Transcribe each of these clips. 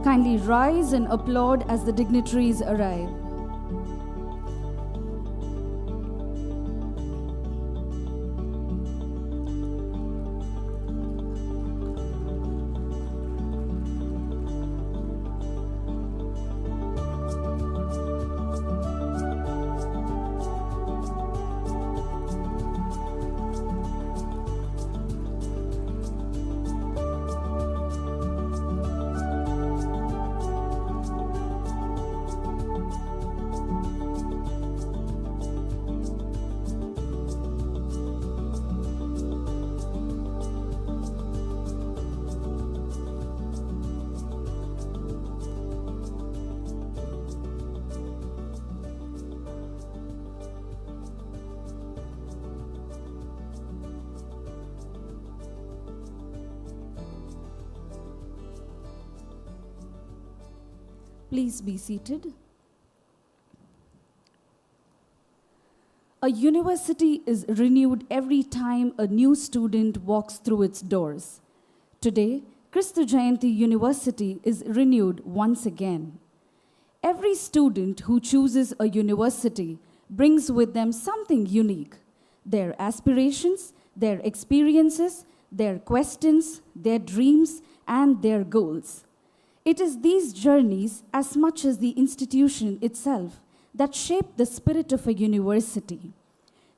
Kindly rise and applaud as the dignitaries arrive. Please be seated. A university is renewed every time a new student walks through its doors. Today, Kristu Jayanti University is renewed once again. Every student who chooses a university brings with them something unique: their aspirations, their experiences, their questions, their dreams, and their goals. It is these journeys, as much as the institution itself, that shape the spirit of a university.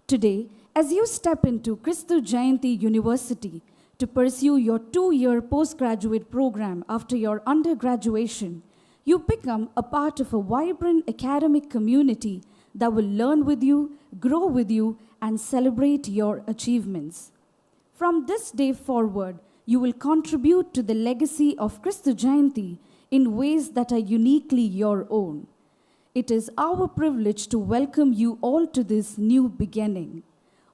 Today, as you step into Kristu Jayanti University to pursue your 2-year postgraduate program after your undergraduation, you become a part of a vibrant academic community that will learn with you, grow with you, and celebrate your achievements. From this day forward, you will contribute to the legacy of Kristu Jayanti in ways that are uniquely your own. It is our privilege to welcome you all to this new beginning.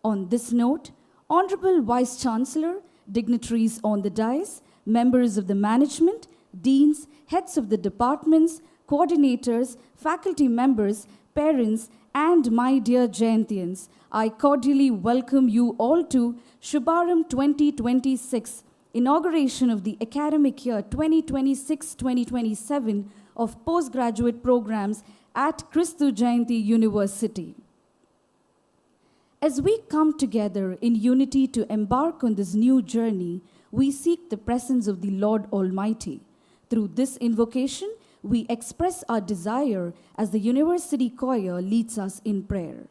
On this note, Honorable Vice Chancellor, dignitaries on the dais, members of the management, deans, heads of the departments, coordinators, faculty members, parents, and my dear Jayantians, I cordially welcome you all to Shubharam 2026, Inauguration of the academic year 2026-2027 of postgraduate programs at Kristu Jayanti University. As we come together in unity to embark on this new journey, we seek the presence of the Lord Almighty. Through this invocation, we express our desire as the university choir leads us in prayer.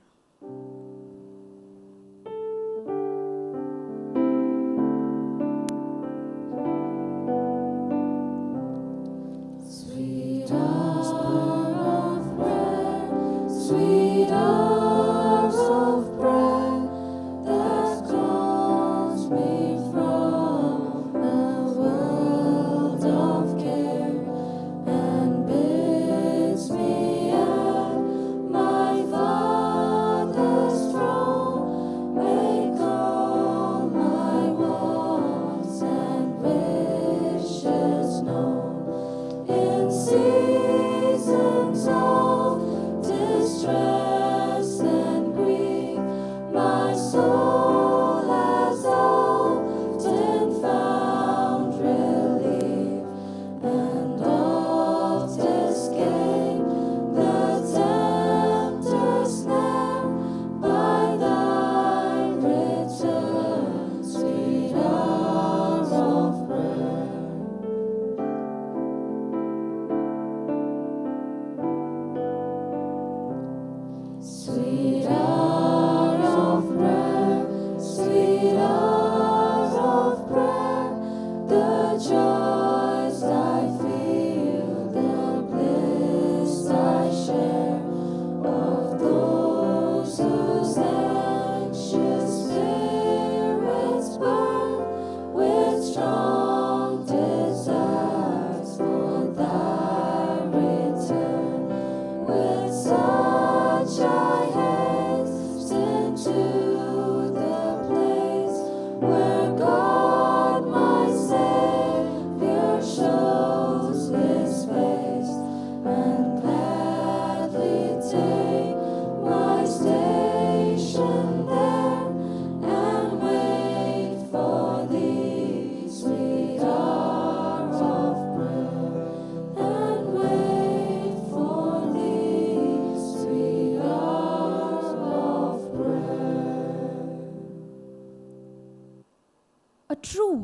Where God, my Savior,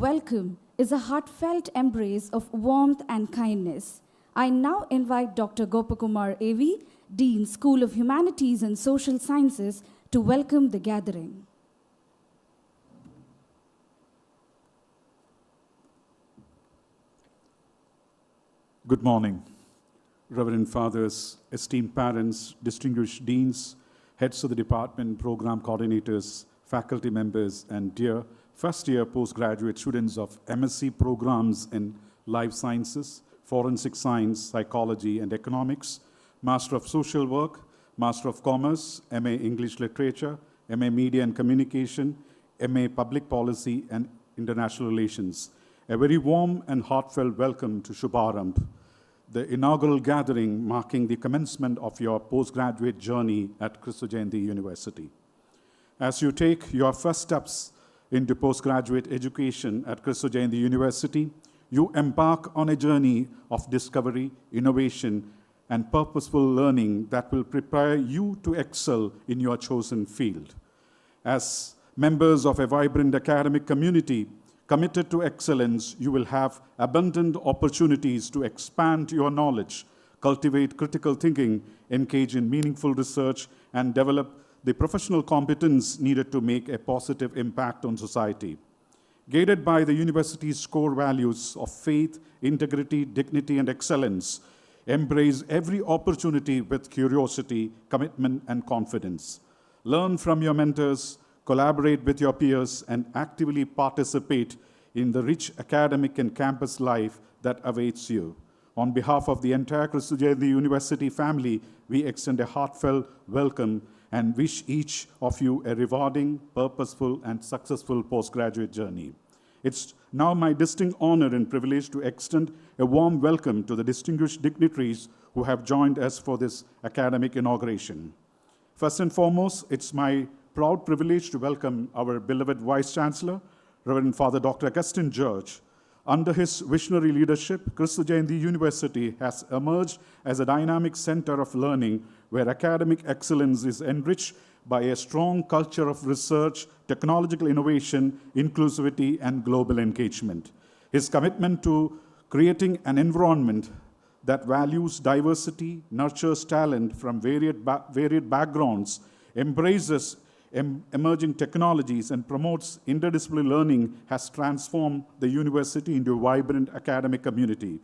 welcome is a heartfelt embrace of warmth and kindness. I now invite Dr. Gopakumar A.V., Dean, School of Humanities and Social Sciences, to welcome the gathering. Good morning, Reverend Fathers, esteemed parents, distinguished deans, heads of the department, program coordinators, faculty members, and dear first-year postgraduate students of M.Sc programs in life sciences, forensic science, psychology, and economics, Master of Social Work, Master of Commerce, MA English Literature, MA Media and Communication, MA Public Policy and International Relations. A very warm and heartfelt welcome to Shubh Aarambh, the inaugural gathering marking the commencement of your postgraduate journey at Kristu Jayanti University. As you take your first steps into postgraduate education at Kristu Jayanti University, you embark on a journey of discovery, innovation, and purposeful learning that will prepare you to excel in your chosen field. As members of a vibrant academic community committed to excellence, you will have abundant opportunities to expand your knowledge, cultivate critical thinking, engage in meaningful research, and develop the professional competence needed to make a positive impact on society. Guided by the university's core values of faith, integrity, dignity, and excellence, embrace every opportunity with curiosity, commitment, and confidence. Learn from your mentors, collaborate with your peers, and actively participate in the rich academic and campus life that awaits you. On behalf of the entire Kristu Jayanti University family, we extend a heartfelt welcome and wish each of you a rewarding, purposeful, and successful postgraduate journey. It's now my distinct honor and privilege to extend a warm welcome to the distinguished dignitaries who have joined us for this academic inauguration. First and foremost, it's my proud privilege to welcome our beloved Vice Chancellor, Reverend Father Dr. Augustine George. Under his visionary leadership, Kristu Jayanti University has emerged as a dynamic center of learning where academic excellence is enriched by a strong culture of research, technological innovation, inclusivity, and global engagement. His commitment to creating an environment that values diversity, nurtures talent from varied backgrounds, embraces emerging technologies, and promotes interdisciplinary learning has transformed the university into a vibrant academic community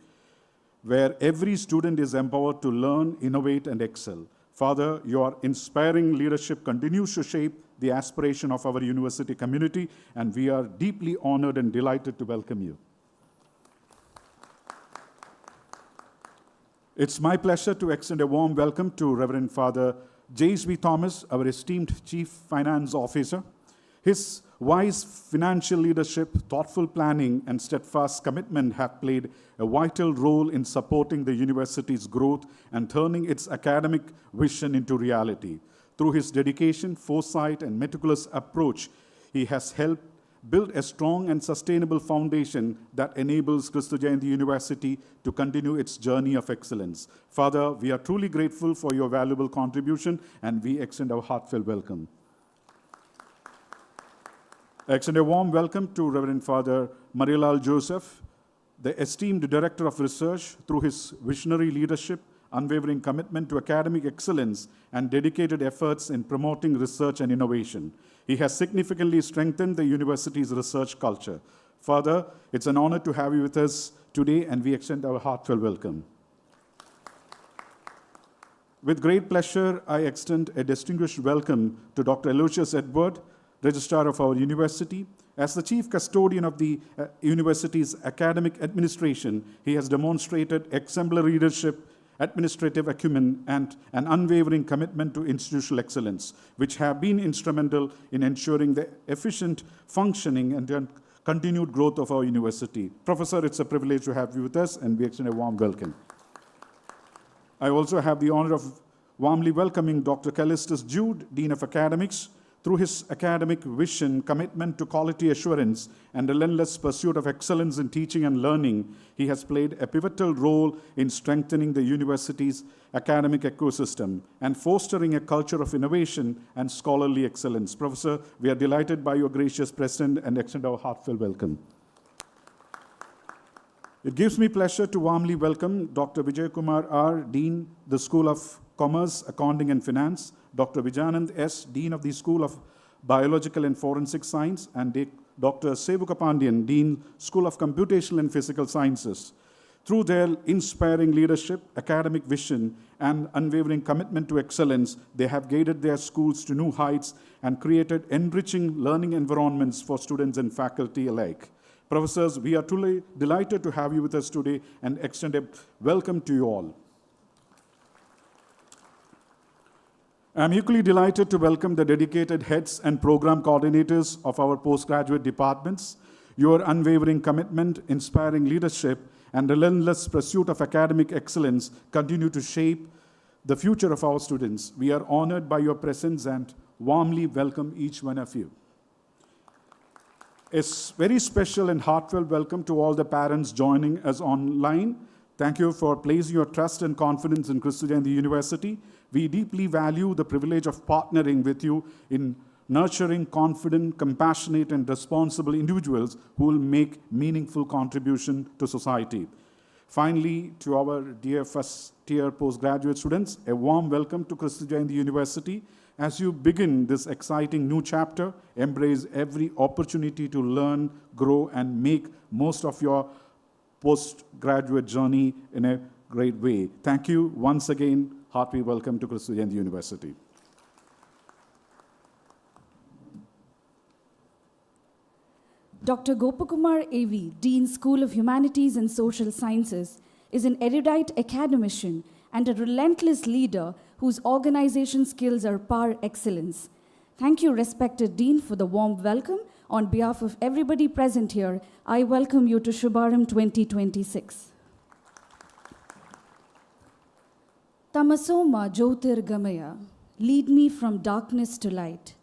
where every student is empowered to learn, innovate, and excel. Father, your inspiring leadership continues to shape the aspiration of our university community, and we are deeply honored and delighted to welcome you. It's my pleasure to extend a warm welcome to Reverend Father J.S. B. Thomas, our esteemed Chief Finance Officer. His wise financial leadership, thoughtful planning, and steadfast commitment have played a vital role in supporting the university's growth and turning its academic vision into reality. Through his dedication, foresight, and meticulous approach, he has helped build a strong and sustainable foundation that enables Kristu Jayanti University to continue its journey of excellence. Father, we are truly grateful for your valuable contribution, and we extend our heartfelt welcome. I extend a warm welcome to Reverend Father Marilal Joseph, the esteemed Director of Research. Through his visionary leadership, unwavering commitment to academic excellence, and dedicated efforts in promoting research and innovation, he has significantly strengthened the university's research culture. Father, it's an honor to have you with us today, and we extend our heartfelt welcome. With great pleasure, I extend a distinguished welcome to Dr. Aloysius Edward, Registrar of our university. As the chief custodian of the university's academic administration, he has demonstrated exemplary leadership, administrative acumen, and an unwavering commitment to institutional excellence, which have been instrumental in ensuring the efficient functioning and continued growth of our university. Professor, it's a privilege to have you with us, and we extend a warm welcome. I also have the honor of warmly welcoming Dr. Callistus Jude, Dean of Academics. Through his academic vision, commitment to quality assurance, and relentless pursuit of excellence in teaching and learning, he has played a pivotal role in strengthening the university's academic ecosystem and fostering a culture of innovation and scholarly excellence. Professor, we are delighted by your gracious presence and extend our heartfelt welcome. It gives me pleasure to warmly welcome Dr. Vijay Kumar R., Dean, the School of Commerce, Accounting and Finance, Dr. Vijayanand S., Dean of the School of Biological and Forensic Science, and Dr. Sevukapandian, Dean, School of Computational and Physical Sciences. Through their inspiring leadership, academic vision, and unwavering commitment to excellence, they have guided their schools to new heights and created enriching learning environments for students and faculty alike. Professors, we are truly delighted to have you with us today and extend a welcome to you all. I'm equally delighted to welcome the dedicated heads and program coordinators of our postgraduate departments. Your unwavering commitment, inspiring leadership, and relentless pursuit of academic excellence continue to shape the future of our students. We are honored by your presence and warmly welcome each one of you. A very special and heartfelt welcome to all the parents joining us online. Thank you for placing your trust and confidence in Christu Jayanti University. We deeply value the privilege of partnering with you in nurturing confident, compassionate, and responsible individuals who will make meaningful contribution to society. Finally, to our dear first-year postgraduate students, a warm welcome to Christu Jayanti University. As you begin this exciting new chapter, embrace every opportunity to learn, grow, and make most of your postgraduate journey in a great way. Thank you once again. Hearty welcome to Christu Jayanti University. Dr. Gopakumar A.V., Dean, School of Humanities and Social Sciences, is an erudite academician and a relentless leader whose organization skills are par excellence. Thank you, respected Dean, for the warm welcome. On behalf of everybody present here, I welcome you to Shubharam 2026. Tamasoma Jyotirgamaya, lead me from darkness to light,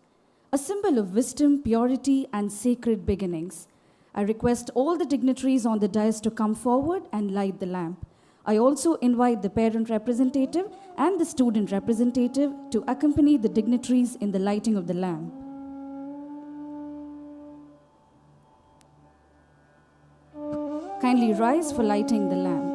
a symbol of wisdom, purity, and sacred beginnings. I request all the dignitaries on the dais to come forward and light the lamp. I also invite the parent representative and the student representative to accompany the dignitaries in the lighting of the lamp. Kindly rise for lighting the lamp.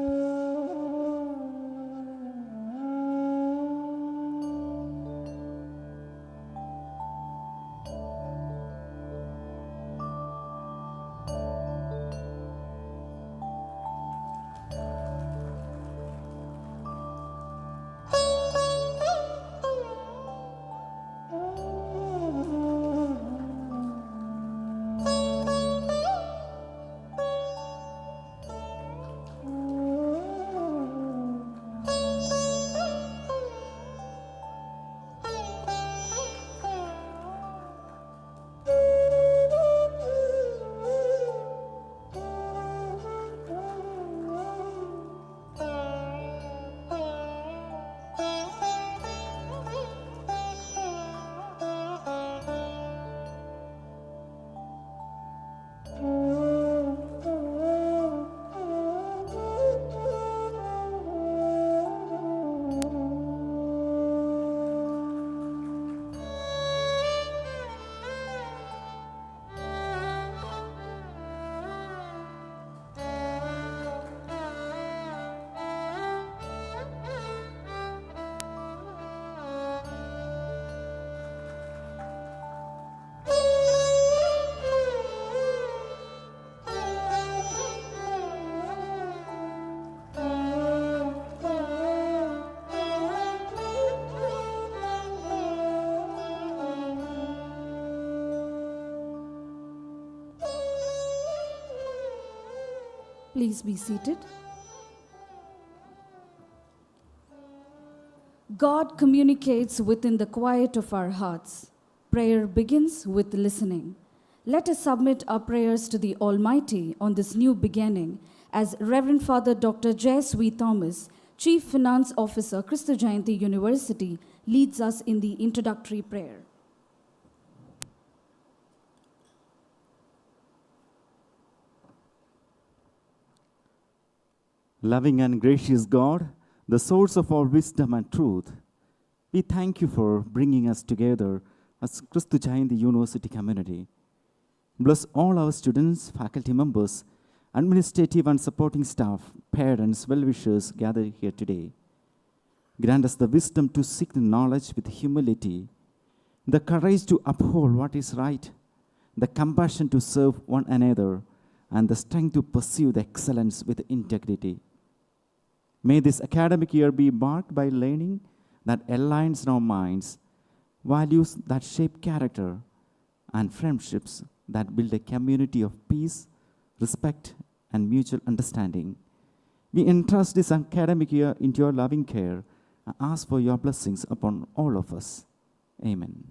Please be seated. God communicates within the quiet of our hearts. Prayer begins with listening. Let us submit our prayers to the Almighty on this new beginning as Reverend Father Dr. J.S.V. Thomas, Chief Finance Officer, Christu Jayanti University, leads us in the introductory prayer. Loving and gracious God, the source of all wisdom and truth, we thank you for bringing us together as Christu Jayanti University community. Bless all our students, faculty members, administrative and supporting staff, parents, well-wishers gathered here today. Grant us the wisdom to seek the knowledge with humility, the courage to uphold what is right, the compassion to serve one another, and the strength to pursue the excellence with integrity. May this academic year be marked by learning that aligns in our minds, values that shape character, and friendships that build a community of peace, respect, and mutual understanding. We entrust this academic year into your loving care and ask for your blessings upon all of us. Amen.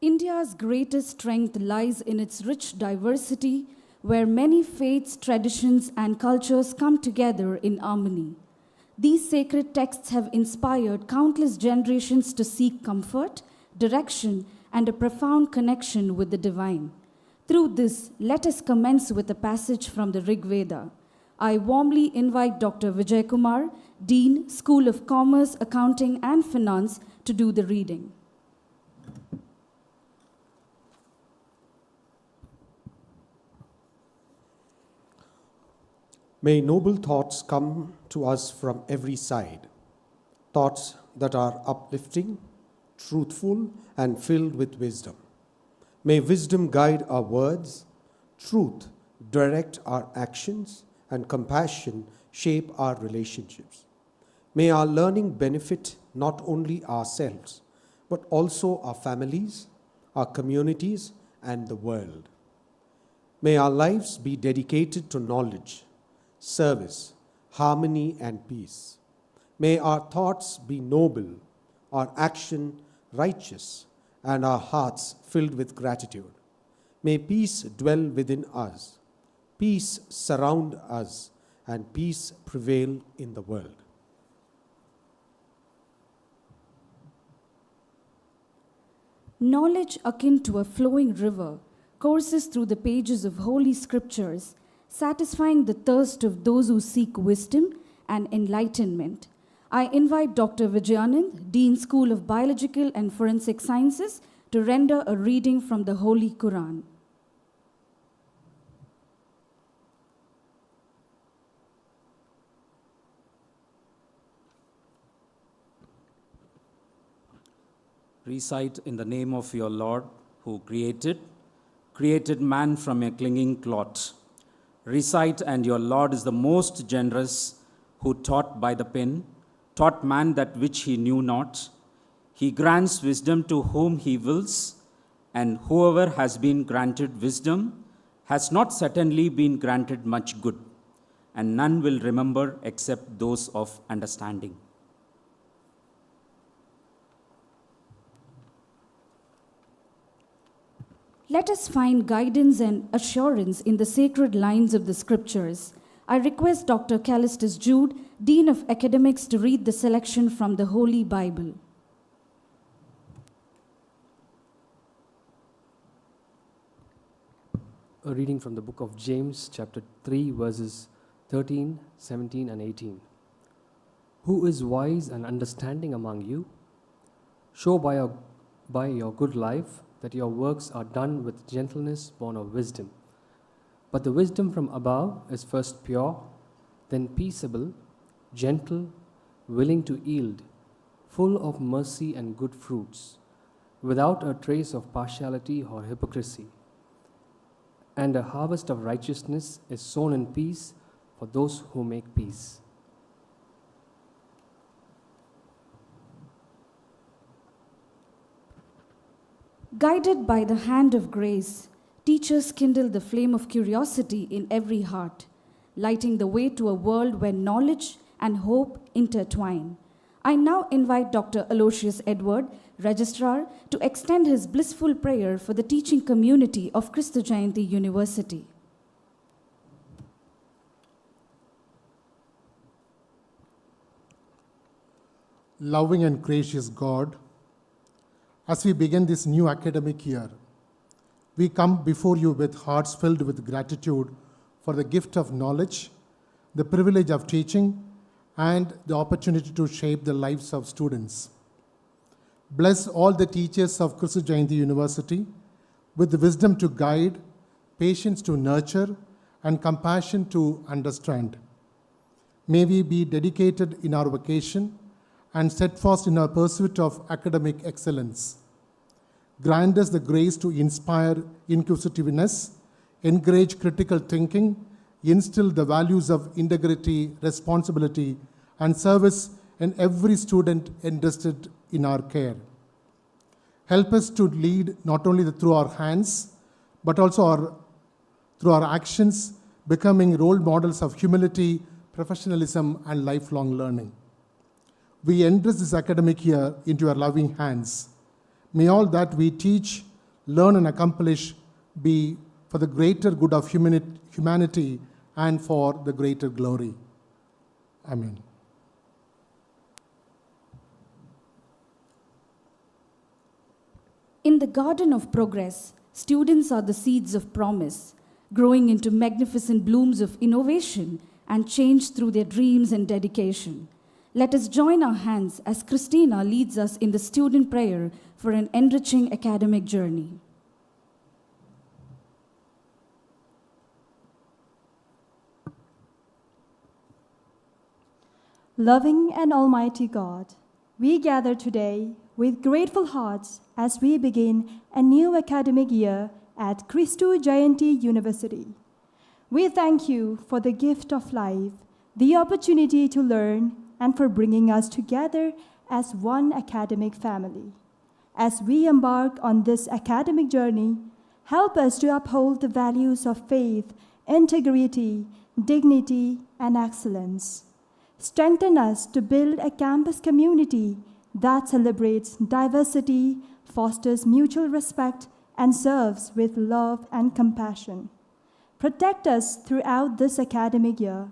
India's greatest strength lies in its rich diversity, where many faiths, traditions, and cultures come together in harmony. These sacred texts have inspired countless generations to seek comfort, direction, and a profound connection with the divine. Through this, let us commence with a passage from the Rig Veda. I warmly invite Dr. Vijay Kumar, Dean, School of Commerce, Accounting, and Finance, to do the reading. May noble thoughts come to us from every side, thoughts that are uplifting, truthful, and filled with wisdom. May wisdom guide our words, truth direct our actions, and compassion shape our relationships. May our learning benefit not only ourselves, but also our families, our communities, and the world. May our lives be dedicated to knowledge, service, harmony, and peace. May our thoughts be noble, our action righteous, and our hearts filled with gratitude. May peace dwell within us, peace surround us, and peace prevail in the world. Knowledge akin to a flowing river courses through the pages of Holy Scriptures, satisfying the thirst of those who seek wisdom and enlightenment. I invite Dr. Vijayanand, Dean, School of Biological and Forensic Sciences, to render a reading from the Holy Quran. Recite in the name of your Lord, who created man from a clinging clot. Recite, and your Lord is the most generous, who taught by the pen, taught man that which he knew not. He grants wisdom to whom he wills, and whoever has been granted wisdom has not certainly been granted much good, and none will remember except those of understanding. Let us find guidance and assurance in the sacred lines of the Scriptures. I request Dr. Callistus Jude, Dean of Academics, to read the selection from the Holy Bible. A reading from the book of James, chapter 3, verses 13, 17, and 18. Who is wise and understanding among you? Show by your good life that your works are done with gentleness born of wisdom. But the wisdom from above is first pure, then peaceable, gentle, willing to yield, full of mercy and good fruits, without a trace of partiality or hypocrisy. And a harvest of righteousness is sown in peace for those who make peace. Guided by the hand of grace, teachers kindle the flame of curiosity in every heart, lighting the way to a world where knowledge and hope intertwine. I now invite Dr. Aloysius Edward, Registrar, to extend his blissful prayer for the teaching community of Kristu Jayanti University. Loving and gracious God, as we begin this new academic year, we come before you with hearts filled with gratitude for the gift of knowledge, the privilege of teaching, and the opportunity to shape the lives of students. Bless all the teachers of Kristu Jayanti University with the wisdom to guide, patience to nurture, and compassion to understand. May we be dedicated in our vocation and steadfast in our pursuit of academic excellence. Grant us the grace to inspire inquisitiveness, encourage critical thinking, instill the values of integrity, responsibility, and service in every student entrusted in our care. Help us to lead not only through our hands, but also through our actions, becoming role models of humility, professionalism, and lifelong learning. We entrust this academic year into your loving hands. May all that we teach, learn, and accomplish be for the greater good of humanity and for the greater glory. Amen. In the garden of progress, students are the seeds of promise, growing into magnificent blooms of innovation and change through their dreams and dedication. Let us join our hands as Christina leads us in the student prayer for an enriching academic journey. Loving and Almighty God, we gather today with grateful hearts as we begin a new academic year at Kristu Jayanti University. We thank you for the gift of life, the opportunity to learn, and for bringing us together as one academic family. As we embark on this academic journey, help us to uphold the values of faith, integrity, dignity, and excellence. Strengthen us to build a campus community that celebrates diversity, fosters mutual respect, and serves with love and compassion. Protect us throughout this academic year.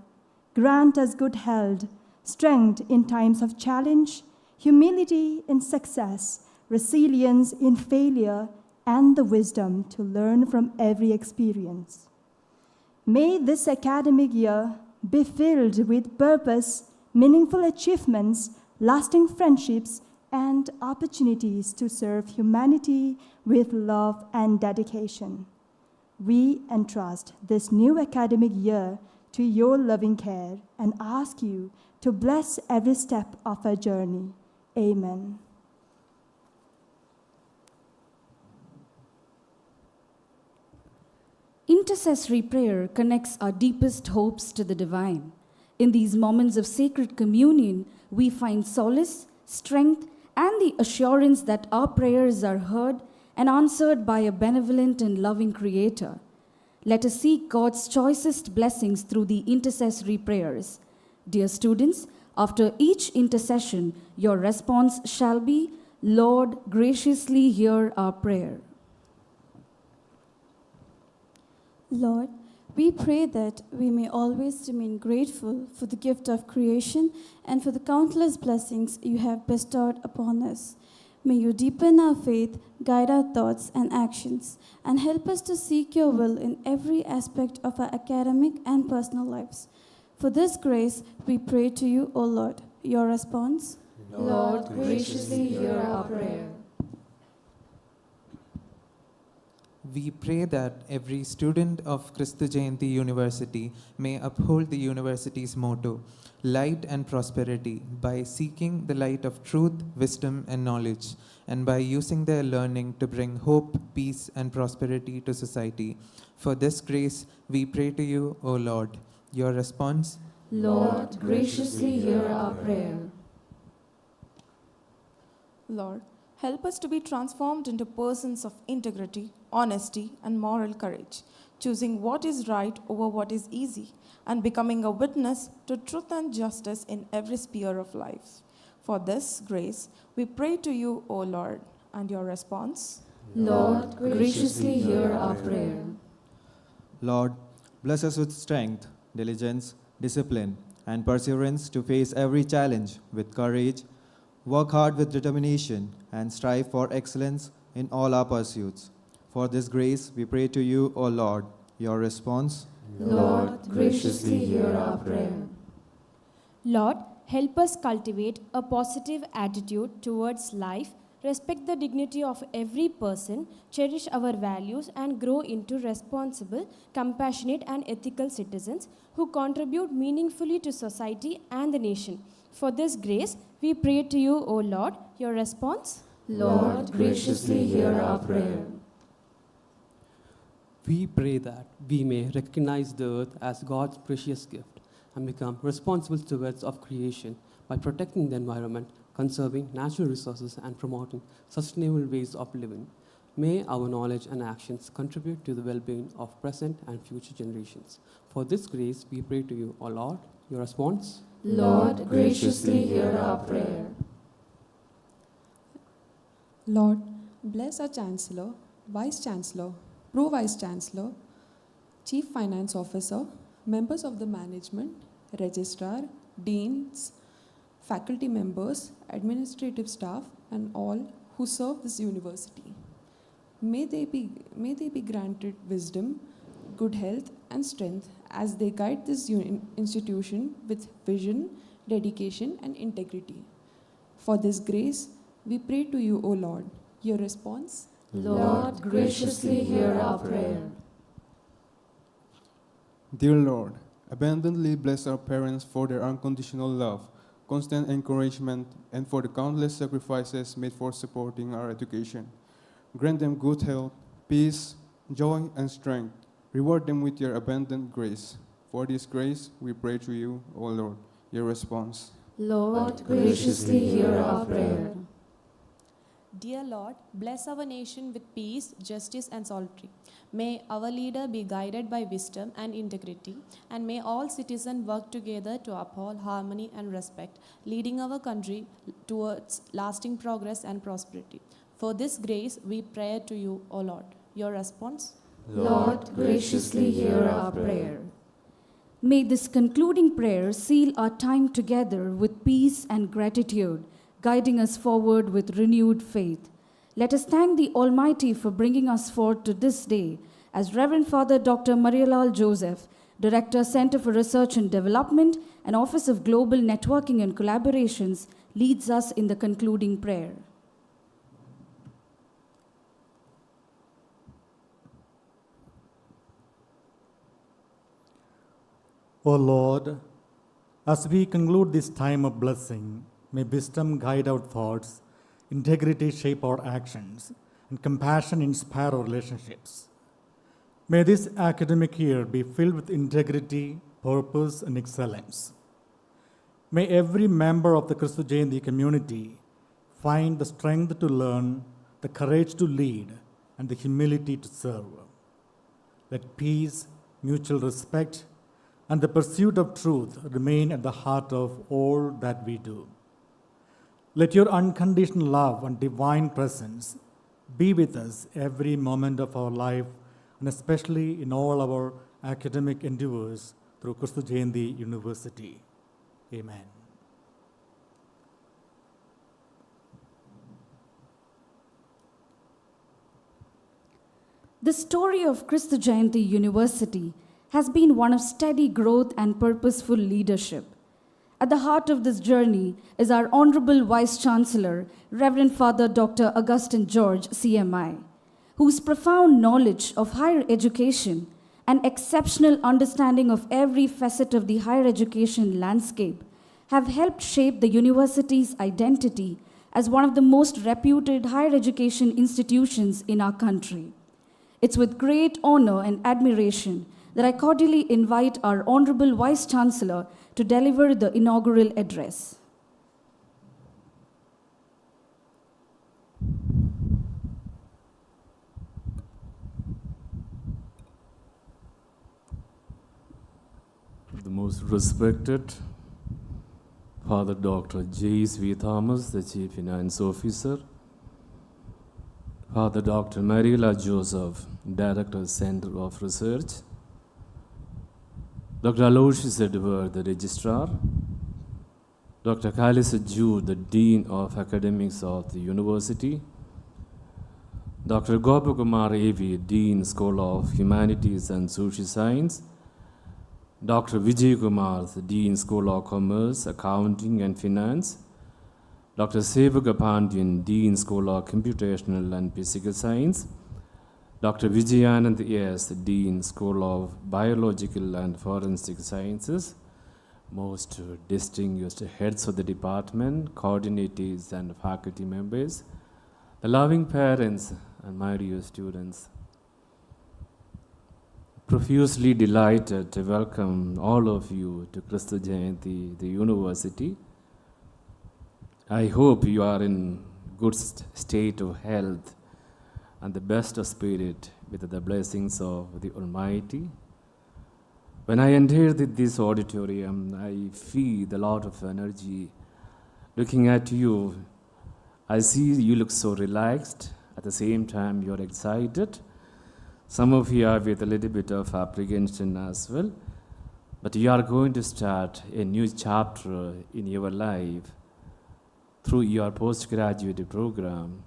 Grant us good health, strength in times of challenge, humility in success, resilience in failure, and the wisdom to learn from every experience. May this academic year be filled with purpose, meaningful achievements, lasting friendships, and opportunities to serve humanity with love and dedication. We entrust this new academic year to your loving care and ask you to bless every step of our journey. Amen. Intercessory prayer connects our deepest hopes to the divine. In these moments of sacred communion, we find solace, strength, and the assurance that our prayers are heard and answered by a benevolent and loving Creator. Let us seek God's choicest blessings through the intercessory prayers. Dear students, after each intercession, your response shall be, Lord, graciously hear our prayer. Lord, we pray that we may always remain grateful for the gift of creation and for the countless blessings you have bestowed upon us. May you deepen our faith, guide our thoughts and actions, and help us to seek your will in every aspect of our academic and personal lives. For this grace, we pray to you, O Lord. Your response? Lord, graciously hear our prayer. We pray that every student of Kristu Jayanti University may uphold the university's motto, light and prosperity, by seeking the light of truth, wisdom, and knowledge, and by using their learning to bring hope, peace, and prosperity to society. For this grace, we pray to you, O Lord. Your response? Lord, graciously hear our prayer. Lord, help us to be transformed into persons of integrity, honesty, and moral courage, choosing what is right over what is easy, and becoming a witness to truth and justice in every sphere of life. For this grace, we pray to you, O Lord. And your response? Lord, graciously hear our prayer. Lord, bless us with strength, diligence, discipline, and perseverance to face every challenge with courage, work hard with determination, and strive for excellence in all our pursuits. For this grace, we pray to you, O Lord. Your response? Lord, graciously hear our prayer. Lord, help us cultivate a positive attitude towards life respect the dignity of every person, cherish our values, and grow into responsible, compassionate, and ethical citizens who contribute meaningfully to society and the nation. For this grace, we pray to you, O Lord. Your response? Lord, graciously hear our prayer. We pray that we may recognize the earth as God's precious gift and become responsible stewards of creation by protecting the environment, conserving natural resources, and promoting sustainable ways of living. May our knowledge and actions contribute to the well-being of present and future generations. For this grace, we pray to you, O Lord. Your response? Lord, graciously hear our prayer. Lord, bless our Chancellor, Vice Chancellor, Pro Vice Chancellor, Chief Finance Officer, members of the management, Registrar, Deans, faculty members, administrative staff, and all who serve this university. May they be granted wisdom, good health, and strength as they guide this institution with vision, dedication, and integrity. For this grace, we pray to you, O Lord. Your response? Lord, graciously hear our prayer. Dear Lord, abundantly bless our parents for their unconditional love, constant encouragement, and for the countless sacrifices made for supporting our education. Grant them good health, peace, joy, and strength. Reward them with your abundant grace. For this grace, we pray to you, O Lord. Your response? Lord, graciously hear our prayer. Dear Lord, bless our nation with peace, justice, and solidarity. May our leader be guided by wisdom and integrity, and may all citizens work together to uphold harmony and respect, leading our country towards lasting progress and prosperity. For this grace, we pray to you, O Lord. Your response? Lord, graciously hear our prayer. May this concluding prayer seal our time together with peace and gratitude, guiding us forward with renewed faith. Let us thank the Almighty for bringing us forth to this day, as Reverend Father Dr. Marialal Joseph, Director, Center for Research and Development and Office of Global Networking and Collaborations, leads us in the concluding prayer. O Lord, as we conclude this time of blessing, may wisdom guide our thoughts, integrity shape our actions, and compassion inspire our relationships. May this academic year be filled with integrity, purpose, and excellence. May every member of the Christu Jayanti community find the strength to learn, the courage to lead, and the humility to serve. Let peace, mutual respect, and the pursuit of truth remain at the heart of all that we do. Let your unconditional love and divine presence be with us every moment of our life, and especially in all our academic endeavors through Christu Jayanti University. Amen. The story of Christu Jayanti University has been one of steady growth and purposeful leadership. At the heart of this journey is our Honorable Vice Chancellor, Reverend Father Dr. Augustine George, CMI, whose profound knowledge of higher education and exceptional understanding of every facet of the higher education landscape have helped shape the university's identity as one of the most reputed higher education institutions in our country. It's with great honor and admiration that I cordially invite our Honorable Vice Chancellor to deliver the inaugural address. The most respected Father Dr. J.S.V. Thomas, the Chief Finance Officer, Father Dr. Mariela Joseph, Director, Center of Research, Dr. Aloysius Edward, the Registrar, Dr. Khalisa Jude, the Dean of Academics of the University, Dr. Gopakumar A.V., Dean, School of Humanities and Social Science, Dr. Vijay Kumar, the Dean, School of Commerce, Accounting and Finance, Dr. Sevaka Pandian, Dean, School of Computational and Physical Science, Dr. Vijayanand S., Dean, School of Biological and Forensic Sciences, most distinguished heads of the department, coordinators and faculty members, the loving parents and my dear students. Profusely delighted to welcome all of you to Kristu Jayanti, the university. I hope you are in good state of health and the best of spirit with the blessings of the Almighty. When I entered this auditorium, I feel a lot of energy. Looking at you, I see you look so relaxed. At the same time, you're excited. Some of you are with a little bit of apprehension as well. But you are going to start a new chapter in your life through your postgraduate program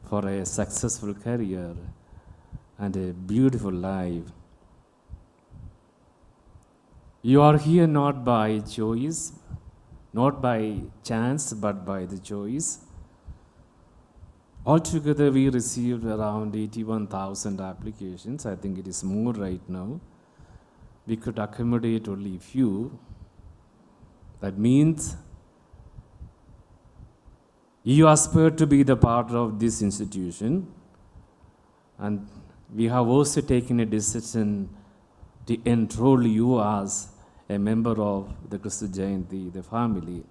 for a successful career and a beautiful life. You are here not by choice, not by chance, but by the choice. Altogether, we received around 81,000 applications. I think it is more right now. We could accommodate only few. That means you aspire to be the part of this institution, and we have also taken a decision to enroll you as a member of the Kristu Jayanti, the family.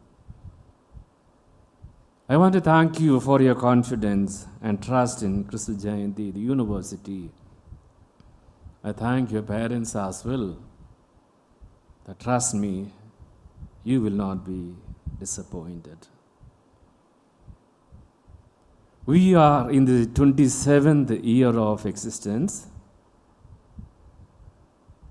I want to thank you for your confidence and trust in Kristu Jayanti, the university. I thank your parents as well. That trust me, you will not be disappointed. We are in the 27th year of existence.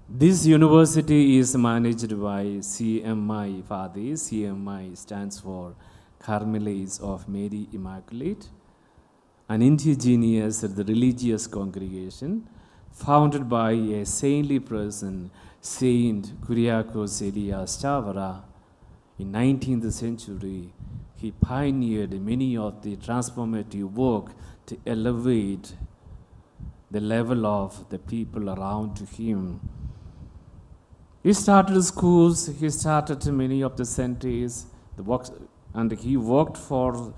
This university is managed by CMI Fathers. CMI stands for Carmelites of Mary Immaculate, an indigenous religious congregation founded by a saintly person, Saint Kuriakos Elias Chavara. In 19th century, he pioneered many of the transformative work to elevate the level of the people around him. He started schools, he started many of the centers, and he worked for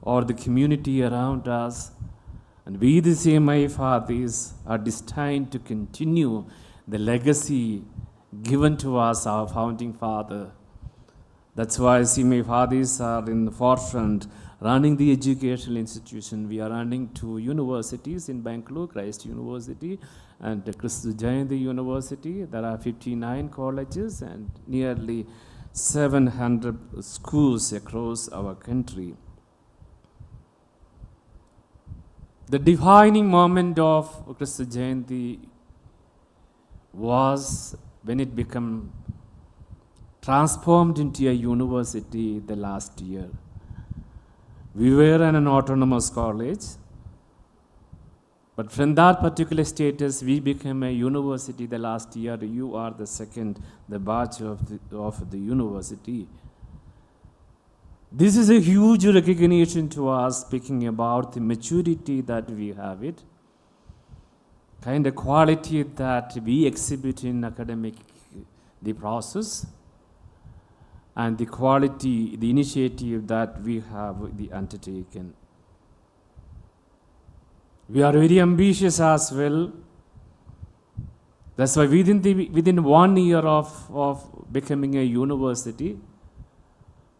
the community around us. And we, the CMI Fathers, are destined to continue the legacy given to us, our founding father. That's why CMI Fathers are in the forefront, running the educational institution. We are running 2 universities in Bangalore, Christ University and Kristu Jayanti University. There are 59 colleges and nearly 700 schools across our country. The defining moment of Kristu Jayanti was when it became transformed into a university the last year. We were in an autonomous college, but from that particular status, we became a university the last year. You are the second, the batch of the university. This is a huge recognition to us, speaking about the maturity that we have it, kind of quality that we exhibit in academic, the process, and the quality, the initiative that we have undertaken. We are very ambitious as well. That's why within 1 year of becoming a university,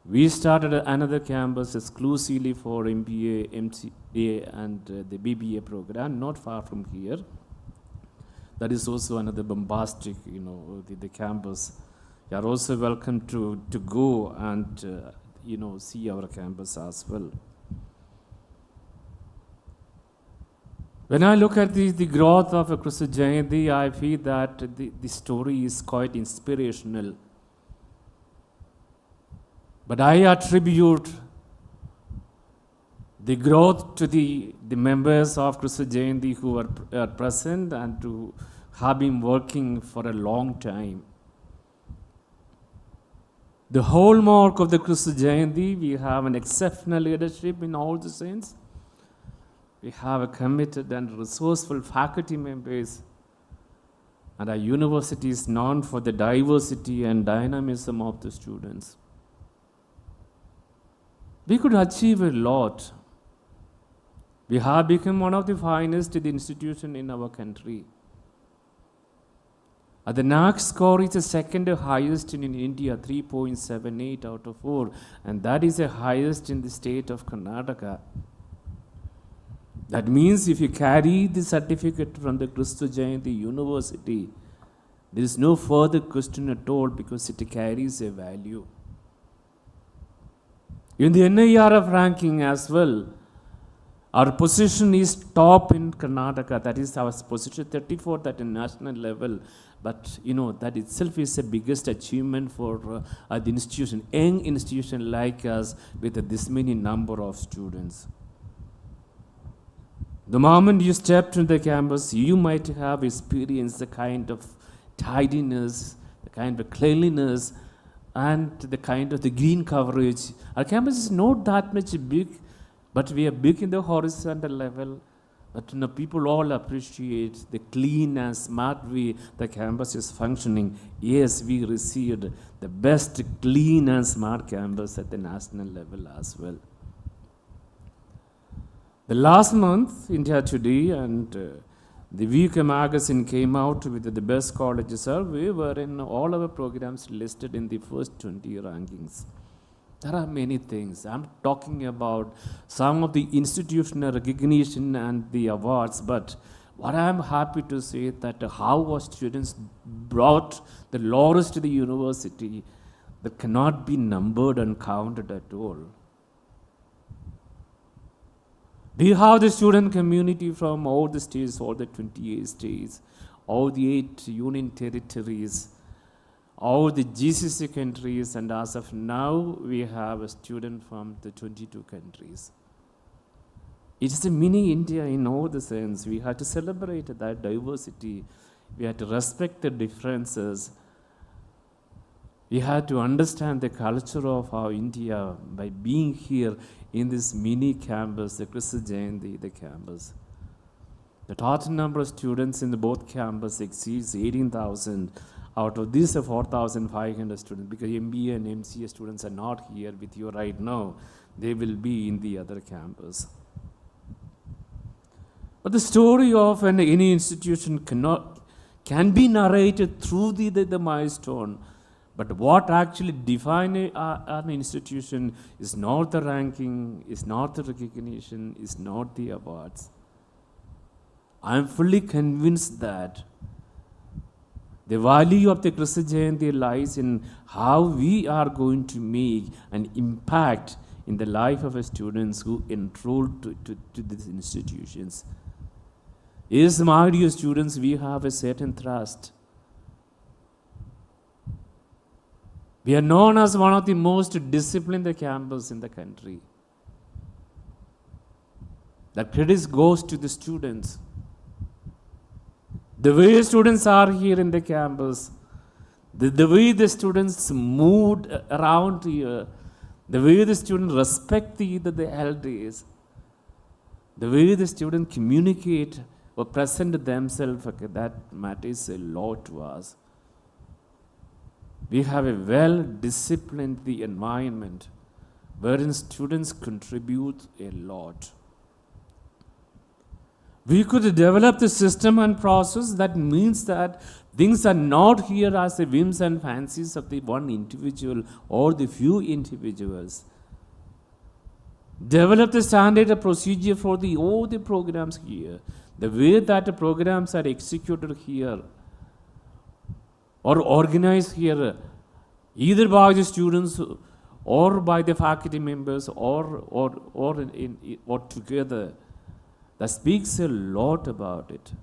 we started another campus exclusively for MBA, MCA, and the BBA program, not far from here. That is also another bombastic, the campus. You are also welcome to go and see our campus as well. When I look at the growth of Kristu Jayanti, I feel that the story is quite inspirational. But I attribute the growth to the members of Kristu Jayanti who are present and who have been working for a long time. The hallmark of the Christu Jayanti, we have an exceptional leadership in all the sense. We have a committed and resourceful faculty members, and our university is known for the diversity and dynamism of the students. We could achieve a lot. We have become one of the finest institutions in our country. The NAAC score is the second highest in India, 3.78 out of 4, and that is the highest in the state of Karnataka. That means if you carry the certificate from the Christu Jayanti University, there is no further question at all because it carries a value. In the NIRF ranking as well, our position is top in Karnataka. That is our position 34th at a national level. But that itself is the biggest achievement for the institution, young institution like us with this many number of students. The moment you stepped into the campus, you might have experienced the kind of tidiness, the kind of cleanliness, and the kind of the green coverage. Our campus is not that much big, but we are big in the horizontal level. But people all appreciate the clean and smart way the campus is functioning. Yes, we received the best clean and smart campus at the national level as well. The last month, India Today and the Week magazine came out with the best colleges survey, wherein all our programs listed in the first 20 rankings. There are many things. I'm talking about some of the institutional recognition and the awards, but what I'm happy to say that how our students brought the laurels to the university that cannot be numbered and counted at all. We have the student community from all the states, all the 28 states, all the 8 union territories, all the GCC countries, and as of now, we have a student from the 22 countries. It is a mini India in all the sense. We have to celebrate that diversity. We have to respect the differences. We have to understand the culture of our India by being here in this mini campus, the Christu Jayanti, the campus. The total number of students in both campuses exceeds 18,000. Out of these 4,500 students, because MBA and MCA students are not here with you right now, they will be in the other campus. But the story of any institution can be narrated through the milestone. But what actually defines an institution is not the ranking, is not the recognition, is not the awards. I am fully convinced that the value of the Christu Jayanti lies in how we are going to make an impact in the life of our students who enroll to these institutions. Yes, my dear students, we have a certain trust. We are known as one of the most disciplined campus in the country. The credit goes to the students. The way students are here in the campus, the way the students moved around here, the way the students respect the elders, the way the students communicate or present themselves, okay, that matters a lot to us. We have a well-disciplined environment wherein students contribute a lot. We could develop the system and process that means that things are not here as the whims and fancies of the one individual or the few individuals. Develop the standard procedure for all the programs here. The way that the programs are executed here or organized here, either by the students or by the faculty members or together, that speaks a lot about it.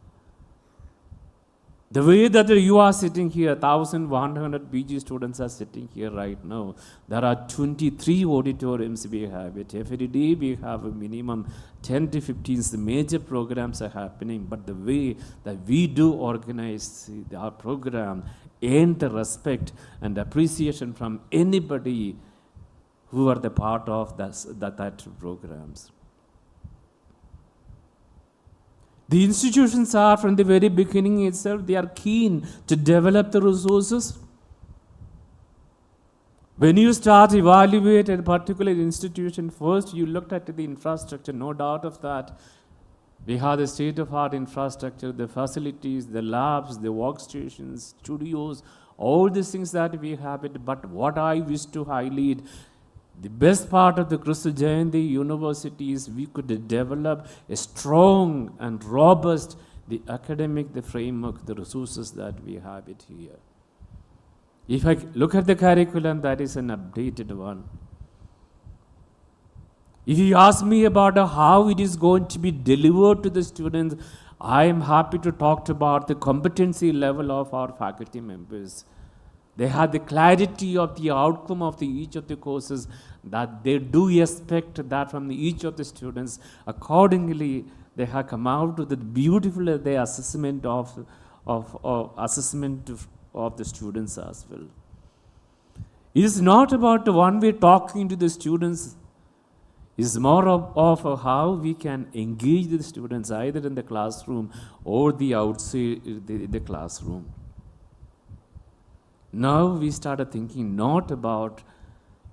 The way that you are sitting here, 1,100 PG students are sitting here right now. There are 23 auditoriums we have it. Every day we have a minimum 10 to 15 major programs are happening. But the way that we do organize our program and the respect and appreciation from anybody who are the part of that programs. The institutions are, from the very beginning itself, they are keen to develop the resources. When you start evaluate a particular institution, first you looked at the infrastructure, no doubt of that. We have the state-of-art infrastructure, the facilities, the labs, the workstations, studios, all these things that we have it. But what I wish to highlight, the best part of the Kristu Jayanti University is we could develop a strong and robust, the academic, the framework, the resources that we have it here. If I look at the curriculum, that is an updated one. If you ask me about how it is going to be delivered to the students, I am happy to talk about the competency level of our faculty members. They have the clarity of the outcome of each of the courses, that they do expect that from each of the students. Accordingly, they have come out with the beautiful assessment of the students as well. It is not about the one way talking to the students. It's more of how we can engage the students either in the classroom or the outside the classroom. Now we started thinking not about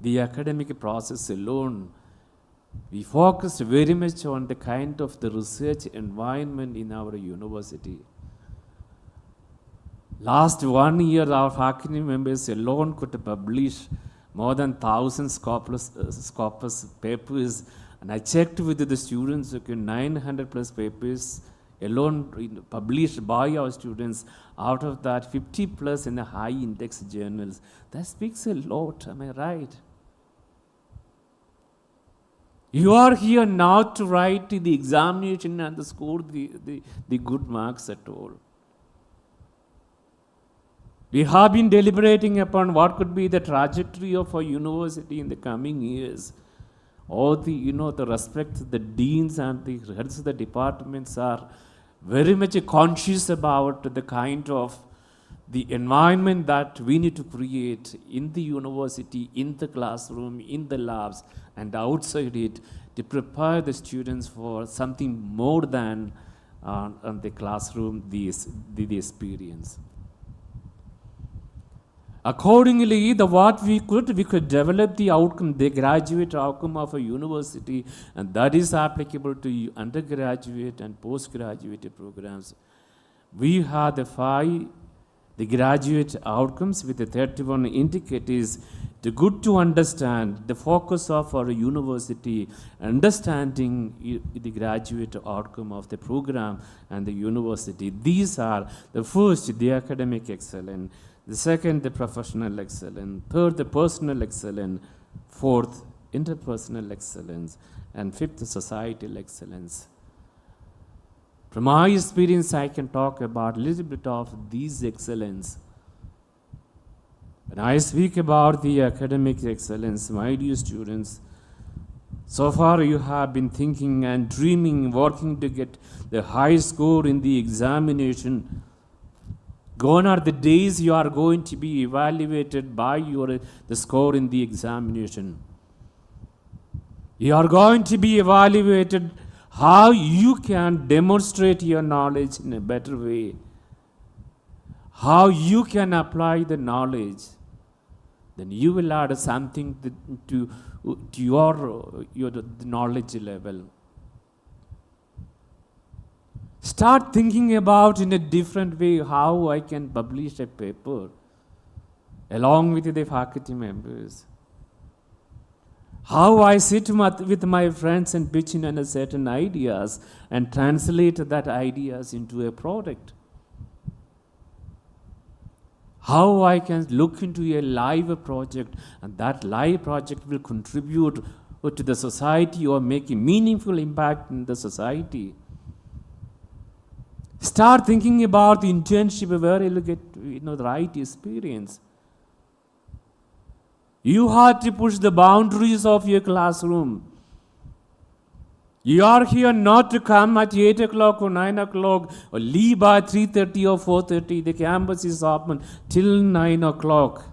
the academic process alone. We focused very much on the kind of the research environment in our university. Last 1 year, our faculty members alone could publish more than 1,000 scopus papers. And I checked with the students, 900 plus papers alone published by our students. Out of that, 50 plus in the high index journals. That speaks a lot, am I right? You are here not to write the examination and score the good marks at all. We have been deliberating upon what could be the trajectory of our university in the coming years. All the, the respect, the deans and the heads of the departments are very much conscious about the kind of the environment that we need to create in the university, in the classroom, in the labs, and outside it to prepare the students for something more than the classroom, the experience. Accordingly, what we could develop the outcome, the graduate outcome of a university, and that is applicable to undergraduate and postgraduate programs. We had the graduate outcomes with the 31 indicators. The good to understand the focus of our university, understanding the graduate outcome of the program and the university. These are the first, the academic excellence. The second, the professional excellence. Third, the personal excellence. Fourth, interpersonal excellence. And fifth, the societal excellence. From my experience, I can talk about a little bit of these excellence. When I speak about the academic excellence, my dear students, so far you have been thinking and dreaming, working to get the high score in the examination. Gone are the days you are going to be evaluated by the score in the examination. You are going to be evaluated how you can demonstrate your knowledge in a better way. How you can apply the knowledge. Then you will add something to your knowledge level. Start thinking about in a different way how I can publish a paper along with the faculty members. How I sit with my friends and pitch in on certain ideas and translate that ideas into a product. How I can look into a live project and that live project will contribute to the society or make a meaningful impact in the society. Start thinking about the internship where you'll get the right experience. You have to push the boundaries of your classroom. You are here not to come at 8 o'clock or 9 o'clock or leave by 3:30 or 4:30. The campus is open till 9 o'clock.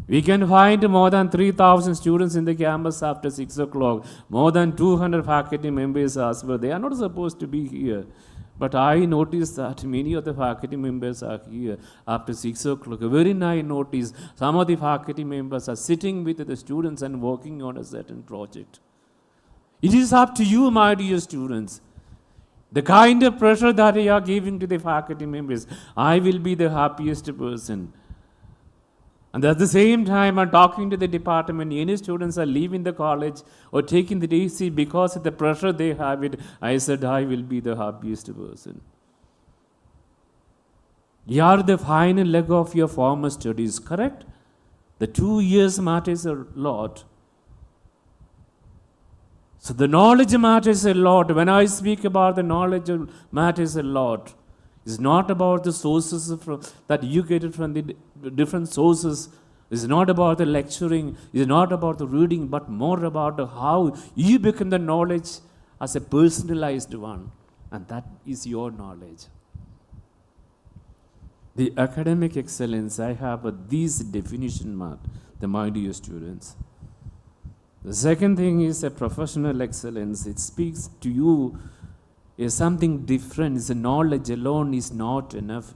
We can find more than 3,000 students in the campus after 6 o'clock. More than 200 faculty members as well. They are not supposed to be here. But I noticed that many of the faculty members are here after 6 o'clock. A very nice notice. Some of the faculty members are sitting with the students and working on a certain project. It is up to you, my dear students. The kind of pressure that you are giving to the faculty members, I will be the happiest person. And at the same time, I'm talking to the department. Any students are leaving the college or taking the DC because of the pressure they have it. I said, I will be the happiest person. You are the final leg of your former studies, correct? The 2 years matters a lot. So the knowledge matters a lot. When I speak about the knowledge matters a lot. It's not about the sources that you get it from the different sources. It's not about the lecturing. It's not about the reading, but more about how you become the knowledge as a personalized one. And that is your knowledge. The academic excellence, I have these definition mark, my dear students. The second thing is a professional excellence. It speaks to you is something different. It's a knowledge alone is not enough.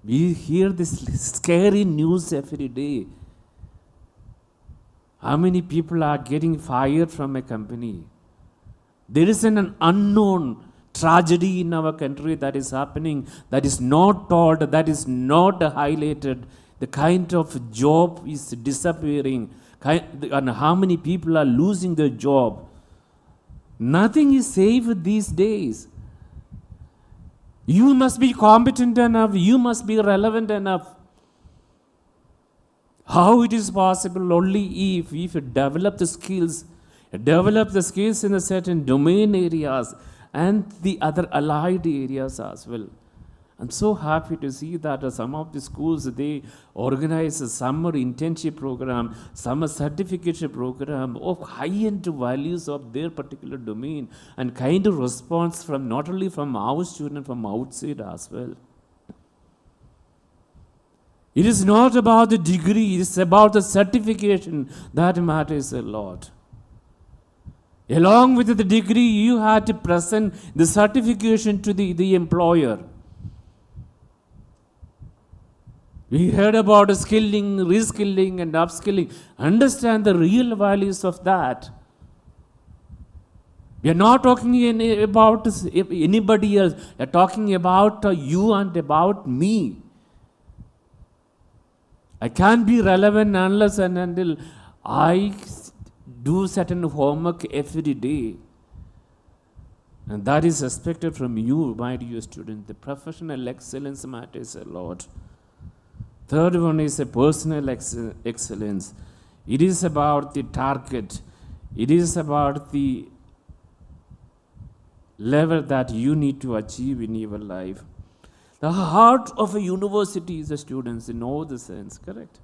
We hear this scary news every day. How many people are getting fired from a company? There is an unknown tragedy in our country that is happening, that is not told, that is not highlighted. The kind of job is disappearing, and how many people are losing their job. Nothing is safe these days. You must be competent enough. You must be relevant enough. How it is possible? Only if you develop the skills in a certain domain areas and the other allied areas as well. I'm so happy to see that some of the schools, they organize a summer internship program, summer certification program of high-end values of their particular domain, and kind of response from not only from our students, from outside as well. It is not about the degree, it's about the certification that matters a lot. Along with the degree, you have to present the certification to the employer. We heard about skilling, reskilling, and upskilling. Understand the real values of that. We are not talking about anybody else. We are talking about you and about me. I can't be relevant unless and until I do certain homework every day. And that is expected from you, my dear student. The professional excellence matters a lot. Third one is a personal excellence. It is about the target. It is about the level that you need to achieve in your life. The heart of a university is the students in all the sense, correct?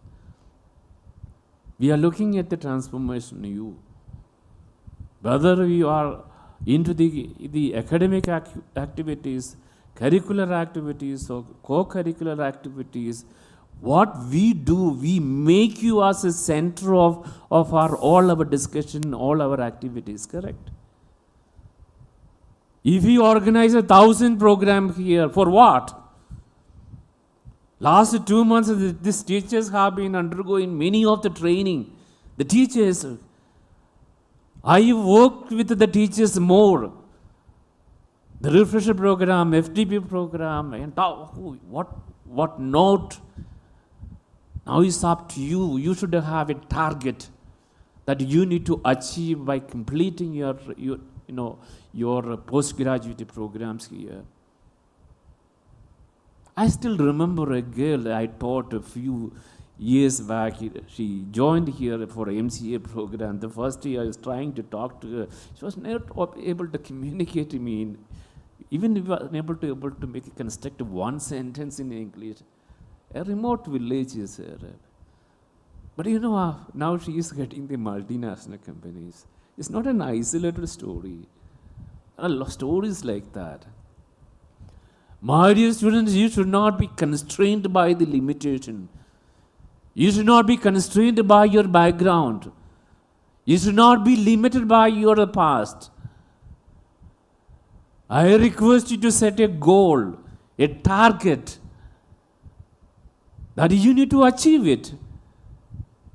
We are looking at the transformation in you. Whether you are into the academic activities, curricular activities, or co-curricular activities, what we do, we make you as a center of all our discussion, all our activities, correct? If you organize 1,000 programs here, for what? Last 2 months, these teachers have been undergoing many of the training. The teachers, I worked with the teachers more. The refresher program, FTP program, and what not. Now it's up to you. You should have a target that you need to achieve by completing your postgraduate programs here. I still remember a girl I taught a few years back, she joined here for MCA program. The first year I was trying to talk to her. She was not able to communicate to me. Even if I was able to make a construct one sentence in English. A remote village is here. But you know, now she is getting the multinational companies. It's not an isolated story. There are stories like that. My dear students, you should not be constrained by the limitation. You should not be constrained by your background. You should not be limited by your past. I request you to set a goal, a target, that you need to achieve it.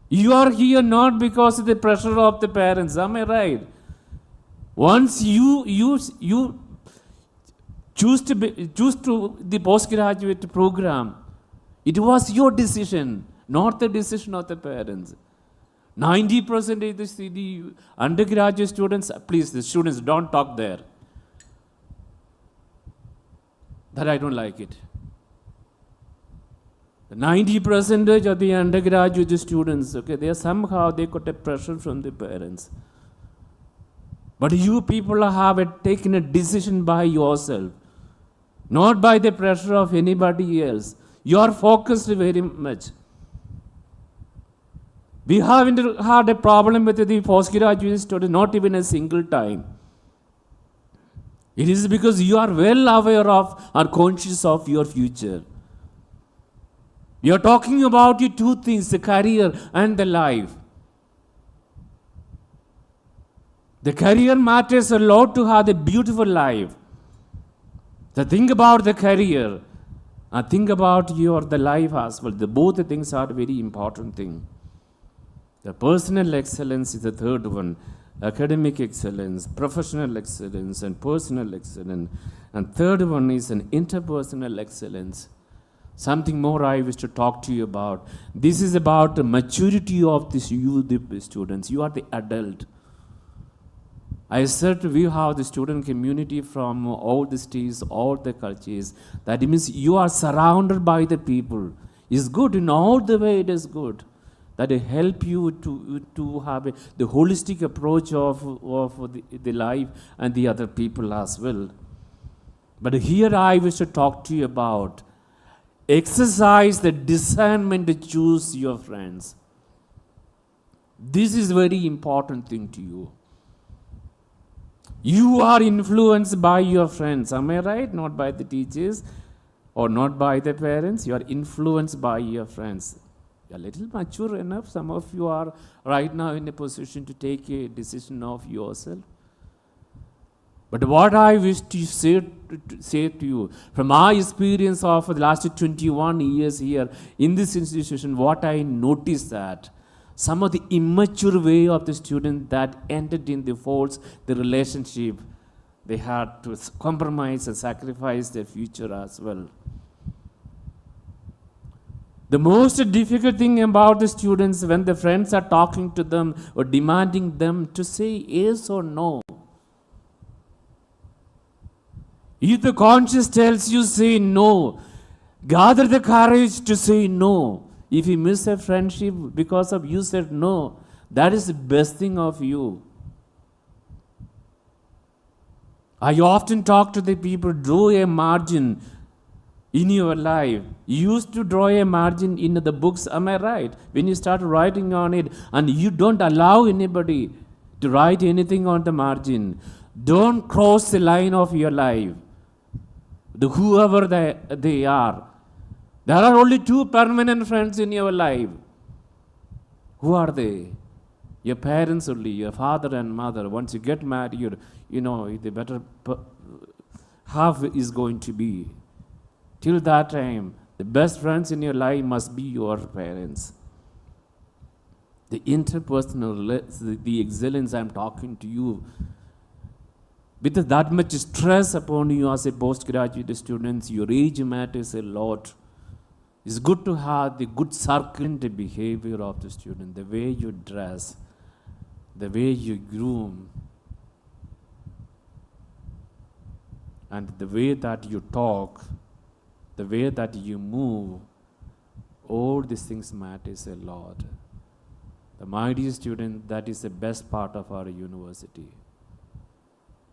You are here not because of the pressure of the parents, am I right? Once you choose to the postgraduate program, it was your decision, not the decision of the parents. 90% of the undergraduate students, please, the students, don't talk there. That I don't like it. 90% of the undergraduate students, okay, they got a pressure from the parents. But you people have taken a decision by yourself, not by the pressure of anybody else. You are focused very much. We haven't had a problem with the postgraduate students, not even a single time. It is because you are well aware of or conscious of your future. We are talking about the two things, the career and the life. The career matters a lot to have a beautiful life. So think about the career and think about the life as well. Both things are very important thing. The personal excellence is the third one. Academic excellence, professional excellence, and personal excellence. And third one is an interpersonal excellence. Something more I wish to talk to you about. This is about the maturity of this youth students. You are the adult. I said we have the student community from all the states, all the cultures. That means you are surrounded by the people. It's good in all the way. It is good. That will help you to have the holistic approach of the life and the other people as well. But here I wish to talk to you about exercise the discernment to choose your friends. This is very important thing to you. You are influenced by your friends, am I right? Not by the teachers or not by the parents. You are influenced by your friends. You are a little mature enough. Some of you are right now in a position to take a decision of yourself. But what I wish to say to you, from my experience of the last 21 years here in this institution, what I noticed that some of the immature way of the student that entered in the force, the relationship, they had to compromise and sacrifice their future as well. The most difficult thing about the students when the friends are talking to them or demanding them to say yes or no. If the conscience tells you say no, gather the courage to say no. If you miss a friendship because of you said no, that is the best thing of you. I often talk to the people, draw a margin in your life. You used to draw a margin in the books, am I right? When you start writing on it and you don't allow anybody to write anything on the margin, don't cross the line of your life. Whoever they are. There are only two permanent friends in your life. Who are they? Your parents only, your father and mother. Once you get married, the better half is going to be. Till that time, the best friends in your life must be your parents. The interpersonal, the excellence I'm talking to you, with that much stress upon you as a postgraduate student, your age matters a lot. It's good to have the good circling the behavior of the student, the way you dress, the way you groom, and the way that you talk, the way that you move. all these things matters a lot. The my dear student, that is the best part of our university.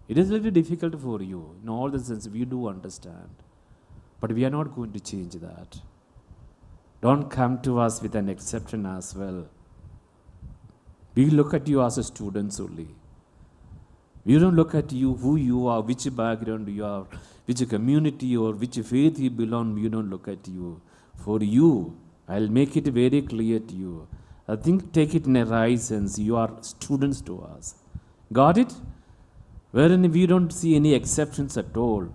It is a little difficult for you. In all the sense, we do understand. But we are not going to change that. Don't come to us with an exception as well. We look at you as a students only. We don't look at you, who you are, which background you are, which community or which faith you belong. We don't look at you. For you, I'll make it very clear to you. I think take it in a right sense. You are students to us. Got it? Wherein we don't see any exceptions at all.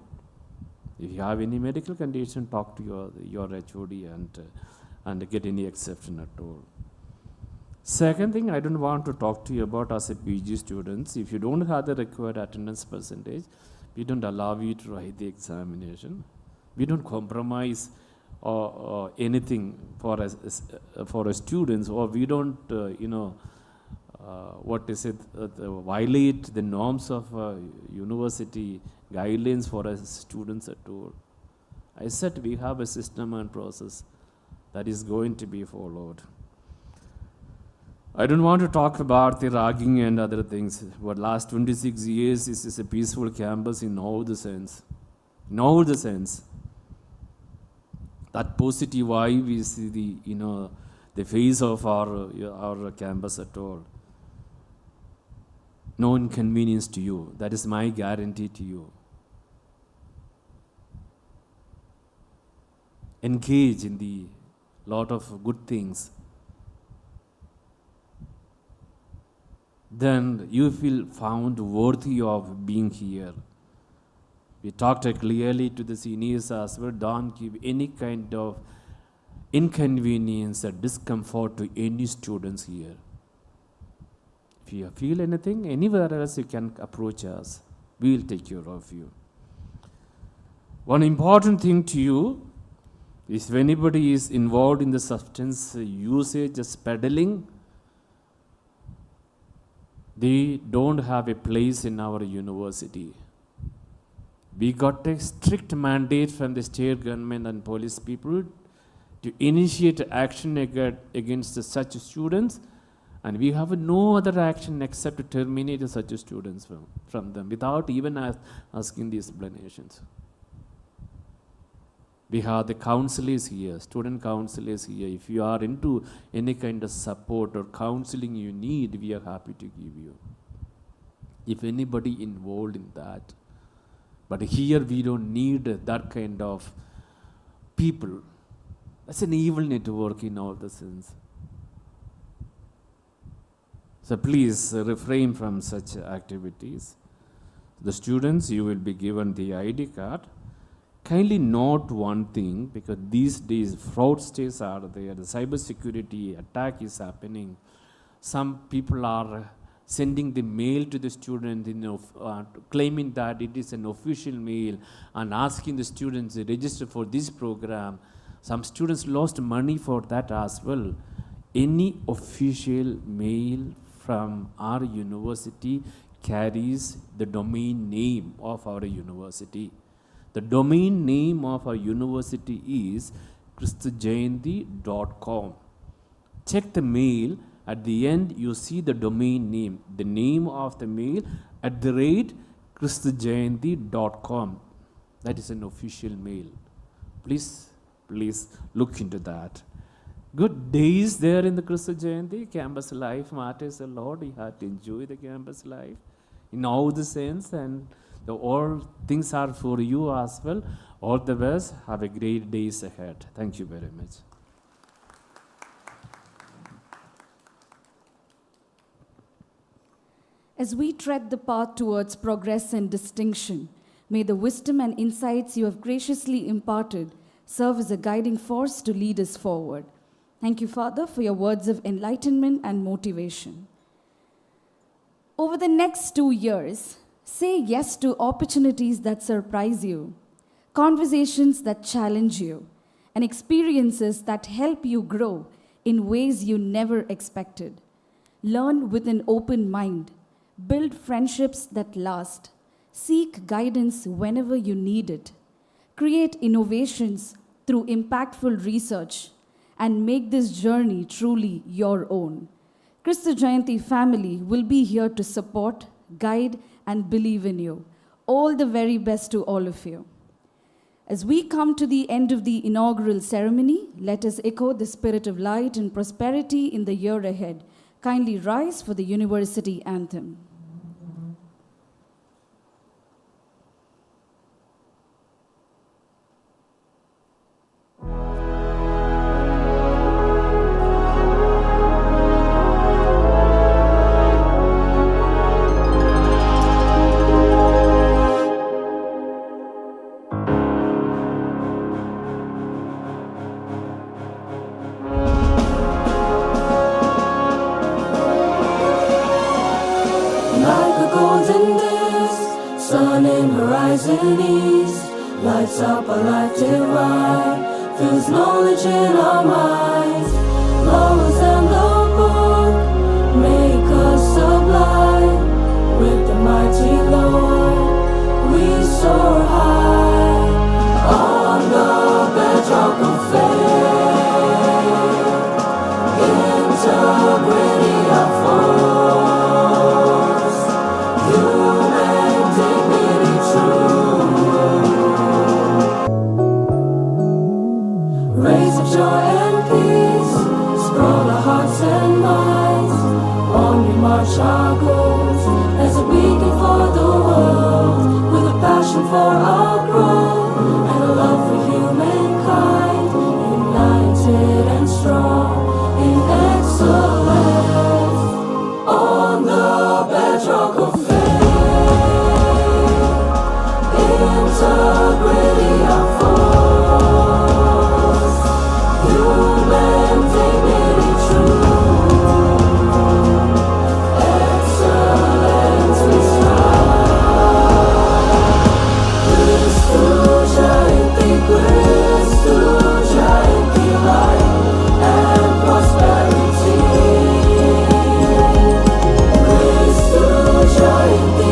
If you have any medical condition, talk to your HOD and get any exception at all. Second thing I don't want to talk to you about as a PG students, if you don't have the required attendance percentage, we don't allow you to write the examination. We don't compromise anything for a students, or we don't, violate the norms of university guidelines for us students at all. I said we have a system and process that is going to be followed. I don't want to talk about the ragging and other things, but last 26 years this is a peaceful campus in all the sense. In all the sense. That positive vibe is the face of our campus at all. No inconvenience to you. That is my guarantee to you. Engage in the lot of good things. Then you feel found worthy of being here. We talked clearly to the seniors as well. Don't give any kind of inconvenience or discomfort to any students here. If you feel anything, anywhere else you can approach us. We will take care of you. One important thing to you is if anybody is involved in the substance usage, just peddling, they don't have a place in our university. We got a strict mandate from the state government and police people to initiate action against such students, and we have no other action except to terminate such students from them without even asking the explanations. We have the counselors here, student counselors here. If you are into any kind of support or counseling you need, we are happy to give you. If anybody involved in that. But here we don't need that kind of people. That's an evil network in all the sense. So please refrain from such activities. The students, you will be given the ID card. Kindly note one thing, because these days fraudsters are there, the cybersecurity attack is happening. Some people are sending the mail to the student, claiming that it is an official mail and asking the students to register for this program. Some students lost money for that as well. Any official mail from our university carries the domain name of our university. The domain name of our university is christujayanti.com. Check the mail. At the end, you see the domain name. The name of the mail @christujayanti.com. That is an official mail. Please look into that. Good days there in the Christu Jayanti. Campus life matters a lot. You have to enjoy the campus life in all the sense, and all things are for you as well. All the best. Have a great days ahead. Thank you very much. As we tread the path towards progress and distinction, may the wisdom and insights you have graciously imparted serve as a guiding force to lead us forward. Thank you, Father, for your words of enlightenment and motivation. Over the next 2 years, say yes to opportunities that surprise you, conversations that challenge you, and experiences that help you grow in ways you never expected. Learn with an open mind. Build friendships that last. Seek guidance whenever you need it. Create innovations through impactful research. and make this journey truly your own. Kristu Jayanti family will be here to support, guide, and believe in you. All the very best to all of you. As we come to the end of the inaugural ceremony, let us echo the spirit of light and prosperity in the year ahead. Kindly rise for the university anthem. Horizon east, lights up a life divine, fills knowledge in our minds. Laws and the book make us sublime. With the mighty Lord, we soar high on the bedrock of faith. Integrity of force, human dignity true. Rays of joy and peace sprawl our hearts and minds. On we march our goals as a beacon for the world, with a passion for our growth and a love for humankind, united and strong in excellence on the bedrock of integrity of force, human dignity true, excellence we strive. Kristu Jayanti light and prosperity. Kristu Jayanti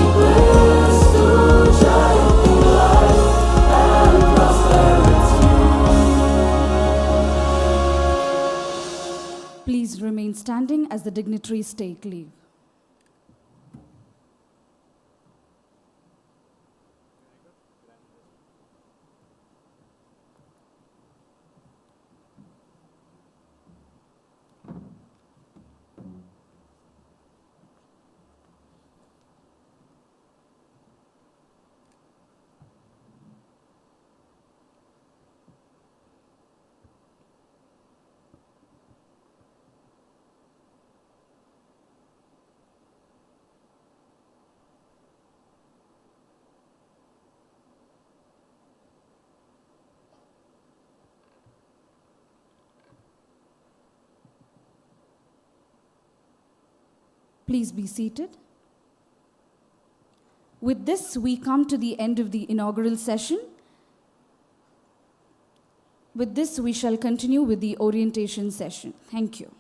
Please remain standing as the dignitaries take leave. Please be seated. With this, we come to the end of the inaugural session. With this, we shall continue with the orientation session. Thank you.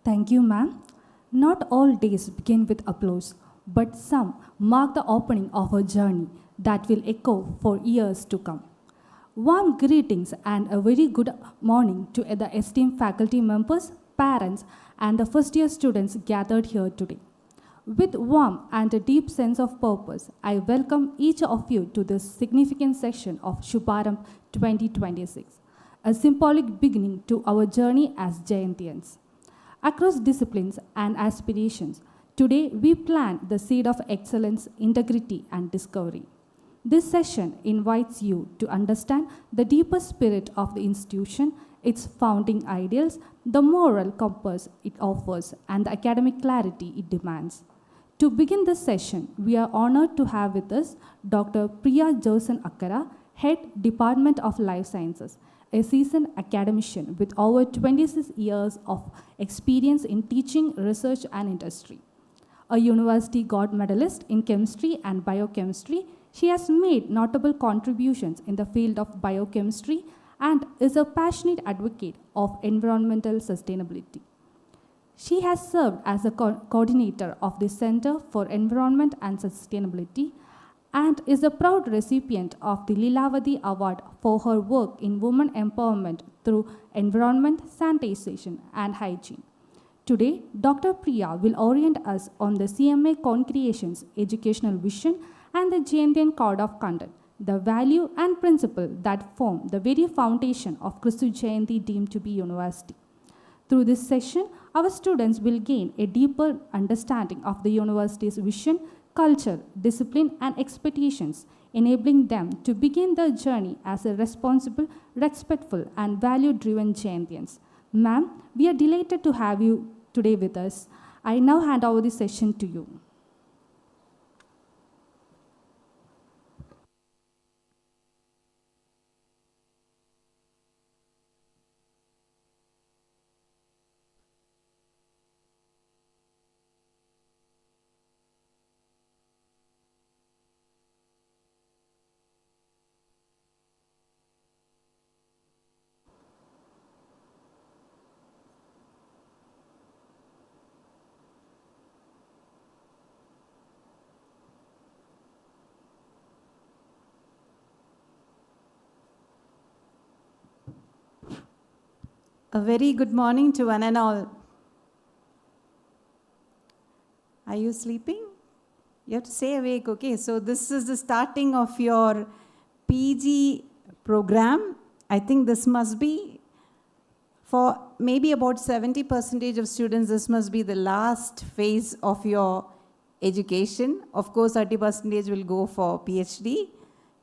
Thank you, ma'am. Not all days begin with applause, but some mark the opening of a journey that will echo for years to come. Warm greetings and a very good morning to the esteemed faculty members, parents, and the first-year students gathered here today. With warm and a deep sense of purpose, I welcome each of you to this significant session of Aarambh 2026, a symbolic beginning to our journey as Jayantians. Across disciplines and aspirations, today we plant the seed of excellence, integrity, and discovery. This session invites you to understand the deeper spirit of the institution, its founding ideals, the moral compass it offers, and the academic clarity it demands. To begin this session, we are honored to have with us Dr. Priya Josen Akkara, Head Department of Life Sciences, a seasoned academician with over 26 years of experience in teaching, research, and industry. A University Gold Medalist in chemistry and biochemistry, She has made notable contributions in the field of biochemistry and is a passionate advocate of environmental sustainability. She has served as a coordinator of the Center for Environment and Sustainability and is a proud recipient of the Lilavati Award for her work in women empowerment through environment, sanitation, and hygiene. Today, Dr. Priya will orient us on the CMA Congregation's educational vision and the Jayantian Code of Conduct, the value and principle that form the very foundation of Christu Jayanti deemed to be university. Through this session, our students will gain a deeper understanding of the university's vision, culture, discipline, and expectations, enabling them to begin their journey as a responsible, respectful, and value-driven Jayantians. Ma'am, we are delighted to have you today with us. I now hand over the session to you. A very good morning to one and all. Are you sleeping? You have to stay awake, okay? So this is the starting of your PG program. I think this must be, for maybe about 70% of students, this must be the last phase of your education. Of course, 30% will go for PhD,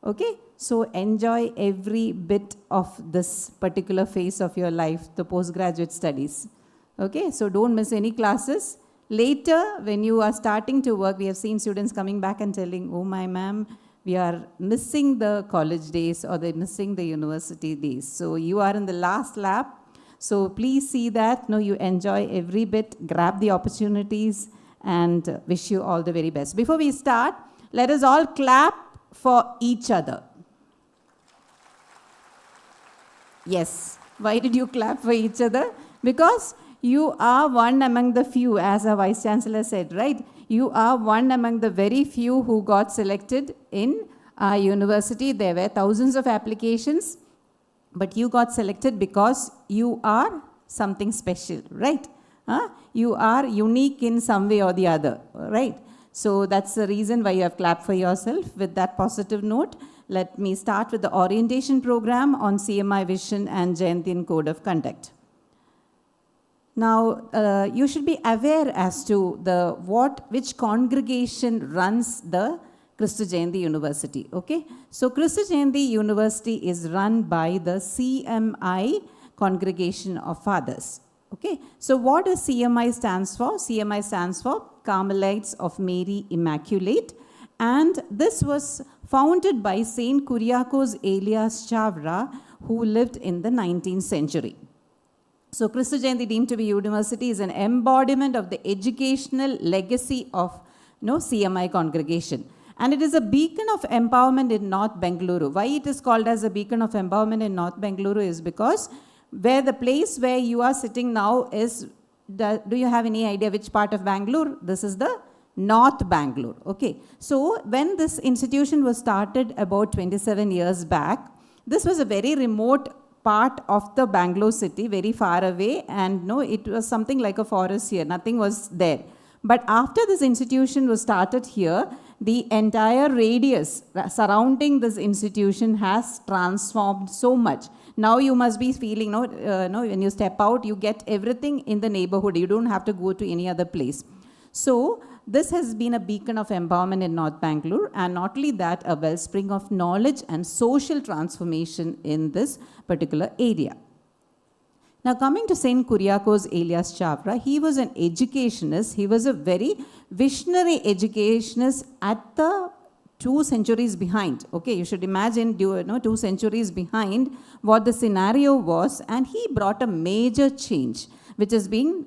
okay? So enjoy every bit of this particular phase of your life, the postgraduate studies. Okay, so don't miss any classes. Later, when you are starting to work, we have seen students coming back and telling, oh my ma'am, we are missing the college days or they're missing the university days. So you are in the last lap. So please see that, you enjoy every bit, grab the opportunities, and wish you all the very best. Before we start, let us all clap for each other. Yes. Why did you clap for each other? Because you are one among the few, as our Vice Chancellor said, right? You are one among the very few who got selected in our university. There were thousands of applications, but you got selected because you are something special, right? You are unique in some way or the other, right? So that's the reason why you have clapped for yourself. With that positive note, let me start with the orientation program on CMI Vision and Jayantian Code of Conduct. Now, you should be aware as to which congregation runs the Christu Jayanti University, okay? So Christu Jayanti University is run by the CMI Congregation of Fathers, okay? So what does CMI stands for? CMI stands for Carmelites of Mary Immaculate. And this was founded by Saint Kuriakose Elias Chavra, who lived in the 19th century. So Christu Jayanti deemed to be university is an embodiment of the educational legacy of CMI congregation. And it is a beacon of empowerment in North Bengaluru. Why it is called as a beacon of empowerment in North Bengaluru is because the place where you are sitting now is, do you have any idea which part of Bangalore? This is the North Bangalore, okay. So when this institution was started about 27 years back, this was a very remote part of the Bangalore city, very far away, and it was something like a forest here, nothing was there. But after this institution was started here, the entire radius surrounding this institution has transformed so much. Now you must be feeling, when you step out, you get everything in the neighborhood. You don't have to go to any other place. So this has been a beacon of empowerment in North Bangalore, and not only that, a wellspring of knowledge and social transformation in this particular area. Now coming to Saint Kuriakose Elias Chavra, he was an educationist. He was a very visionary educationist at the 2 centuries behind. Okay, you should imagine 2 centuries behind what the scenario was, and he brought a major change. which is being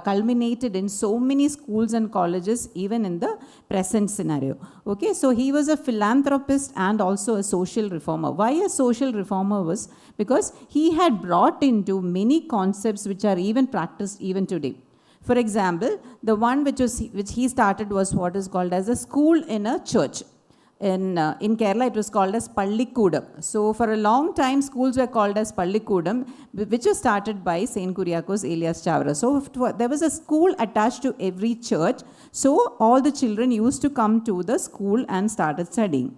culminated in so many schools and colleges, even in the present scenario. Okay, so he was a philanthropist and also a social reformer. Why a social reformer was because he had brought into many concepts which are even practiced even today. For example, the one which he started was what is called as a school in a church. In Kerala, it was called as Pallikudam. So for a long time, schools were called as Pallikudam, which was started by Saint Kuriakose Elias Chavra. So there was a school attached to every church. So all the children used to come to the school and started studying.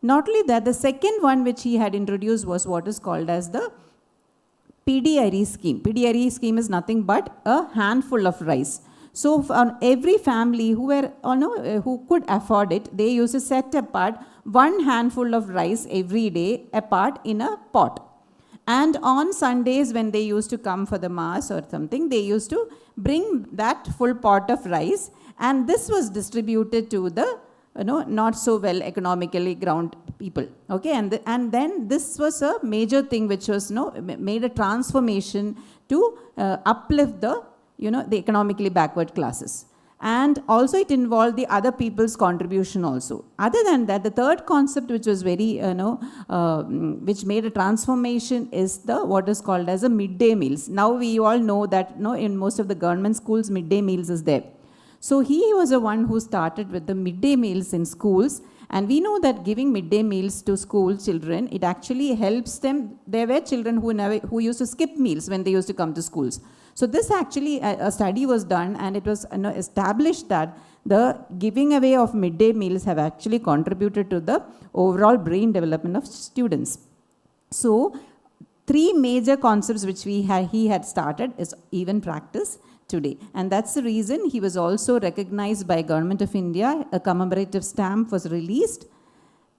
Not only that, the second one which he had introduced was what is called as the PDRE scheme. PDRE scheme is nothing but a handful of rice. So for every family who could afford it, they used to set apart one handful of rice every day apart in a pot. And on Sundays when they used to come for the mass or something, they used to bring that full pot of rice, and this was distributed to the not so well economically ground people. Okay, and then this was a major thing which was made a transformation to uplift the economically backward classes. And also it involved the other people's contribution also. Other than that, the third concept which was very, which made a transformation is what is called as a midday meals. Now we all know that in most of the government schools, midday meals is there. So he was the one who started with the midday meals in schools. And we know that giving midday meals to school children, it actually helps them. There were children who used to skip meals when they used to come to schools. So this actually, a study was done, and it was established that the giving away of midday meals have actually contributed to the overall brain development of students. So 3 major concepts which he had started is even practice today. And that's the reason he was also recognized by Government of India. A commemorative stamp was released.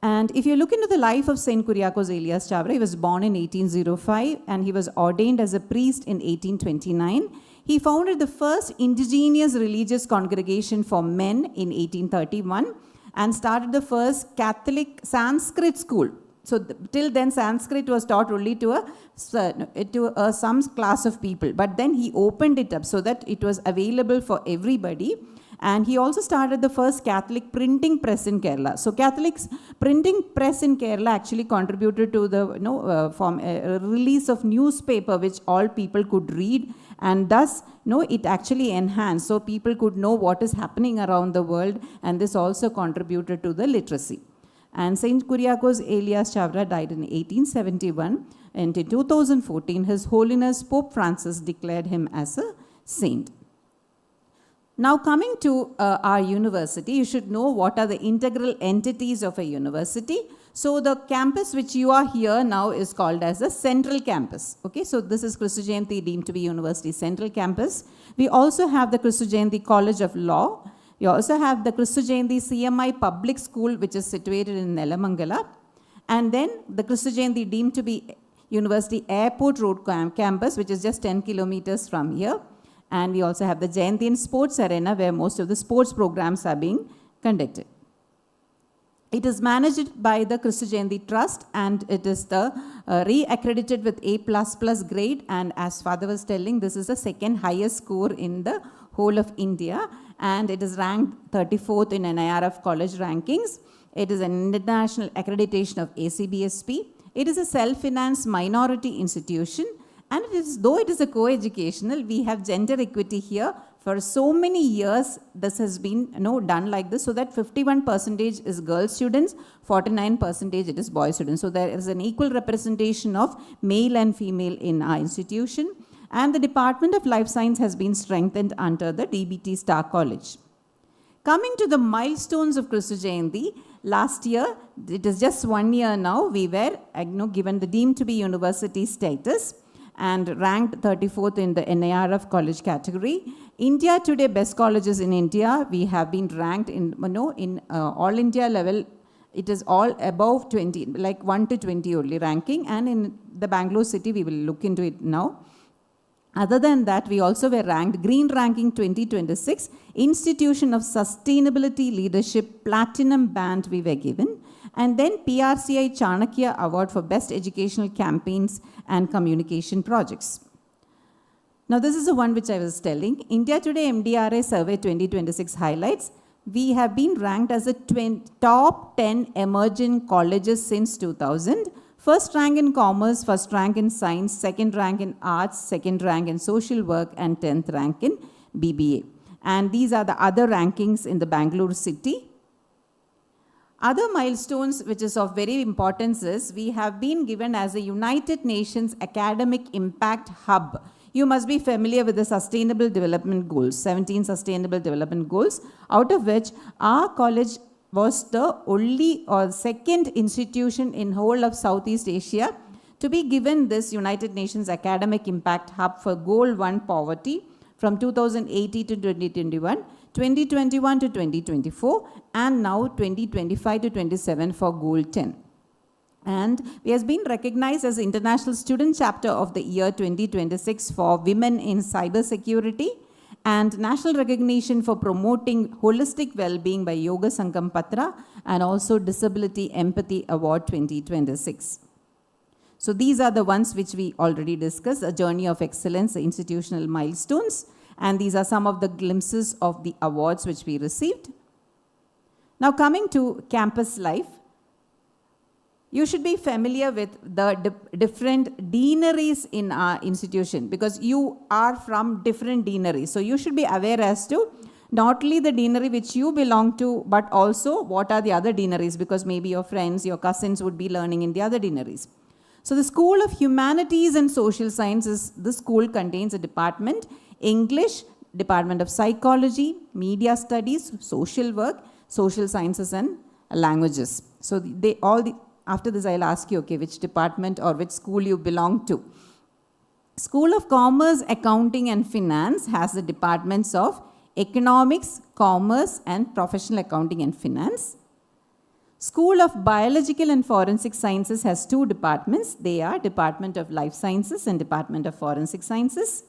And if you look into the life of Saint Kuriakose Elias Chavra, he was born in 1805 and he was ordained as a priest in 1829. He founded the first indigenous religious congregation for men in 1831 and started the first Catholic Sanskrit school. So till then Sanskrit was taught only to some class of people, but then he opened it up so that it was available for everybody. And he also started the first Catholic printing press in Kerala. So Catholic printing press in Kerala actually contributed to the release of newspaper which all people could read, and thus it actually enhanced so people could know what is happening around the world, and this also contributed to the literacy. And Saint Kuriakose Elias Chavra died in 1871, and in 2014 His Holiness Pope Francis declared him as a saint. Now coming to our university, you should know what are the integral entities of a university. So the campus which you are here now is called as the Central Campus. Okay, so this is Christu Jayanti deemed to be University Central Campus. We also have the Christu Jayanti College of Law. We also have the Christu Jayanti CMI Public School, which is situated in Nelamangala. And then the Christu Jayanti deemed to be University Airport Road Campus, which is just 10 kilometers from here. And we also have the Jayantian Sports Arena, where most of the sports programs are being conducted. It is managed by the Christu Jayanti Trust, and it is re-accredited with A++ grade. And as Father was telling, this is the second highest score in the whole of India. And it is ranked 34th in NIRF college rankings. It is an international accreditation of ACBSP. It is a self-financed minority institution. And though it is a co-educational, we have gender equity here. For so many years, this has been done like this, so that 51% is girl students, 49% it is boy students. So there is an equal representation of male and female in our institution. And the Department of Life Science has been strengthened under the DBT Star College. Coming to the milestones of Christu Jayanti, last year, it is just 1 year now, we were given the deemed to be university status and ranked 34th in the NIRF college category. India Today Best Colleges in India, we have been ranked in all India level. It is all above 20, like 1 to 20 only ranking, and in the Bangalore city, we will look into it now. Other than that, we also were ranked Green Ranking 2026, Institution of Sustainability Leadership Platinum Band we were given. And then PRCI Chanakya Award for Best Educational Campaigns and Communication Projects. Now, this is the one which I was telling. India Today MDRA Survey 2026 highlights, we have been ranked as the top 10 emerging colleges since 2000. First rank in commerce, first rank in science, second rank in arts, second rank in social work, and 10th rank in BBA. And these are the other rankings in the Bangalore city. Other milestones which is of very importance is we have been given as a United Nations Academic Impact Hub. You must be familiar with the Sustainable Development Goals, 17 Sustainable Development Goals, out of which our college was the only or second institution in whole of Southeast Asia to be given this United Nations Academic Impact Hub for Goal 1 poverty from 2018 to 2021, 2021 to 2024, and now 2025 to 27 for Goal 10. And we has been recognized as the International Student Chapter of the Year 2026 for Women in Cybersecurity, and national recognition for promoting holistic well-being by Yoga Sangam Patra, and also Disability Empathy Award 2026. So these are the ones which we already discussed, a journey of excellence, the institutional milestones, and these are some of the glimpses of the awards which we received. Now coming to campus life, you should be familiar with the different deaneries in our institution because you are from different deaneries. So you should be aware as to not only the deanery which you belong to, but also what are the other deaneries, because maybe your friends, your cousins would be learning in the other deaneries. So the School of Humanities and Social Sciences, this school contains a department, English, Department of Psychology, Media Studies, Social Work, Social Sciences and Languages. So after this, I'll ask you, okay, which department or which school you belong to. School of Commerce, Accounting and Finance has the departments of Economics, Commerce and Professional Accounting and Finance. School of Biological and Forensic Sciences has two departments. They are Department of Life Sciences and Department of Forensic Sciences.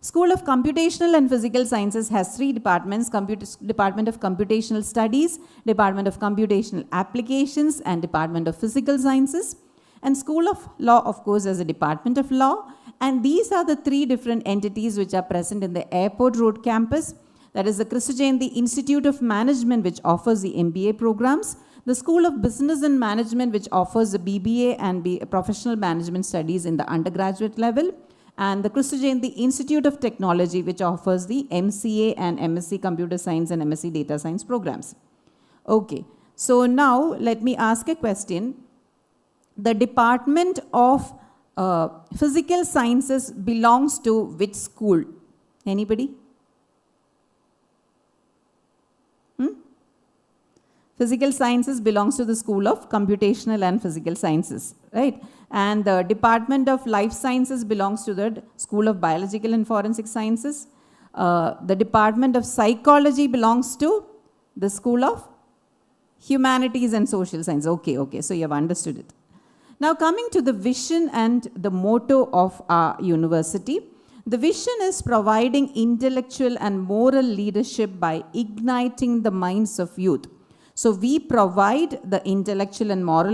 School of Computational and Physical Sciences has three departments, Department of Computational Studies, Department of Computational Applications, and Department of Physical Sciences. And School of Law, of course, has a Department of Law. And these are the three different entities which are present in the Airport Road campus. That is the Kristu Jayanti Institute of Management, which offers the MBA programs. The School of Business and Management, which offers the BBA and Professional Management Studies in the undergraduate level. And the Kristu Jayanti Institute of Technology, which offers the MCA and MSc Computer Science and MSc Data Science programs. Okay, so now let me ask a question. The Department of Physical Sciences belongs to which school? Anybody? Physical Sciences belongs to the School of Computational and Physical Sciences, right? And the Department of Life Sciences belongs to the School of Biological and Forensic Sciences. The Department of Psychology belongs to the School of Humanities and Social Sciences. Okay, so you have understood it. Now coming to the vision and the motto of our university. The vision is providing intellectual and moral leadership by igniting the minds of youth. So we provide the intellectual and moral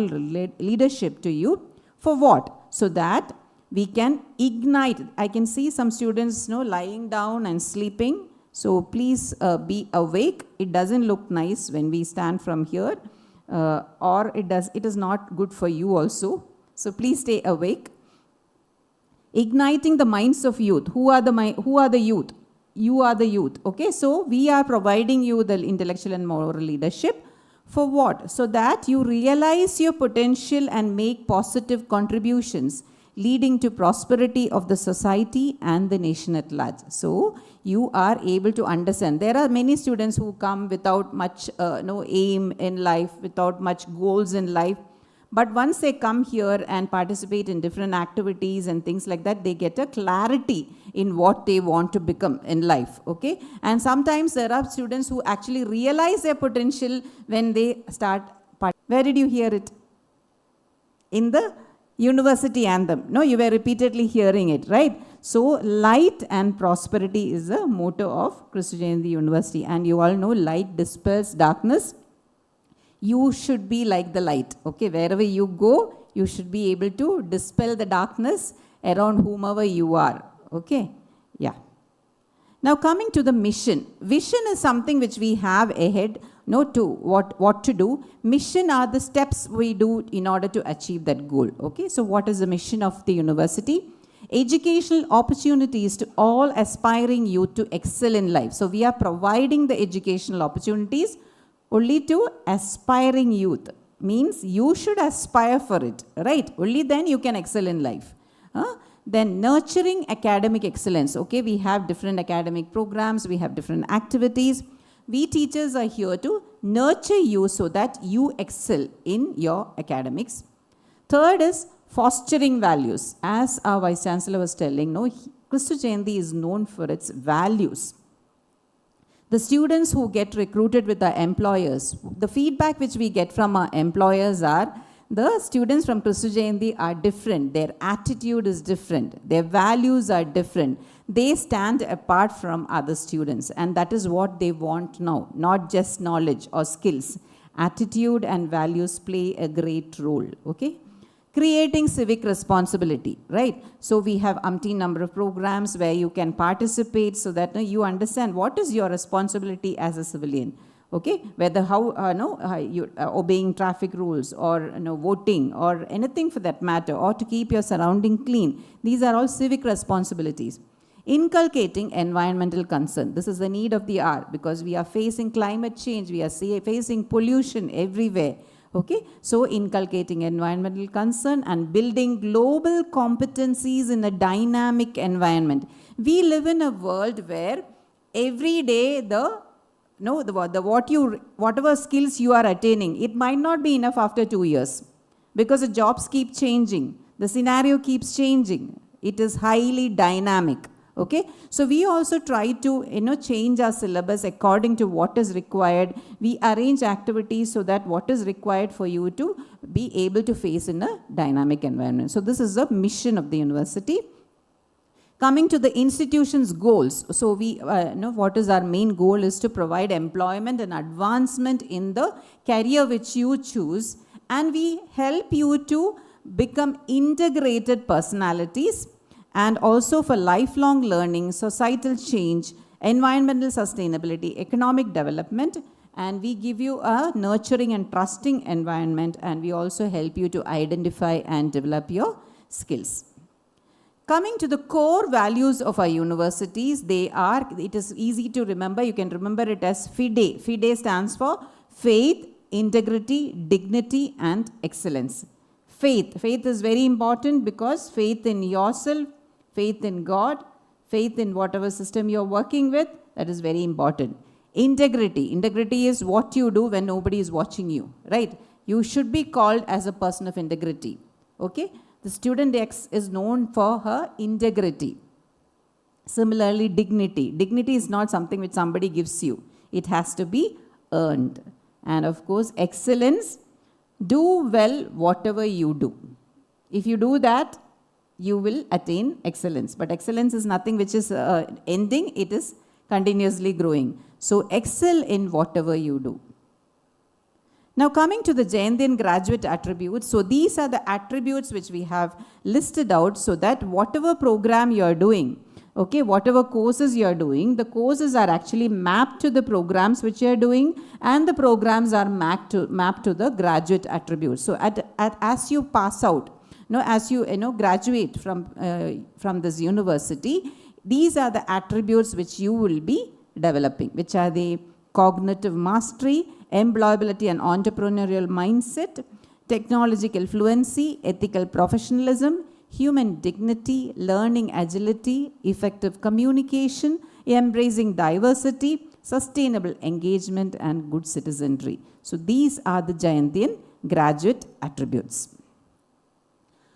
leadership to you for what? So that we can ignite. I can see some students lying down and sleeping. So please be awake. It doesn't look nice when we stand from here, or it is not good for you also. So please stay awake. Igniting the minds of youth. Who are the youth? You are the youth. Okay, so we are providing you the intellectual and moral leadership. For what? So that you realize your potential and make positive contributions, leading to prosperity of the society and the nation at large. So you are able to understand. There are many students who come without much aim in life, without much goals in life. But once they come here and participate in different activities and things like that, they get a clarity in what they want to become in life, okay? And sometimes there are students who actually realize their potential when they start. Where did you hear it? In the university anthem. No, you were repeatedly hearing it, right? So light and prosperity is the motto of Kristu Jayanti University. And you all know light dispels darkness. You should be like the light, okay? Wherever you go, you should be able to dispel the darkness around whomever you are, okay? Yeah. Now coming to the mission. Vision is something which we have ahead, to what to do. Mission are the steps we do in order to achieve that goal. Okay, so what is the mission of the university? Educational opportunities to all aspiring youth to excel in life. So we are providing the educational opportunities only to aspiring youth. Means you should aspire for it, right? Only then you can excel in life. Then nurturing academic excellence. Okay, we have different academic programs, we have different activities. We teachers are here to nurture you so that you excel in your academics. Third is fostering values. As our Vice Chancellor was telling, Christu Jayanti is known for its values. The students who get recruited with our employers, the feedback which we get from our employers are, the students from Christu Jayanti are different, their attitude is different, their values are different. They stand apart from other students, and that is what they want now, not just knowledge or skills. Attitude and values play a great role, okay? Creating civic responsibility, right? So we have umpteen number of programs where you can participate so that you understand what is your responsibility as a civilian. Okay, whether you obeying traffic rules or voting or anything for that matter, or to keep your surrounding clean. These are all civic responsibilities. Inculcating environmental concern. This is the need of the hour because we are facing climate change, we are facing pollution everywhere. Okay, so inculcating environmental concern and building global competencies in a dynamic environment. We live in a world where every day whatever skills you are attaining, it might not be enough after 2 years because the jobs keep changing, the scenario keeps changing. It is highly dynamic. Okay, so we also try to change our syllabus according to what is required. We arrange activities so that what is required for you to be able to face in a dynamic environment. So this is the mission of the university. Coming to the institution's goals. So we what is our main goal is to provide employment and advancement in the career which you choose, and we help you to become integrated personalities, and also for lifelong learning, societal change, environmental sustainability, economic development, and we give you a nurturing and trusting environment, and we also help you to identify and develop your skills. Coming to the core values of our universities, it is easy to remember, you can remember it as FIDE. FIDE stands for faith, integrity, dignity, and excellence. Faith is very important because faith in yourself, faith in God, faith in whatever system you're working with, that is very important. Integrity is what you do when nobody is watching you, right? You should be called as a person of integrity, okay? The student X is known for her integrity. Similarly, dignity. Dignity is not something which somebody gives you. It has to be earned. And of course, excellence, do well whatever you do. If you do that, you will attain excellence. But excellence is nothing which is ending, it is continuously growing. So excel in whatever you do. Now coming to the Jayantian graduate attributes. So these are the attributes which we have listed out so that whatever program you are doing, okay, whatever courses you are doing, the courses are actually mapped to the programs which you are doing, and the programs are mapped to the graduate attributes. So as you pass out, as you graduate from this university, these are the attributes which you will be developing, which are the cognitive mastery, employability and entrepreneurial mindset, technological fluency, ethical professionalism, human dignity, learning agility, effective communication, embracing diversity, sustainable engagement, and good citizenry. So these are the Jayantian graduate attributes.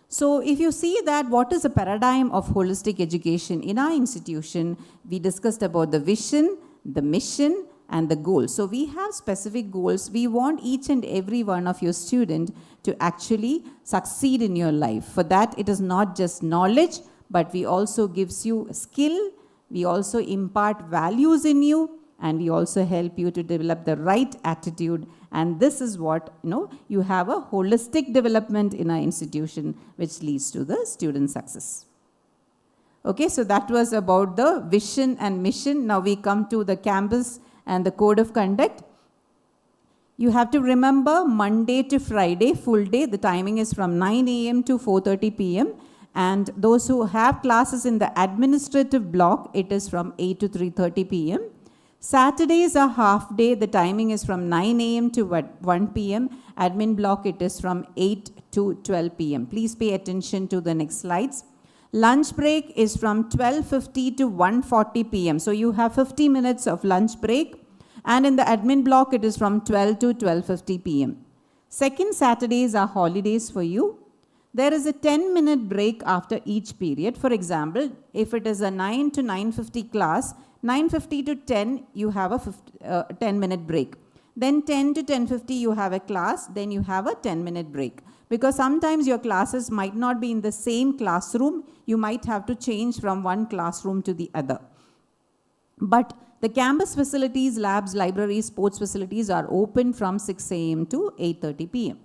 So if you see that what is the paradigm of holistic education in our institution, we discussed about the vision, the mission, and the goals. So we have specific goals. We want each and every one of your students to actually succeed in your life. For that, it is not just knowledge, but we also gives you skill, we also impart values in you, and we also help you to develop the right attitude. And this is what, you have a holistic development in our institution, which leads to the student success. Okay, so that was about the vision and mission. Now we come to the campus and the code of conduct. You have to remember Monday to Friday, full day. The timing is from 9 a.m. to 4:30 p.m. And those who have classes in the administrative block, it is from 8 to 3:30 p.m. Saturdays are half day. The timing is from 9 a.m. to 1 p.m. Admin block, it is from 8 to 12 p.m. Please pay attention to the next slides. Lunch break is from 12:50 to 1:40 p.m. So you have 50 minutes of lunch break. And in the admin block, it is from 12 to 12:50 p.m. Second Saturdays are holidays for you. There is a 10-minute break after each period. For example, if it is a 9 to 9:50 class, 9:50 to 10, you have a 10-minute break. Then 10 to 10:50, you have a class, then you have a 10-minute break. Because sometimes your classes might not be in the same classroom, you might have to change from one classroom to the other. But the campus facilities, labs, libraries, sports facilities are open from 6 a.m. to 8:30 p.m.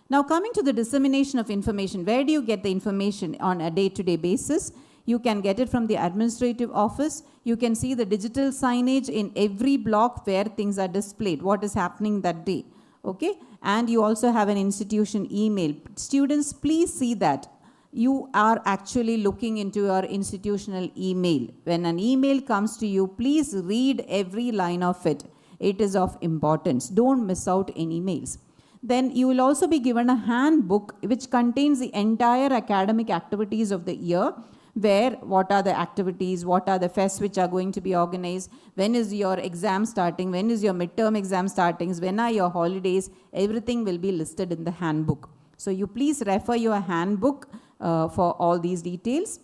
Now coming to the dissemination of information, where do you get the information on a day-to-day basis? You can get it from the administrative office. You can see the digital signage in every block where things are displayed, what is happening that day. Okay? And you also have an institution email. Students, please see that you are actually looking into your institutional email. When an email comes to you, please read every line of it. It is of importance. Don't miss out any mails. Then you will also be given a handbook which contains the entire academic activities of the year, where what are the activities, what are the fests which are going to be organized, when is your exam starting, when is your midterm exam starting, when are your holidays, everything will be listed in the handbook. So you please refer your handbook for all these details.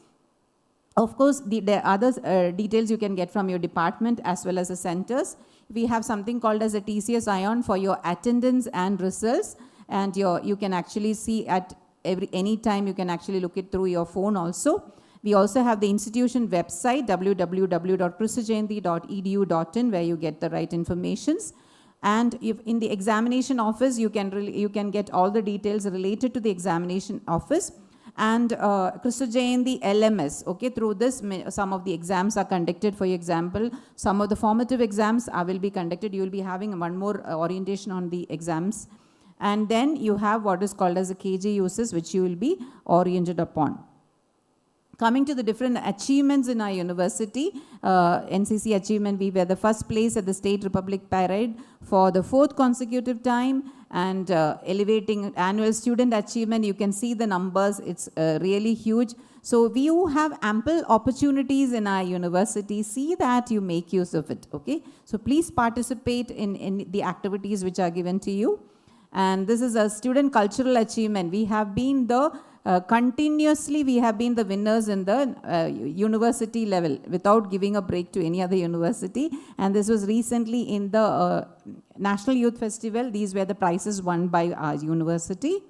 Of course, the other details you can get from your department as well as the centers. We have something called as a TCS ION for your attendance and results, and you can actually see at any time, you can actually look it through your phone also. We also have the institution website, www.kristujayanti.edu.in, where you get the right informations. And if in the examination office, you can get all the details related to the examination office. And Kristu Jayanti LMS, okay, through this, some of the exams are conducted. For example, some of the formative exams will be conducted. You will be having one more orientation on the exams. And then you have what is called as the KJ uses, which you will be oriented upon. Coming to the different achievements in our university, NCC achievement, we were the first place at the State Republic Parade for the 4th consecutive time, and elevating annual student achievement. You can see the numbers, it's really huge. So we have ample opportunities in our university. See that you make use of it, okay? So please participate in the activities which are given to you. And this is a student cultural achievement. We have been the continuously we have been the winners in the university level without giving a break to any other university. And this was recently in the National Youth Festival. These were the prizes won by our university.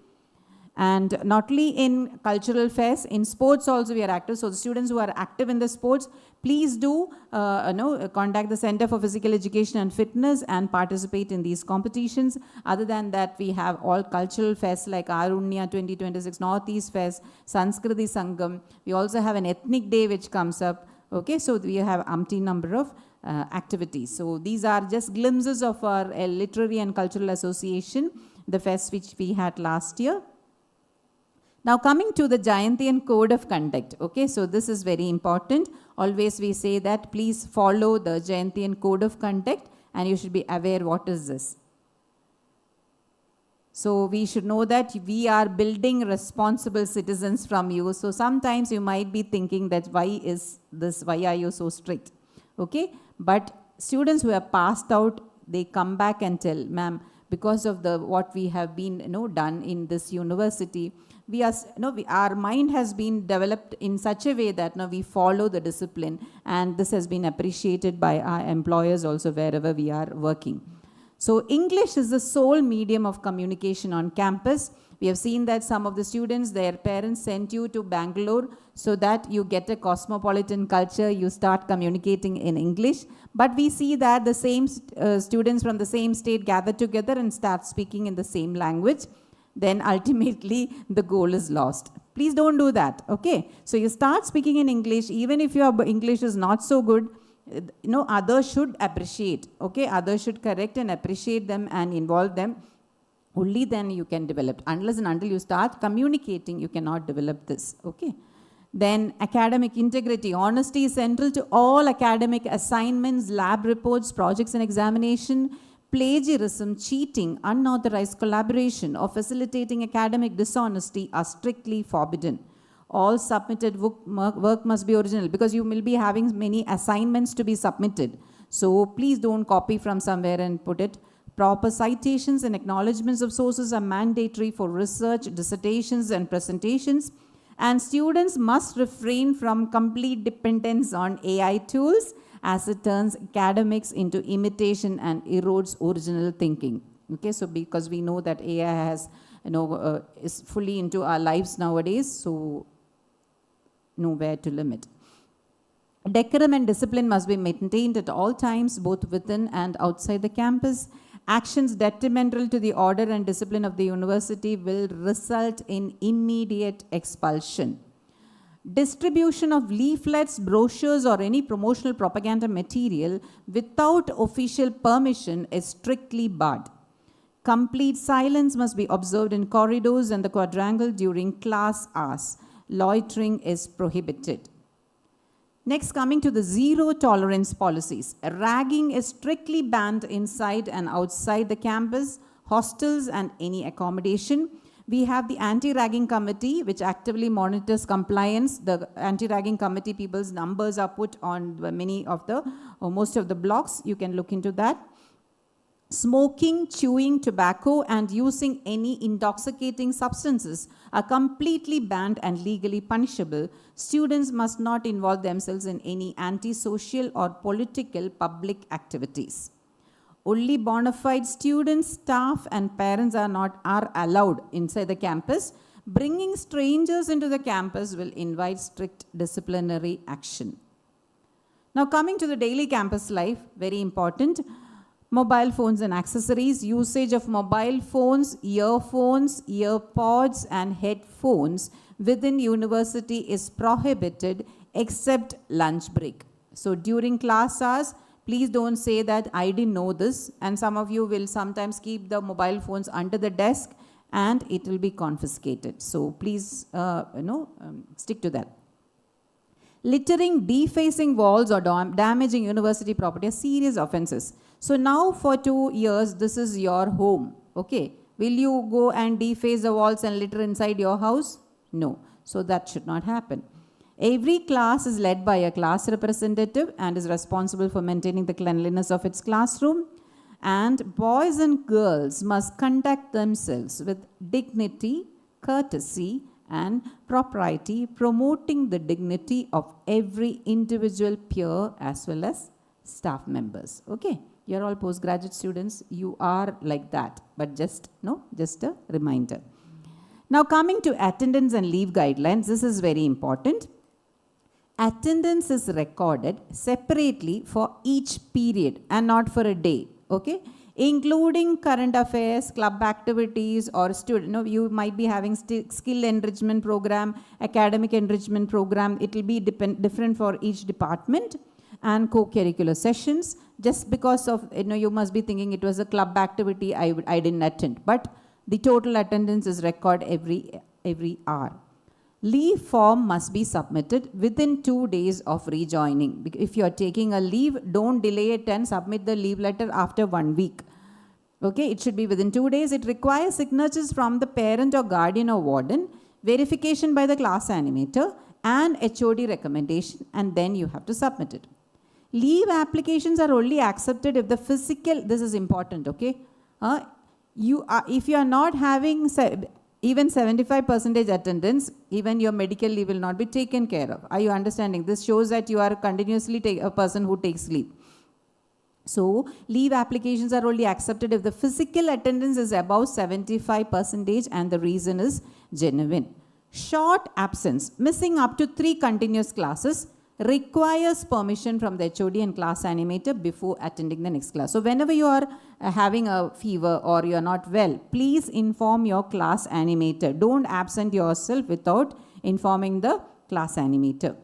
And not only in cultural fairs, in sports also we are active. So the students who are active in the sports, please do contact the Center for Physical Education and Fitness and participate in these competitions. Other than that, we have all cultural fairs like Arunya 2026, Northeast Fest, Sanskriti Sangam. We also have an ethnic day which comes up. Okay, so we have umpteen number of activities. So these are just glimpses of our literary and cultural association, the fest which we had last year. Now coming to the Jayantian Code of Conduct, okay, so this is very important. Always we say that please follow the Jayantian Code of Conduct, and you should be aware what is this. So we should know that we are building responsible citizens from you. So sometimes you might be thinking that why are you so strict, okay? But students who have passed out, they come back and tell, ma'am, because of what we have been done in this university, our mind has been developed in such a way that we follow the discipline, and this has been appreciated by our employers also wherever we are working. So English is the sole medium of communication on campus. We have seen that some of the students, their parents sent you to Bangalore so that you get a cosmopolitan culture, you start communicating in English. But we see that the same students from the same state gather together and start speaking in the same language. Then ultimately the goal is lost. Please don't do that, okay? So you start speaking in English, even if your English is not so good, others should appreciate, okay? Others should correct and appreciate them and involve them. Only then you can develop. Unless and until you start communicating, you cannot develop this, okay? Then academic integrity. Honesty is central to all academic assignments, lab reports, projects and examination. Plagiarism, cheating, unauthorized collaboration, or facilitating academic dishonesty are strictly forbidden. All submitted work must be original, because you will be having many assignments to be submitted. So please don't copy from somewhere and put it. Proper citations and acknowledgements of sources are mandatory for research, dissertations, and presentations. And students must refrain from complete dependence on AI tools, as it turns academics into imitation and erodes original thinking. Okay, so because we know that AI has, is fully into our lives nowadays, so nowhere to limit. Decorum and discipline must be maintained at all times, both within and outside the campus. Actions detrimental to the order and discipline of the university will result in immediate expulsion. Distribution of leaflets, brochures, or any promotional propaganda material without official permission is strictly barred. Complete silence must be observed in corridors and the quadrangle during class hours. Loitering is prohibited. Next, coming to the zero tolerance policies. Ragging is strictly banned inside and outside the campus, hostels, and any accommodation. We have the anti-ragging committee, which actively monitors compliance. The anti-ragging committee people's numbers are put on most of the blocks. You can look into that. Smoking, chewing tobacco, and using any intoxicating substances are completely banned and legally punishable. Students must not involve themselves in any antisocial or political public activities. Only bona fide students, staff, and parents are allowed inside the campus. Bringing strangers into the campus will invite strict disciplinary action. Now, coming to the daily campus life, very important. Mobile phones and accessories. Usage of mobile phones, earphones, earpods, and headphones within university is prohibited except lunch break. So during class hours, please don't say that I didn't know this, and some of you will sometimes keep the mobile phones under the desk and it will be confiscated. So please, stick to that. Littering, defacing walls, or damaging university property are serious offenses. So now for 2 years, this is your home, okay? Will you go and deface the walls and litter inside your house? No. So that should not happen. Every class is led by a class representative and is responsible for maintaining the cleanliness of its classroom. And boys and girls must conduct themselves with dignity, courtesy, and propriety, promoting the dignity of every individual peer as well as staff members. Okay, you're all postgraduate students, you are like that, but just a reminder. Now coming to attendance and leave guidelines, this is very important. Attendance is recorded separately for each period and not for a day, okay? Including current affairs, club activities, or you might be having skill enrichment program, academic enrichment program. It will be different for each department, and co-curricular sessions. Just because of, you must be thinking it was a club activity, I didn't attend. But the total attendance is recorded every hour. Leave form must be submitted within 2 days of rejoining. If you are taking a leave, don't delay it and submit the leave letter after 1 week. Okay, it should be within 2 days. It requires signatures from the parent or guardian or warden, verification by the class animator, and HOD recommendation, and then you have to submit it. Leave applications are only accepted if the physical, this is important, okay? If you are not having even 75% attendance, even your medical leave will not be taken care of. Are you understanding? This shows that you are continuously a person who takes leave. So, leave applications are only accepted if the physical attendance is above 75% and the reason is genuine. Short absence, missing up to 3 continuous classes, requires permission from the HOD and class animator before attending the next class. So whenever you are having a fever or you are not well, please inform your class animator. Don't absent yourself without informing the class animator.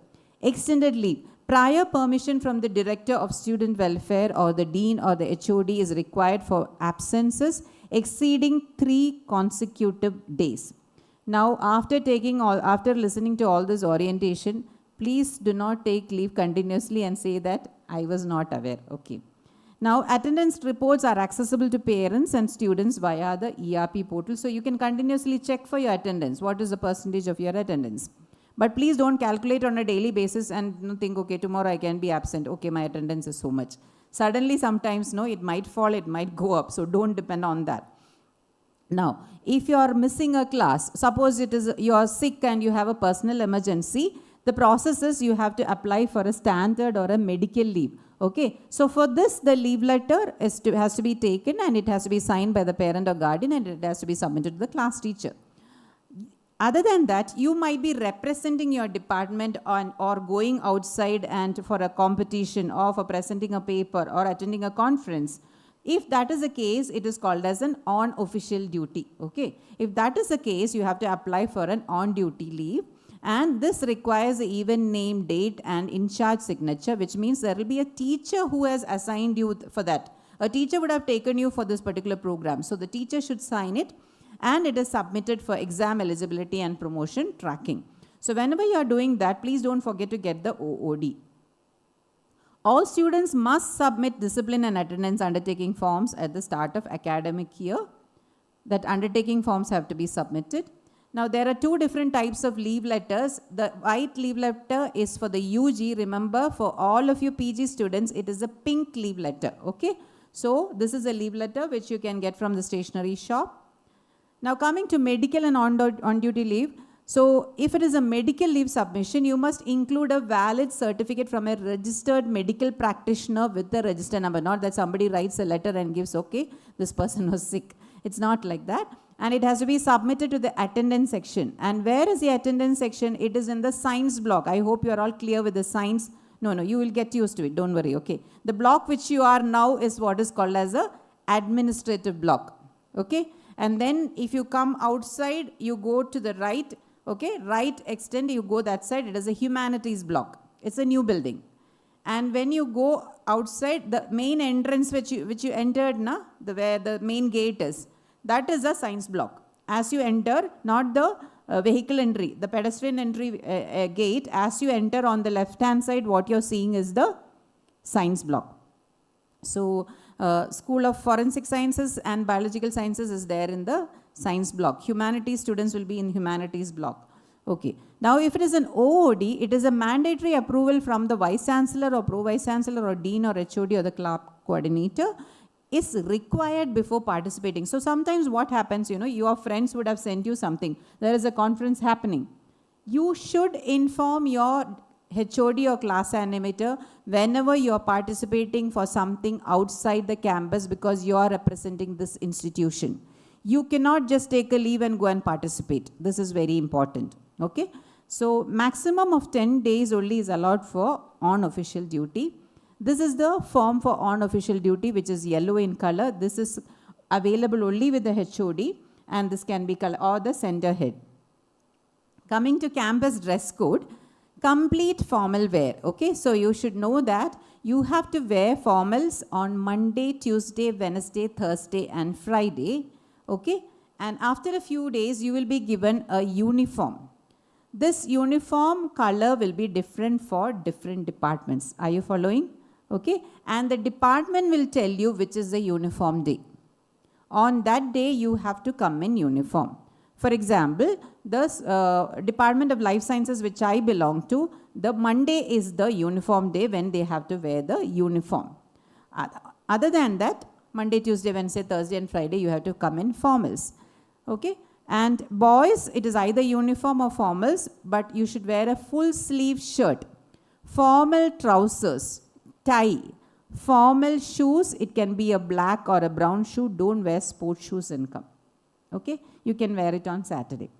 Extended leave. Prior permission from the Director of Student Welfare or the Dean or the HOD is required for absences exceeding 3 consecutive days. Now, after listening to all this orientation, please do not take leave continuously and say that I was not aware. Okay. Now, attendance reports are accessible to parents and students via the ERP portal. So you can continuously check for your attendance. What is the percentage of your attendance? But please don't calculate on a daily basis and think, okay, tomorrow I can be absent. Okay, my attendance is so much. Suddenly, sometimes, no, it might fall, it might go up. So don't depend on that. Now, if you are missing a class, suppose you are sick and you have a personal emergency, the process is you have to apply for a standard or a medical leave. Okay, so for this, the leave letter has to be taken and it has to be signed by the parent or guardian and it has to be submitted to the class teacher. Other than that, you might be representing your department or going outside and for a competition or for presenting a paper or attending a conference. If that is the case, it is called as an on-official duty. Okay, if that is the case, you have to apply for an on-duty leave. And this requires an even name, date, and in-charge signature, which means there will be a teacher who has assigned you for that. A teacher would have taken you for this particular program. So the teacher should sign it, and it is submitted for exam eligibility and promotion tracking. So whenever you are doing that, please don't forget to get the OOD. All students must submit discipline and attendance undertaking forms at the start of academic year. That undertaking forms have to be submitted. Now, there are 2 different types of leave letters. The white leave letter is for the UG. Remember, for all of you PG students, it is a pink leave letter. Okay? So, this is a leave letter which you can get from the stationery shop. Now, coming to medical and on-duty leave. So, if it is a medical leave submission, you must include a valid certificate from a registered medical practitioner with the register number. Not that somebody writes a letter and gives, okay, this person was sick. It's not like that. And it has to be submitted to the attendance section. And where is the attendance section? It is in the science block. I hope you are all clear with the science. No, you will get used to it. Don't worry, okay. The block which you are now is what is called as a administrative block, okay. And then if you come outside, you go to the right, okay, right extend, you go that side. It is a humanities block. It's a new building. And when you go outside, the main entrance which you entered, where the main gate is, that is a science block. As you enter, not the vehicle entry, the pedestrian entry gate, as you enter on the left-hand side, what you're seeing is the science block. So, School of Forensic Sciences and Biological Sciences is there in the science block. Humanities students will be in humanities block. Okay. Now, if it is an OOD, it is a mandatory approval from the Vice Chancellor or Pro-Vice Chancellor or Dean or HOD or the club coordinator is required before participating. So, sometimes what happens, your friends would have sent you something. There is a conference happening. You should inform your HOD or class animator whenever you are participating for something outside the campus because you are representing this institution. You cannot just take a leave and go and participate. This is very important. Okay. So, maximum of 10 days only is allowed for on-official duty. This is the form for on-official duty, which is yellow in color. This is available only with the HOD, and this can be color or the center head. Coming to campus dress code, complete formal wear. Okay, so you should know that you have to wear formals on Monday, Tuesday, Wednesday, Thursday, and Friday. Okay, and after a few days, you will be given a uniform. This uniform color will be different for different departments. Are you following? Okay, and the department will tell you which is the uniform day. On that day, you have to come in uniform. For example, the Department of Life Sciences, which I belong to, the Monday is the uniform day when they have to wear the uniform. Other than that, Monday, Tuesday, Wednesday, Thursday, and Friday, you have to come in formals. Okay, and boys, it is either uniform or formals, but you should wear a full sleeve shirt, formal trousers, tie, formal shoes. It can be a black or a brown shoe. Don't wear sports shoes and come. Okay, you can wear it on Saturday.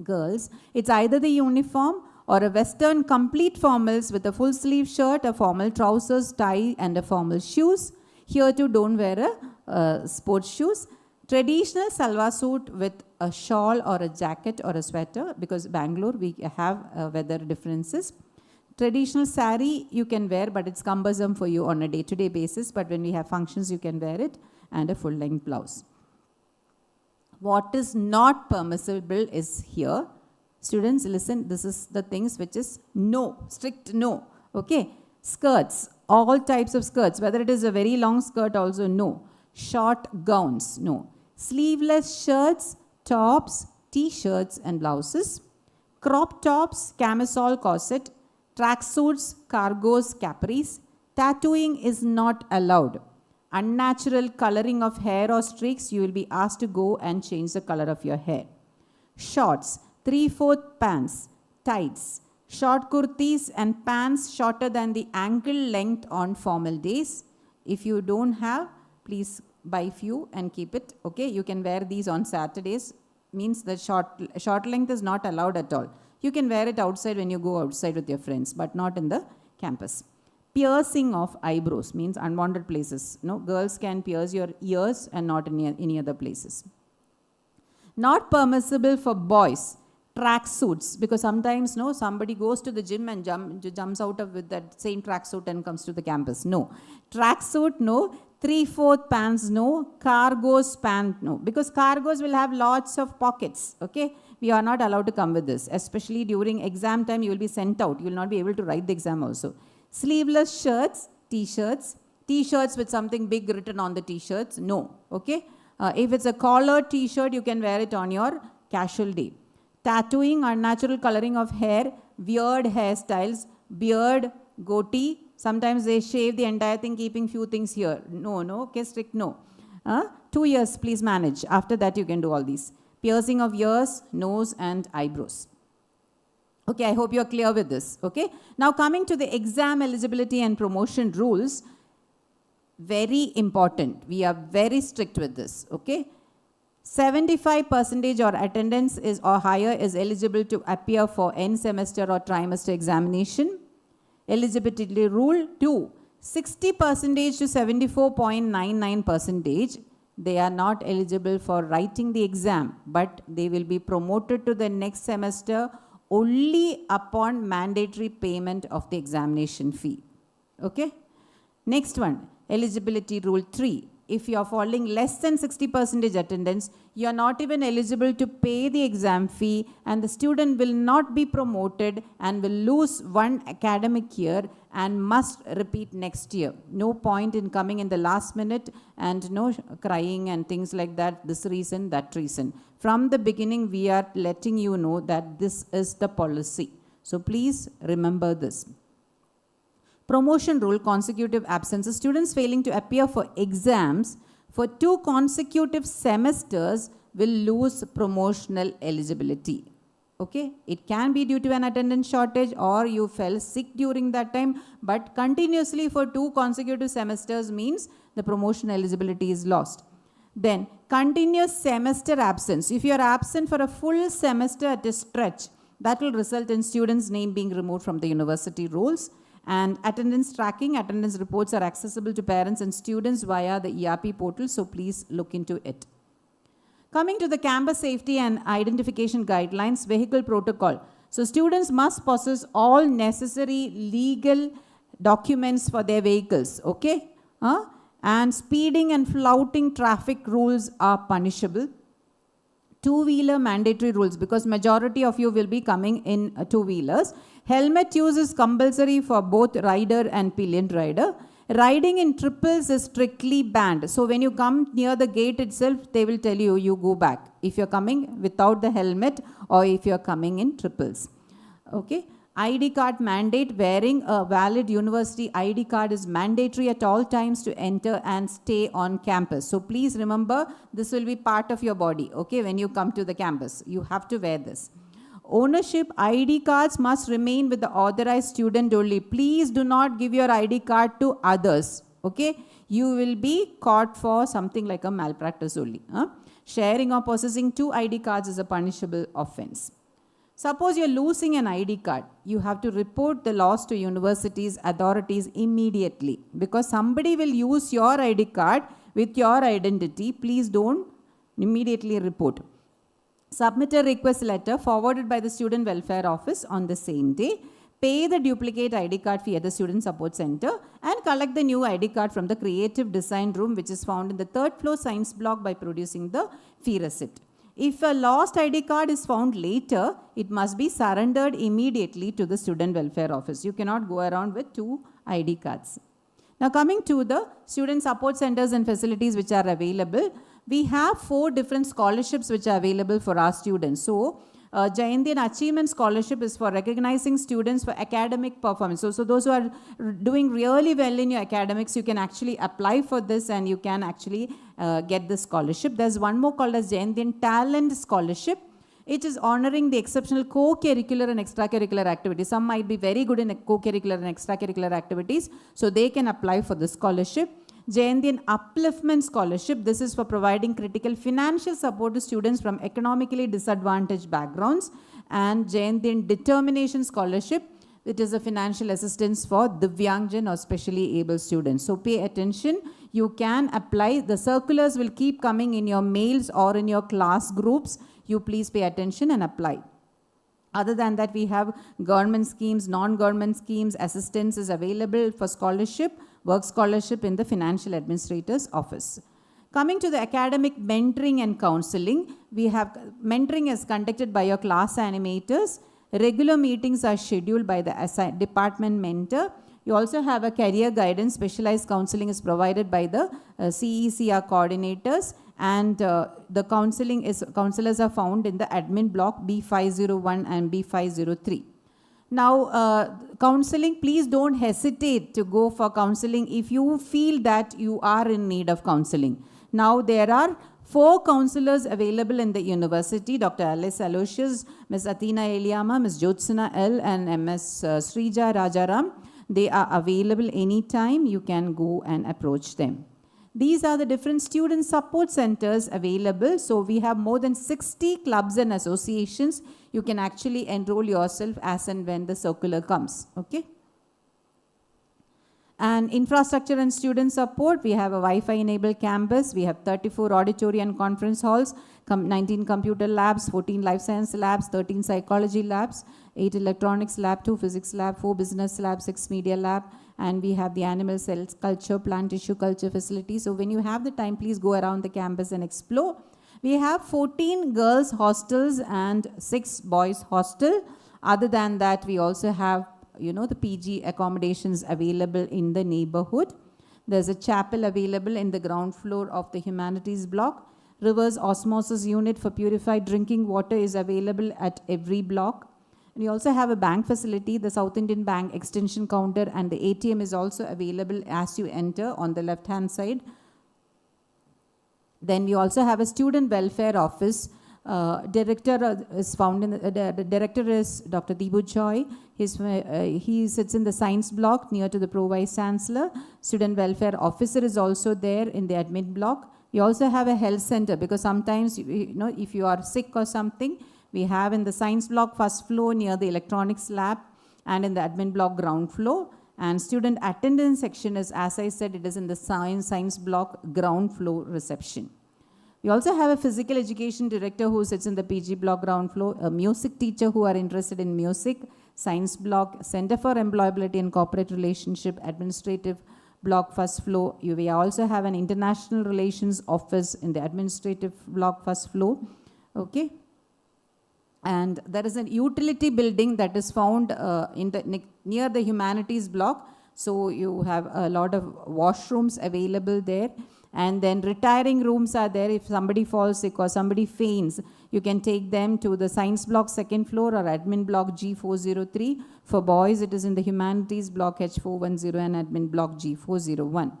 Girls, it's either the uniform or a western complete formals with a full sleeve shirt, a formal trousers, tie, and a formal shoes. Here too, don't wear a sports shoes. Traditional salwar suit with a shawl or a jacket or a sweater, because Bangalore we have weather differences. Traditional sari you can wear, but it's cumbersome for you on a day-to-day basis, but when we have functions you can wear it, and a full-length blouse. What is not permissible is here. Students, listen, this is the things which is no, strict no, okay? Skirts, all types of skirts, whether it is a very long skirt also no. Short gowns, no. Sleeveless shirts, tops, t-shirts and blouses. Crop tops, camisole corset, tracksuits, cargos, capris. Tattooing is not allowed. Unnatural coloring of hair or streaks, you will be asked to go and change the color of your hair. Shorts, 3/4 pants, tights, short kurtis and pants shorter than the ankle length on formal days. If you don't have, please buy few and keep it. Okay, you can wear these on Saturdays. Means the short length is not allowed at all. You can wear it outside when you go outside with your friends, but not in the campus. Piercing of eyebrows means unwanted places. No, girls can pierce your ears and not in any other places. Not permissible for boys. Tracksuits, because sometimes no, somebody goes to the gym and jumps out of with that same tracksuit and comes to the campus. No, tracksuit no. 3/4 pants no. Cargos pant no, because cargos will have lots of pockets. Okay, we are not allowed to come with this, especially during exam time. You will be sent out. You will not be able to write the exam also. Sleeveless shirts, t-shirts, t-shirts with something big written on the t-shirts. No, okay. If it's a collared t-shirt, you can wear it on your casual day. Tattooing, unnatural coloring of hair, weird hairstyles, beard, goatee. Sometimes they shave the entire thing, keeping few things here. No, no, okay, strict no. 2 years, please manage. After that, you can do all these. Piercing of ears, nose, and eyebrows. Okay, I hope you are clear with this. Okay. Now coming to the exam eligibility and promotion rules, very important. We are very strict with this. Okay. 75% or attendance is or higher is eligible to appear for end semester or trimester examination. Eligibility rule 2, 60% to 74.99%, they are not eligible for writing the exam, but they will be promoted to the next semester only upon mandatory payment of the examination fee. Okay. Next one, eligibility rule 3. If you are falling less than 60% attendance, you are not even eligible to pay the exam fee, and the student will not be promoted and will lose one academic year and must repeat next year. No point in coming in the last minute and no crying and things like that, this reason, that reason. From the beginning, we are letting you know that this is the policy. So please remember this. Promotion rule, consecutive absences. Students failing to appear for exams for 2 consecutive semesters will lose promotional eligibility. Okay, it can be due to an attendance shortage or you fell sick during that time, but continuously for 2 consecutive semesters means the promotion eligibility is lost. Then continuous semester absence. If you are absent for a full semester at a stretch, that will result in students' name being removed from the university rolls. And attendance tracking, attendance reports are accessible to parents and students via the ERP portal, so please look into it. Coming to the campus safety and identification guidelines, vehicle protocol. So students must possess all necessary legal documents for their vehicles, okay? And speeding and flouting traffic rules are punishable. Two-wheeler mandatory rules, because majority of you will be coming in two-wheelers. Helmet use is compulsory for both rider and pillion rider. Riding in triples is strictly banned. So when you come near the gate itself, they will tell you, you go back if you're coming without the helmet or if you're coming in triples. Okay. ID card mandate. Wearing a valid university ID card is mandatory at all times to enter and stay on campus. So please remember, this will be part of your body. Okay. When you come to the campus, you have to wear this. Ownership, ID cards must remain with the authorized student only. Please do not give your ID card to others. Okay. You will be caught for something like a malpractice only. Sharing or possessing 2 ID cards is a punishable offense. Suppose you're losing an ID card, you have to report the loss to university's authorities immediately, because somebody will use your ID card with your identity. Please don't immediately report. Submit a request letter forwarded by the Student Welfare Office on the same day. Pay the duplicate ID card fee at the Student Support Center and collect the new ID card from the Creative Design Room, which is found in the 3rd floor science block, by producing the fee receipt. If a lost ID card is found later, it must be surrendered immediately to the Student Welfare Office. You cannot go around with 2 ID cards. Now coming to the student support centers and facilities which are available, we have 4 different scholarships which are available for our students. So, Jayanti Achievement Scholarship is for recognizing students for academic performance. So those who are doing really well in your academics, you can actually apply for this and you can actually get this scholarship. There's one more called as Jayanti Talent Scholarship. It is honoring the exceptional co-curricular and extracurricular activities. Some might be very good in co-curricular and extracurricular activities, so they can apply for the scholarship. Jayanti Upliftment Scholarship, this is for providing critical financial support to students from economically disadvantaged backgrounds. And Jayanti Determination Scholarship, it is a financial assistance for Divyangjan or specially able students. So pay attention, you can apply. The circulars will keep coming in your mails or in your class groups. You please pay attention and apply. Other than that, we have government schemes, non-government schemes, assistance is available for scholarship, work scholarship in the Financial Administrator's Office. Coming to the academic mentoring and counseling, we have mentoring is conducted by your class animators. Regular meetings are scheduled by the department mentor. You also have a career guidance. Specialized counseling is provided by the CECR coordinators, and the counselors are found in the admin block B501 and B503. Now, counseling, please don't hesitate to go for counseling if you feel that you are in need of counseling. Now, there are 4 counselors available in the university: Dr. Alice Aloysius, Ms. Athena Eliama, Ms. Jyotsna L, and Ms. Srija Rajaram. They are available anytime. You can go and approach them. These are the different student support centers available. So we have more than 60 clubs and associations. You can actually enroll yourself as and when the circular comes. Okay. And infrastructure and student support, we have a Wi-Fi enabled campus. We have 34 auditorium and conference halls, 19 computer labs, 14 life science labs, 13 psychology labs, 8 electronics lab, 2 physics lab, 4 business lab, 6 media lab, and we have the animal cells culture, plant tissue culture facility. So when you have the time, please go around the campus and explore. We have 14 girls hostels and 6 boys hostel. Other than that, we also have the PG accommodations available in the neighborhood. There's a chapel available in the ground floor of the humanities block. Reverse osmosis unit for purified drinking water is available at every block. And we also have a bank facility, the South Indian Bank extension counter, and the ATM is also available as you enter on the left-hand side. Then we also have a student welfare office. Director is found in the director is Dr. Deepu Joy. He sits in the science block near to the Pro Vice Chancellor. Student welfare officer is also there in the admin block. We also have a health center, because sometimes if you are sick or something, we have in the science block first floor near the electronics lab, and in the admin block ground floor. And student attendance section is, as I said, it is in the science block ground floor reception. We also have a physical education director who sits in the PG block ground floor, a music teacher who are interested in music, science block, Center for Employability and Corporate Relationship, administrative block first floor. We also have an international relations office in the administrative block first floor. Okay. And there is a utility building that is found near the humanities block. So you have a lot of washrooms available there. And then retiring rooms are there. If somebody falls sick or somebody faints, you can take them to the science block second floor or admin block G403. For boys, it is in the humanities block H410 and admin block G401.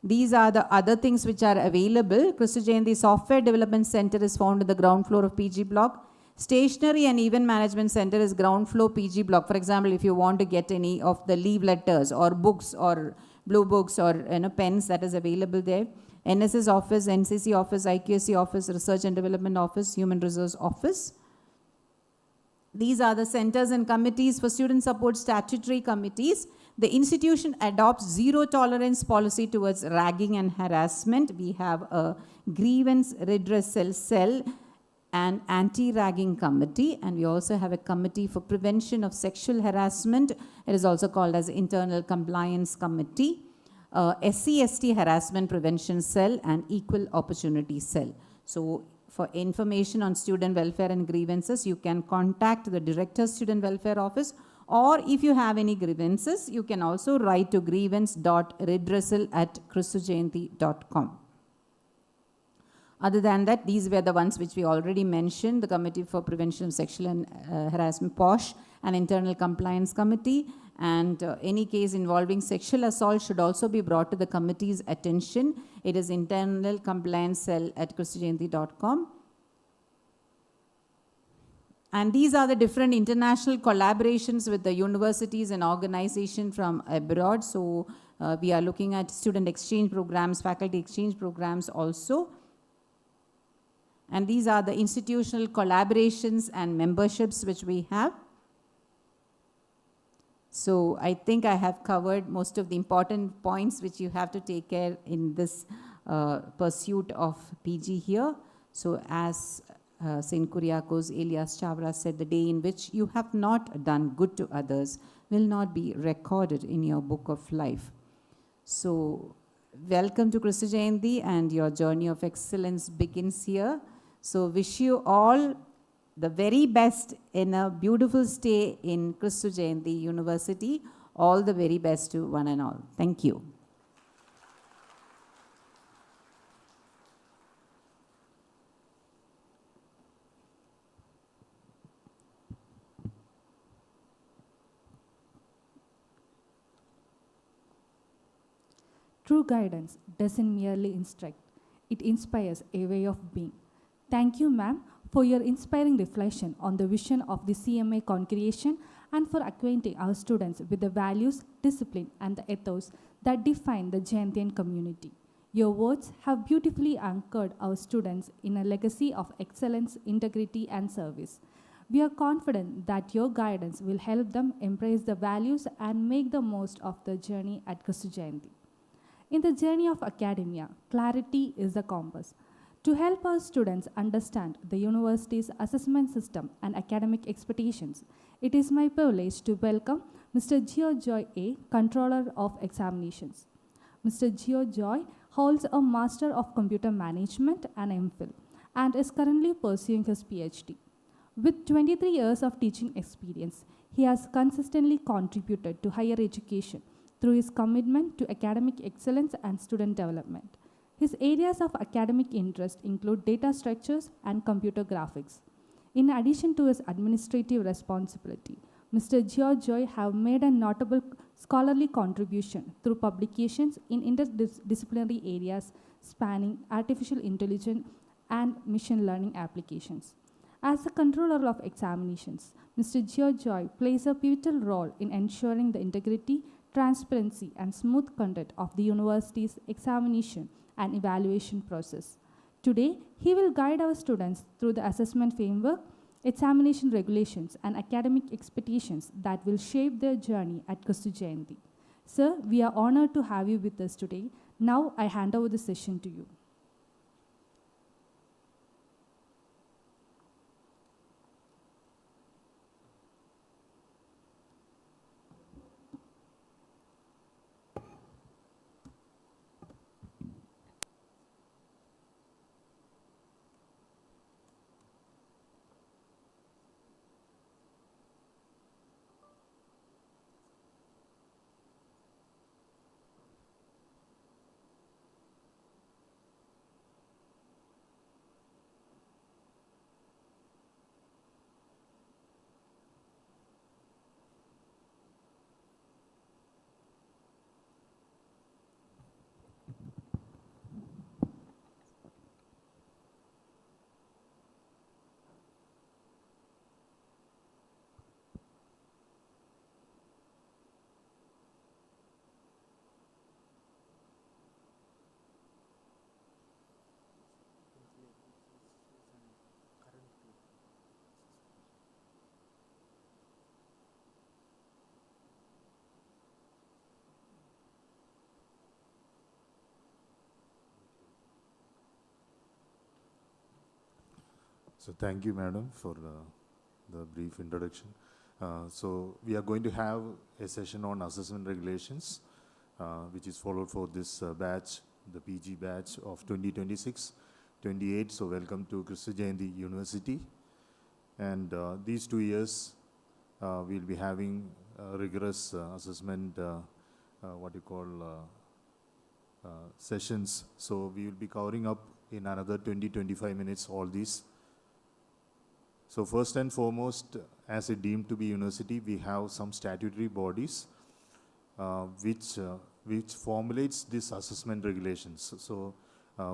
These are the other things which are available. Kristu Jayanti Software Development Center is found in the ground floor of PG block. Stationery and Event Management Center is ground floor PG block. For example, if you want to get any of the leave letters or books or blue books or pens, that is available there. NSS office, NCC office, IQSC office, Research and Development office, Human Resource office. These are the centers and committees for student support statutory committees. The institution adopts zero tolerance policy towards ragging and harassment. We have a grievance redressal cell and anti-ragging committee, and we also have a committee for prevention of sexual harassment. It is also called as internal compliance committee, SC/ST harassment prevention cell, and equal opportunity cell. So for information on student welfare and grievances, you can contact the Director Student Welfare Office, or if you have any grievances, you can also write to grievance.redressal@christujayanti.com. Other than that, these were the ones which we already mentioned: the Committee for Prevention of Sexual and Harassment, POSH, and Internal Compliance Committee. And any case involving sexual assault should also be brought to the committee's attention. It is internal compliance cell at christujayanti.com. And these are the different international collaborations with the universities and organizations from abroad. So we are looking at student exchange programs, faculty exchange programs also. And these are the institutional collaborations and memberships which we have. So I think I have covered most of the important points which you have to take care in this pursuit of PG here. So as St. Kuriakos Elias Chavra said, the day in which you have not done good to others will not be recorded in your book of life. So welcome to Christu Jayanti, and your journey of excellence begins here. So wish you all the very best in a beautiful stay in Christu Jayanti University. All the very best to one and all. Thank you. True guidance doesn't merely instruct, it inspires a way of being. Thank you, ma'am, for your inspiring reflection on the vision of the CMA congregation and for acquainting our students with the values, discipline, and the ethos that define the Jayantian community. Your words have beautifully anchored our students in a legacy of excellence, integrity, and service. We are confident that your guidance will help them embrace the values and make the most of the journey at Christu Jayanti. In the journey of academia, clarity is the compass. To help our students understand the university's assessment system and academic expectations, it is my privilege to welcome Mr. Gio Joy A., Controller of Examinations. Mr. Gio Joy holds a Master of Computer Management and MPhil and is currently pursuing his PhD. With 23 years of teaching experience, he has consistently contributed to higher education through his commitment to academic excellence and student development. His areas of academic interest include data structures and computer graphics. In addition to his administrative responsibility, Mr. Gio Joy have made a notable scholarly contribution through publications in interdisciplinary areas spanning artificial intelligence and machine learning applications. As the controller of examinations, Mr. Gio Joy plays a pivotal role in ensuring the integrity, transparency, and smooth conduct of the university's examination and evaluation process. Today, he will guide our students through the assessment framework, examination regulations, and academic expectations that will shape their journey at Christu Jayanti. Sir, we are honored to have you with us today. Now, I hand over the session to you. So thank you, madam, for the brief introduction. So we are going to have a session on assessment regulations, which is followed for this batch, the PG batch of 2026-28. So welcome to Kristu Jayanti University. And these 2 years, we'll be having rigorous assessment, sessions. So we will be covering up in another 20-25 minutes all these. So first and foremost, as a deemed to be university, we have some statutory bodies which formulates this assessment regulations. So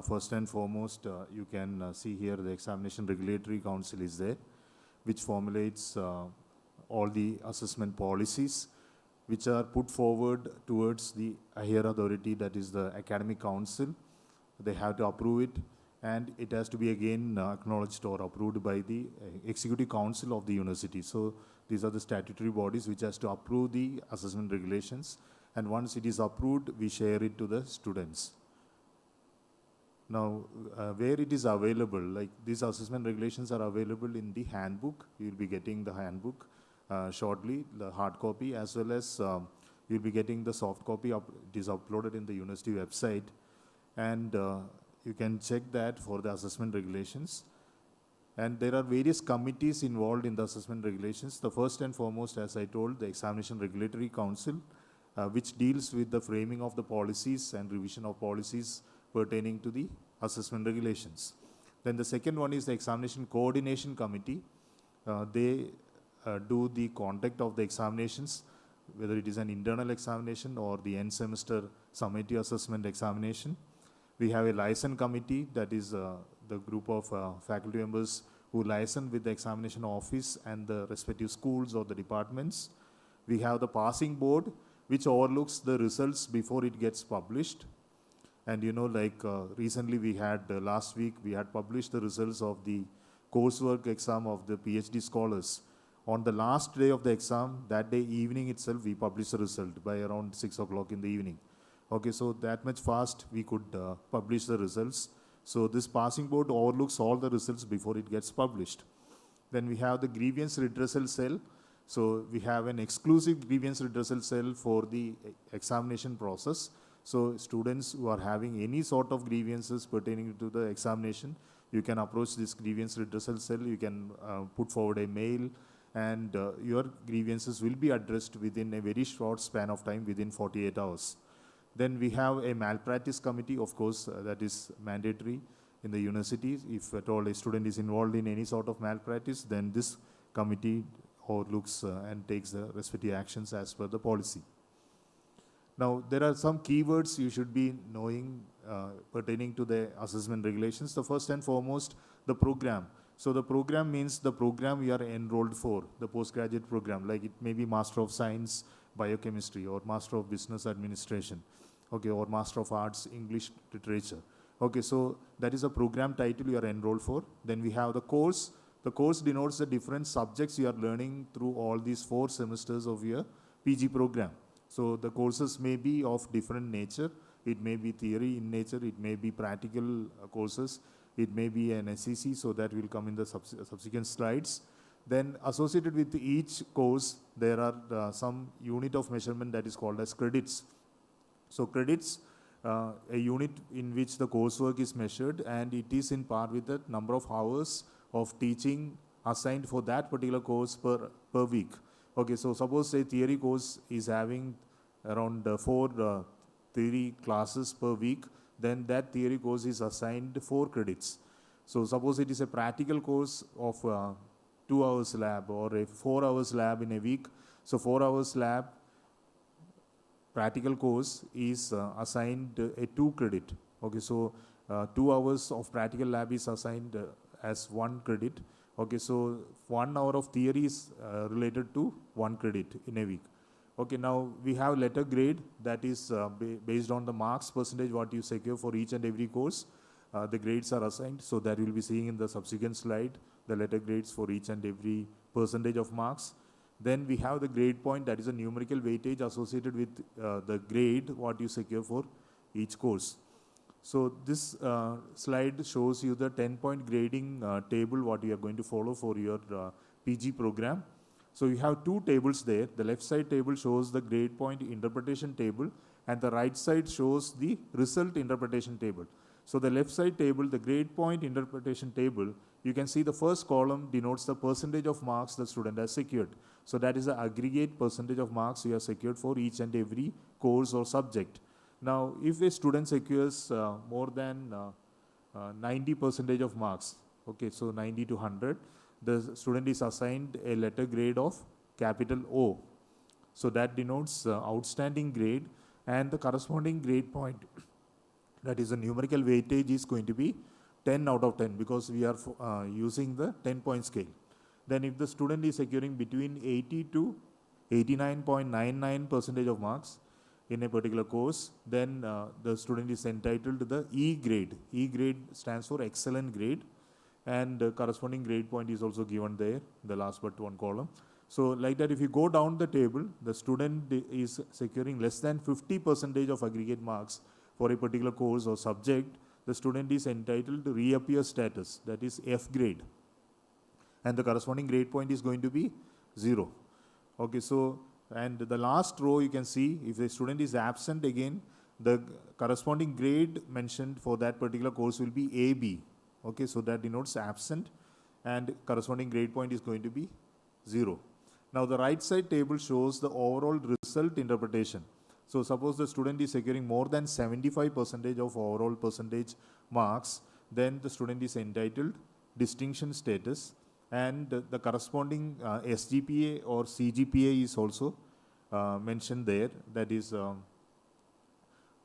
first and foremost, you can see here the Examination Regulatory Council is there, which formulates all the assessment policies which are put forward towards the higher authority, that is the Academic Council. They have to approve it, and it has to be again acknowledged or approved by the Executive Council of the university. So these are the statutory bodies which has to approve the assessment regulations, and once it is approved, we share it to the students. Now, where it is available, like these assessment regulations are available in the handbook. You will be getting the handbook shortly, the hard copy, as well as you'll be getting the soft copy. It is uploaded in the university website, and you can check that for the assessment regulations. And there are various committees involved in the assessment regulations. The first and foremost, as I told, the Examination Regulatory Council, which deals with the framing of the policies and revision of policies pertaining to the assessment regulations. Then the second one is the Examination Coordination Committee. They do the conduct of the examinations, whether it is an internal examination or the end semester summative assessment examination. We have a license committee, that is the group of faculty members who license with the examination office and the respective schools or the departments. We have the passing board, which overlooks the results before it gets published. And you know, like recently we had, last week, we had published the results of the coursework exam of the PhD scholars. On the last day of the exam, that day evening itself, we published the result by around 6 o'clock in the evening. Okay, so that much fast we could publish the results. So this passing board overlooks all the results before it gets published. Then we have the grievance redressal cell. So we have an exclusive grievance redressal cell for the examination process. So students who are having any sort of grievances pertaining to the examination, you can approach this grievance redressal cell. You can put forward a mail, and your grievances will be addressed within a very short span of time, within 48 hours. Then we have a malpractice committee, of course, that is mandatory in the universities. If at all a student is involved in any sort of malpractice, then this committee overlooks and takes the respective actions as per the policy. Now, there are some keywords you should be knowing pertaining to the assessment regulations. The first and foremost, the program. So the program means the program you are enrolled for, the postgraduate program, like it may be Master of Science, Biochemistry, or Master of Business Administration, okay, or Master of Arts, English Literature. Okay, so that is a program title you are enrolled for. Then we have the course. The course denotes the different subjects you are learning through all these 4 semesters of your PG program. So the courses may be of different nature. It may be theory in nature, it may be practical courses, it may be an SEC, so that will come in the subsequent slides. Then associated with each course, there are some unit of measurement that is called as credits. So credits, a unit in which the coursework is measured, and it is in par with the number of hours of teaching assigned for that particular course per week. Okay, so suppose a theory course is having around 4 theory classes per week, then that theory course is assigned 4 credits. So suppose it is a practical course of 2 hours lab or a 4 hours lab in a week. So 4 hours lab practical course is assigned a 2 credit. Okay, so 2 hours of practical lab is assigned as 1 credit. Okay, so 1 hour of theory is related to 1 credit in a week. Okay, now we have letter grade that is based on the marks percentage what you secure for each and every course. The grades are assigned, so that we'll be seeing in the subsequent slide, the letter grades for each and every percentage of marks. Then we have the grade point, that is a numerical weightage associated with the grade what you secure for each course. So this slide shows you the 10-point grading table what you are going to follow for your PG program. So you have two tables there. The left side table shows the grade point interpretation table, and the right side shows the result interpretation table. So the left side table, the grade point interpretation table, you can see the first column denotes the percentage of marks the student has secured. So that is the aggregate percentage of marks you have secured for each and every course or subject. Now, if a student secures more than 90% of marks, okay, so 90 to 100, the student is assigned a letter grade of capital O. So that denotes outstanding grade, and the corresponding grade point, that is the numerical weightage, is going to be 10 out of 10 because we are using the 10-point scale. Then if the student is securing between 80 to 89.99% of marks in a particular course, then the student is entitled to the E grade. E grade stands for excellent grade, and the corresponding grade point is also given there, the last but one column. So like that, if you go down the table, the student is securing less than 50% of aggregate marks for a particular course or subject, the student is entitled to reappear status, that is F grade. And the corresponding grade point is going to be 0. Okay, so, and the last row you can see, if the student is absent again, the corresponding grade mentioned for that particular course will be AB. Okay, so that denotes absent, and corresponding grade point is going to be 0. Now the right side table shows the overall result interpretation. So suppose the student is securing more than 75% of overall percentage marks, then the student is entitled distinction status, and the corresponding SGPA or CGPA is also mentioned there. That is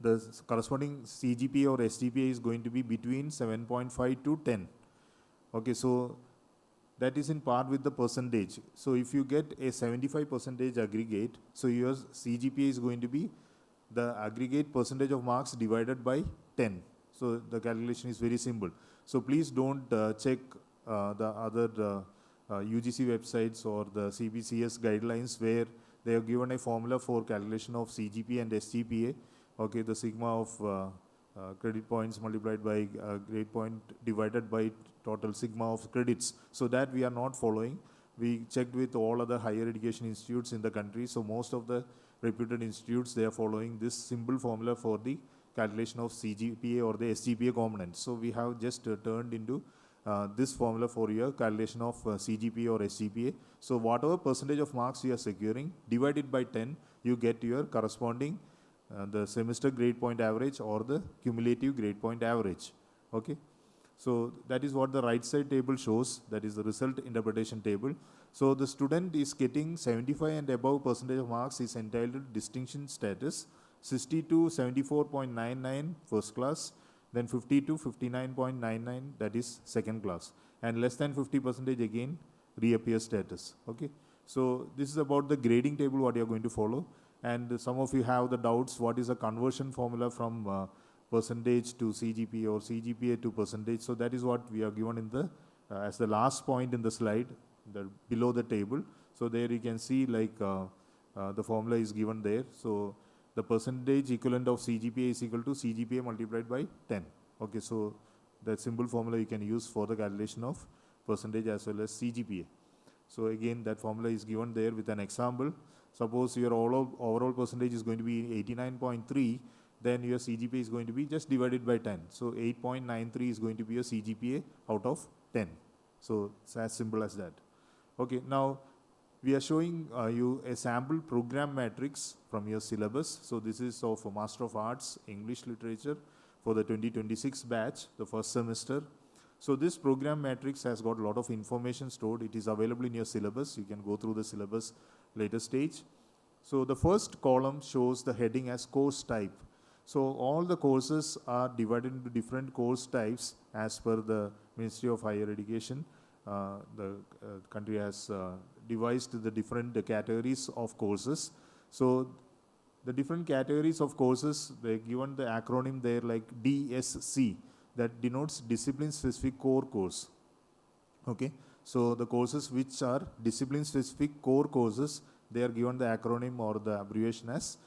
the corresponding CGPA or SGPA is going to be between 7.5 to 10. Okay, so that is in part with the percentage. So if you get a 75% aggregate, so your CGPA is going to be the aggregate percentage of marks divided by 10. So the calculation is very simple. So please don't check the other UGC websites or the CBCS guidelines where they have given a formula for calculation of CGPA and SGPA. Okay, the sigma of credit points multiplied by grade point divided by total sigma of credits. So that we are not following. We checked with all other higher education institutes in the country. So most of the reputed institutes, they are following this simple formula for the calculation of CGPA or the SGPA component. So we have just turned into this formula for your calculation of CGPA or SGPA. So whatever percentage of marks you are securing, divided by 10, you get your corresponding the semester grade point average or the cumulative grade point average. Okay, so that is what the right side table shows. That is the result interpretation table. So the student is getting 75 and above percentage of marks is entitled to distinction status, 60 to 74.99 first class, then 50 to 59.99, that is second class, and less than 50% again reappear status. Okay, so this is about the grading table what you are going to follow. And some of you have the doubts, what is the conversion formula from percentage to CGPA or CGPA to percentage. So that is what we are given in the as the last point in the slide, below the table. So there you can see like the formula is given there. So the percentage equivalent of CGPA is equal to CGPA multiplied by 10. Okay, so that simple formula you can use for the calculation of percentage as well as CGPA. So again, that formula is given there with an example. Suppose your overall percentage is going to be 89.3, then your CGPA is going to be just divided by 10. So 8.93 is going to be your CGPA out of 10. So it's as simple as that. Okay, now we are showing you a sample program matrix from your syllabus. So this is of Master of Arts, English Literature for the 2026 batch, the first semester. So this program matrix has got a lot of information stored. It is available in your syllabus. You can go through the syllabus later stage. So the first column shows the heading as course type. So all the courses are divided into different course types as per the Ministry of Higher Education. The country has devised the different categories of courses. So the different categories of courses, they're given the acronym there like DSC, that denotes discipline specific core course. Okay, so the courses which are discipline specific core courses, they are given the acronym or the abbreviation as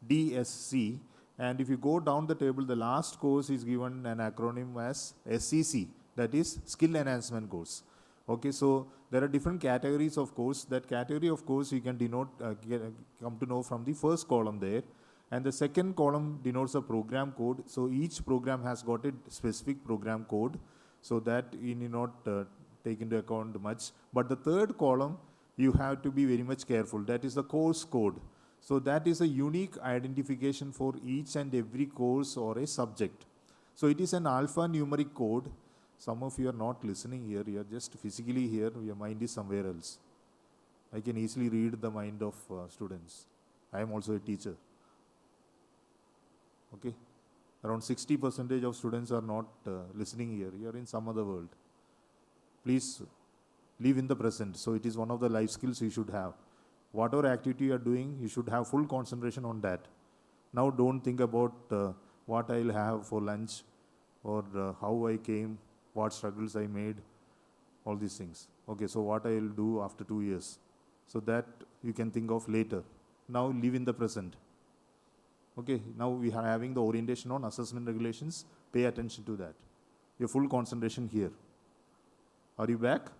DSC. And if you go down the table, the last course is given an acronym as SEC, that is Skill Enhancement Course. Okay, so there are different categories of course. That category of course you can denote, come to know from the first column there. And the second column denotes a program code. So each program has got a specific program code, so that you need not take into account much. But the third column, you have to be very much careful. That is the course code. So that is a unique identification for each and every course or a subject. So it is an alphanumeric code. Some of you are not listening here, you are just physically here, your mind is somewhere else. I can easily read the mind of students. I am also a teacher. Okay? Around 60% of students are not listening here, you are in some other world. Please live in the present. So it is one of the life skills you should have. Whatever activity you are doing, you should have full concentration on that. Now don't think about what I'll have for lunch, or how I came, what struggles I made, all these things. Okay, so what I'll do after 2 years. So that you can think of later. Now live in the present. Okay, now we are having the orientation on assessment regulations. Pay attention to that. Your full concentration here. Are you back?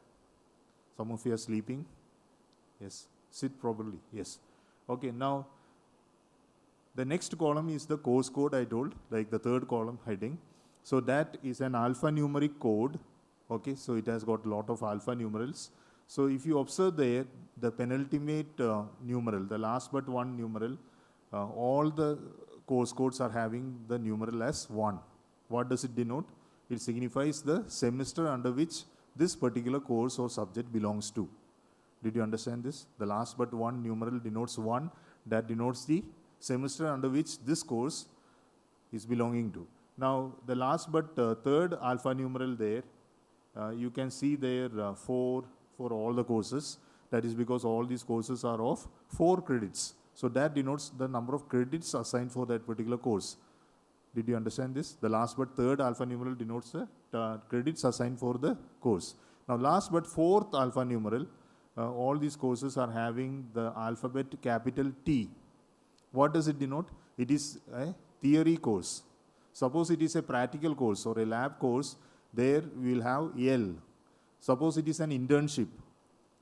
Some of you are sleeping. Yes. Sit properly. Yes. Okay, now the next column is the course code I told, like the third column heading. So that is an alphanumeric code. Okay, so it has got a lot of alpha numerals. So if you observe there, the penultimate numeral, the last but one numeral, all the course codes are having the numeral as 1. What does it denote? It signifies the semester under which this particular course or subject belongs to. Did you understand this? The last but one numeral denotes 1. That denotes the semester under which this course is belonging to. Now, the last but third alphanumeral there, you can see there 4 for all the courses. That is because all these courses are of 4 credits. So that denotes the number of credits assigned for that particular course. Did you understand this? The last but third alphanumeral denotes the credits assigned for the course. Now, last but fourth alphanumeral, all these courses are having the alphabet capital T. What does it denote? It is a theory course. Suppose it is a practical course or a lab course, there we will have L. Suppose it is an internship,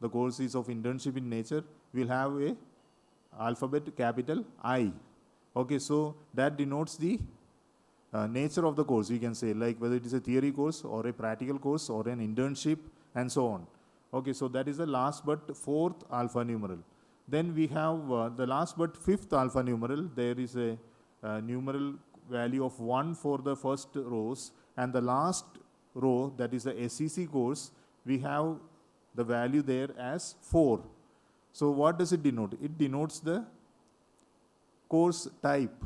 the course is of internship in nature, we will have a alphabet capital I. Okay, so that denotes the nature of the course, you can say, like whether it is a theory course or a practical course or an internship and so on. Okay, so that is the last but fourth alphanumeral. Then we have the last but fifth alphanumeral. There is a numeral value of 1 for the first rows, and the last row, that is the SEC course, we have the value there as 4. So what does it denote? It denotes the course type.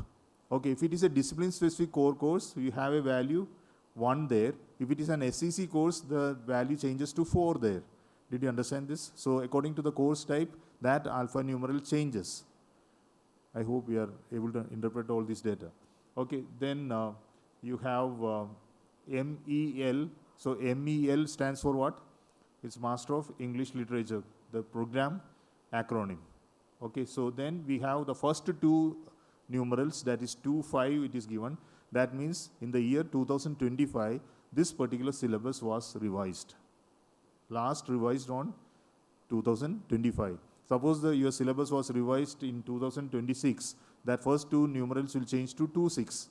Okay, if it is a discipline-specific core course, you have a value 1 there. If it is an SEC course, the value changes to 4 there. Did you understand this? So according to the course type, that alphanumeral changes. I hope we are able to interpret all this data. Okay, then you have MEL. So MEL stands for what? It's Master of English Literature, the program acronym. Okay, so then we have the first 2 numerals, that is 2-5 it is given. That means in the year 2025, this particular syllabus was revised. Last revised on 2025. Suppose your syllabus was revised in 2026, that first 2 numerals will change to 2-6.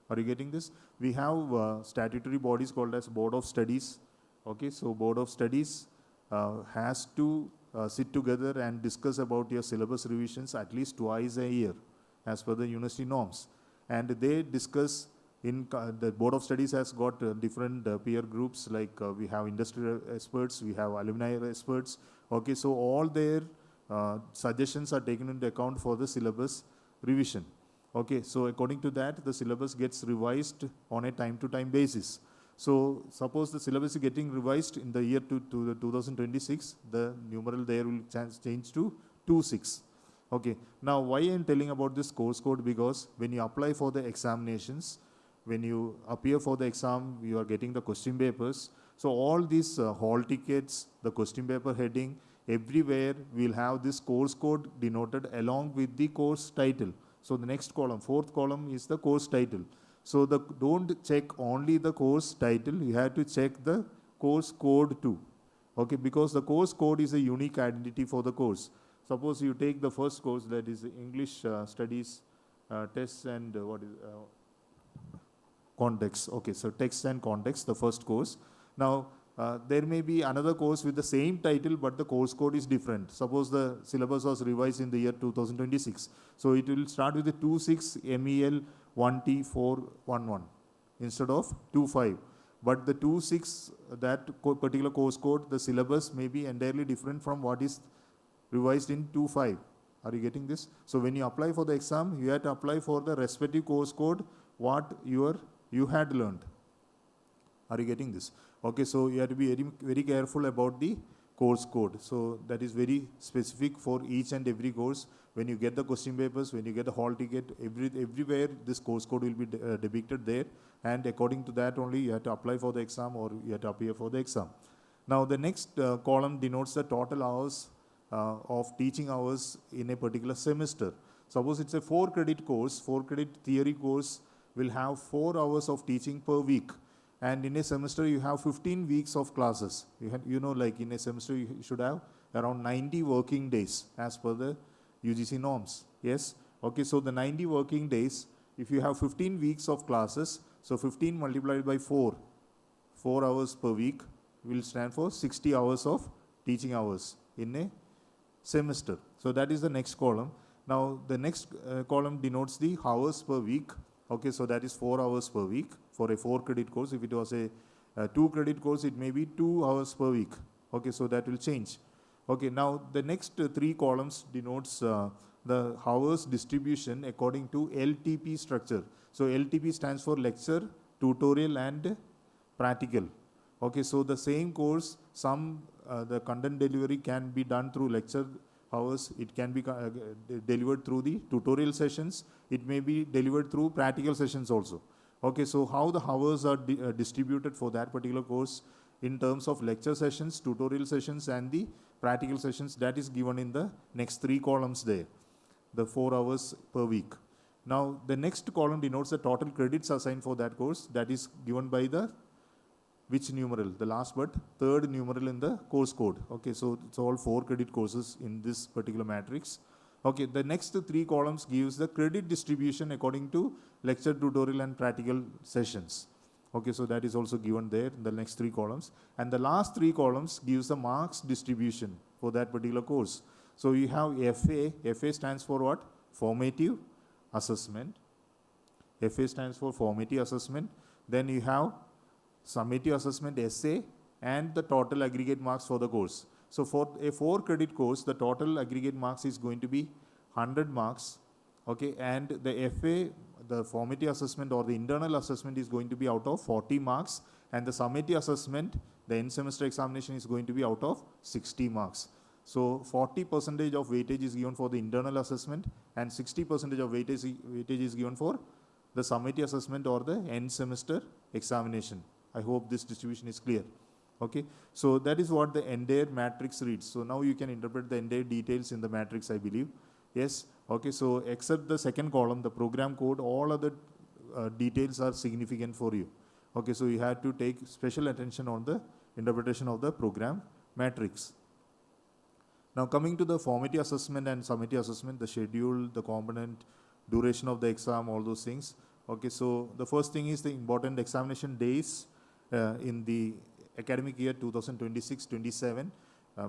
Are you getting this? We have statutory bodies called as Board of Studies. Okay, so Board of Studies has to sit together and discuss about your syllabus revisions at least twice a year as per the university norms. And they discuss in the Board of Studies has got different peer groups, like we have industry experts, we have alumni experts. Okay, so all their suggestions are taken into account for the syllabus revision. Okay, so according to that, the syllabus gets revised on a time-to-time basis. So suppose the syllabus is getting revised in the year to the 2026, the numeral there will change to 2-6. Okay, now why I am telling about this course code? Because when you apply for the examinations, when you appear for the exam, you are getting the question papers. So all these hall tickets, the question paper heading, everywhere we'll have this course code denoted along with the course title. So the next column, fourth column is the course title. So don't check only the course title, you have to check the course code too. Okay, because the course code is a unique identity for the course. Suppose you take the first course, that is English Studies, Tests and Context. Okay, so Text and Context, the first course. Now, there may be another course with the same title, but the course code is different. Suppose the syllabus was revised in the year 2026. So it will start with the 26 MEL 1T 411 instead of 25. But the 26, that particular course code, the syllabus may be entirely different from what is revised in 25. Are you getting this? So when you apply for the exam, you have to apply for the respective course code what you had learned. Are you getting this? Okay, so you have to be very, very careful about the course code. So that is very specific for each and every course. When you get the question papers, when you get the hall ticket, everywhere this course code will be depicted there. And according to that only, you have to apply for the exam or you have to appear for the exam. Now the next column denotes the total hours of teaching hours in a particular semester. Suppose it's a 4-credit course, 4-credit theory course will have 4 hours of teaching per week. And in a semester, you have 15 weeks of classes. Like in a semester, you should have around 90 working days as per the UGC norms. Yes? Okay, so the 90 working days, if you have 15 weeks of classes, so 15 multiplied by 4 hours per week will stand for 60 hours of teaching hours in a semester. So that is the next column. Now, the next column denotes the hours per week. Okay, so that is 4 hours per week for a 4-credit course. If it was a 2-credit course, it may be 2 hours per week. Okay, so that will change. Okay, now the next 3 columns denotes the hours distribution according to LTP structure. So LTP stands for lecture, tutorial and practical. Okay, so the same course, the content delivery can be done through lecture hours, it can be delivered through the tutorial sessions, it may be delivered through practical sessions also. Okay, so how the hours are distributed for that particular course in terms of lecture sessions, tutorial sessions and the practical sessions, that is given in the next 3 columns there, the 4 hours per week. Now the next column denotes the total credits assigned for that course, that is given by the which numeral? The last but third numeral in the course code. Okay, so it's all 4-credit courses in this particular matrix. Okay, the next 3 columns gives the credit distribution according to lecture, tutorial and practical sessions. Okay, so that is also given there in the next 3 columns. And the last 3 columns gives the marks distribution for that particular course. So you have FA. FA stands for what? Formative assessment. FA stands for formative assessment. Then you have summative assessment, essay, and the total aggregate marks for the course. So for a 4-credit course, the total aggregate marks is going to be 100 marks. Okay, and the FA, the formative assessment or the internal assessment is going to be out of 40 marks, and the summative assessment, the end semester examination is going to be out of 60 marks. So 40% of weightage is given for the internal assessment and 60% of weightage is given for the summative assessment or the end semester examination. I hope this distribution is clear. Okay, so that is what the entire matrix reads. So now you can interpret the entire details in the matrix, I believe. Yes, okay, so except the second column, the program code, all other details are significant for you. Okay, so you have to take special attention on the interpretation of the program matrix. Now coming to the formative assessment and summative assessment, the schedule, the component, duration of the exam, all those things. Okay, so the first thing is the important examination days in the academic year 2026-27.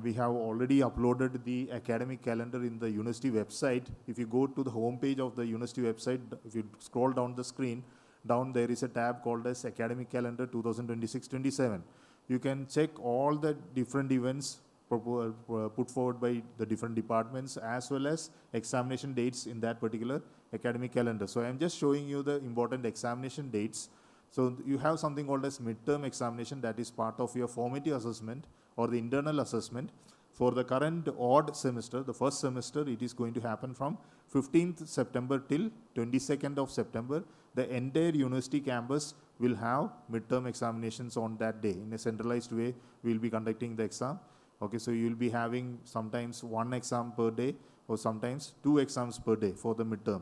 We have already uploaded the academic calendar in the university website. If you go to the home page of the university website, if you scroll down the screen, down there is a tab called as Academic Calendar 2026-27. You can check all the different events put forward by the different departments as well as examination dates in that particular academic calendar. So I am just showing you the important examination dates. So you have something called as midterm examination, that is part of your formative assessment or the internal assessment. For the current odd semester, the first semester, it is going to happen from 15th September till 22nd of September. The entire university campus will have midterm examinations on that day. In a centralized way, we will be conducting the exam. Okay, so you will be having sometimes 1 exam per day or sometimes 2 exams per day for the midterm.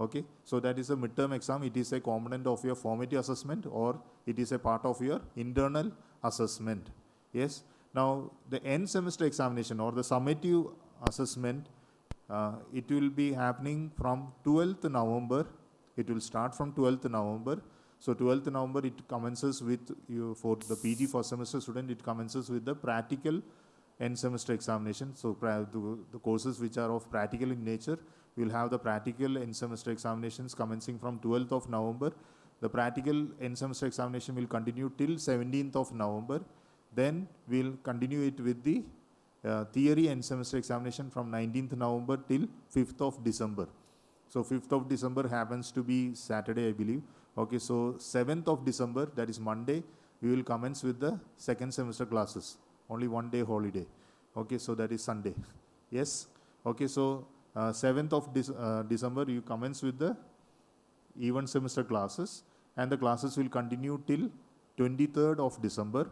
Okay, so that is a midterm exam. It is a component of your formative assessment, or it is a part of your internal assessment. Yes. Now, the end semester examination or the summative assessment, it will be happening from 12th November. It will start from 12th November. So 12th November, it commences with you for the PG first semester student. It commences with the practical end semester examination. So the courses which are of practical in nature, we'll have the practical end semester examinations commencing from 12th of November. The practical end semester examination will continue till 17th of November. Then we'll continue it with the theory end semester examination from 19th November till 5th of December. So 5th of December happens to be Saturday, I believe. Okay, so 7th of December, that is Monday, we will commence with the second semester classes. Only 1 day holiday. Okay, so that is Sunday. Yes. Okay, so 7th of December, you commence with the even semester classes, and the classes will continue till 23rd of December,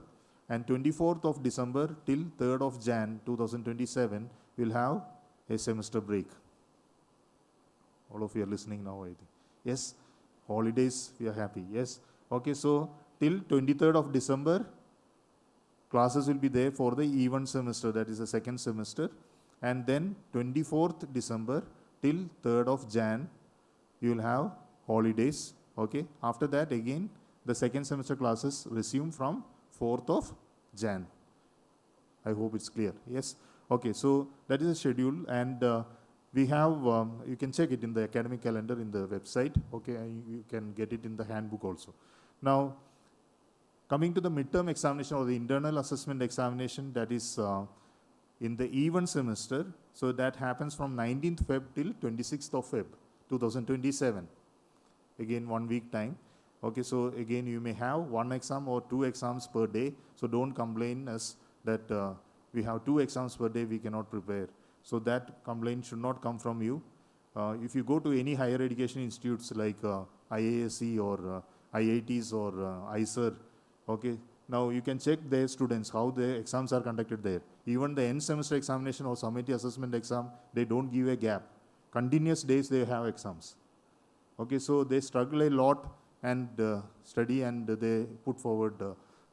and 24th of December till 3rd of Jan 2027, we'll have a semester break. All of you are listening now, I think. Yes, holidays, we are happy. Yes. Okay, so till 23rd of December, classes will be there for the even semester, that is the second semester. And then 24th December till 3rd of Jan, you will have holidays. Okay. After that, again, the second semester classes resume from 4th of Jan. I hope it's clear. Yes. Okay. So that is the schedule, and we have, you can check it in the academic calendar in the website. Okay. And you can get it in the handbook also. Now, coming to the midterm examination or the internal assessment examination, that is in the even semester. So that happens from 19th Feb till 26th of Feb 2027. Again, 1 week time. Okay, so again, you may have 1 exam or 2 exams per day. So don't complain us that we have 2 exams per day, we cannot prepare. So that complaint should not come from you. If you go to any higher education institutes like IASC or IITs or ISER, okay, now you can check their students, how their exams are conducted there. Even the end semester examination or summative assessment exam, they don't give a gap. Continuous days they have exams. Okay, so they struggle a lot and study, and they put forward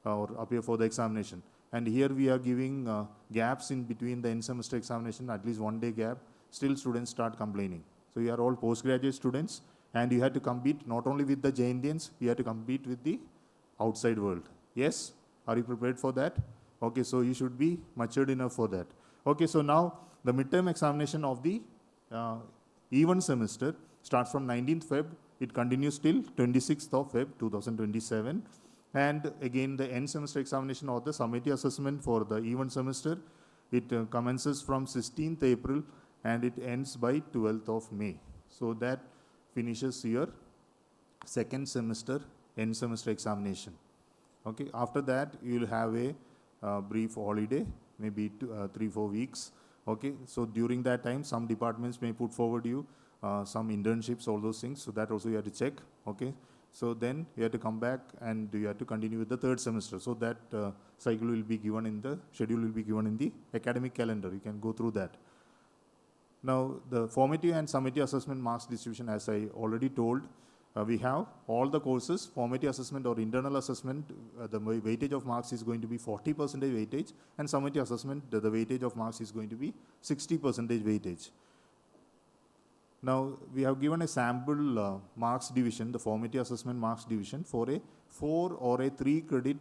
or appear for the examination. And here we are giving gaps in between the end semester examination, at least 1 day gap. Still students start complaining. So you are all postgraduate students, and you have to compete not only with the Jaindians, you have to compete with the outside world. Yes? Are you prepared for that? Okay, so you should be matured enough for that. Okay, so now the midterm examination of the even semester starts from 19th Feb. It continues till 26th of Feb 2027. And again, the end semester examination or the summative assessment for the even semester, it commences from 16th April and it ends by 12th of May. So that finishes your second semester end semester examination. Okay, after that you will have a brief holiday, maybe 3-4 weeks. Okay, so during that time some departments may put forward you some internships, all those things, so that also you have to check. Okay, so then you have to come back and you have to continue with the third semester. So that cycle will be given in the schedule, will be given in the academic calendar. You can go through that. Now the formative and summative assessment marks distribution, as I already told, we have all the courses, formative assessment or internal assessment, the weightage of marks is going to be 40% weightage, and summative assessment, the weightage of marks is going to be 60% weightage. Now, we have given a sample marks division, the formative assessment marks division, for a 4 or a 3 credit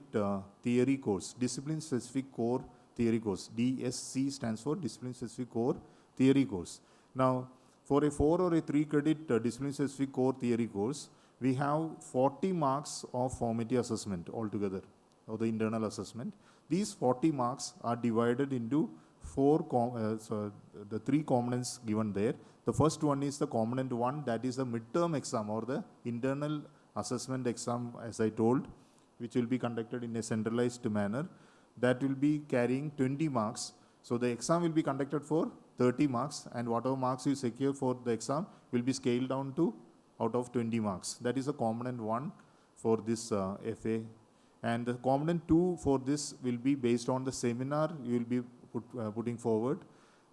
theory course, discipline specific core theory course. DSC stands for discipline specific core theory course. Now, for a 4 or a 3 credit discipline specific core theory course, we have 40 marks of formative assessment altogether, or the internal assessment. These 40 marks are divided into the 3 components given there. The first one is the component 1, that is the midterm exam or the internal assessment exam, as I told, which will be conducted in a centralized manner. That will be carrying 20 marks. So the exam will be conducted for 30 marks, and whatever marks you secure for the exam will be scaled down to out of 20 marks. That is the component 1 for this FA. And the component 2 for this will be based on the seminar you will be putting forward.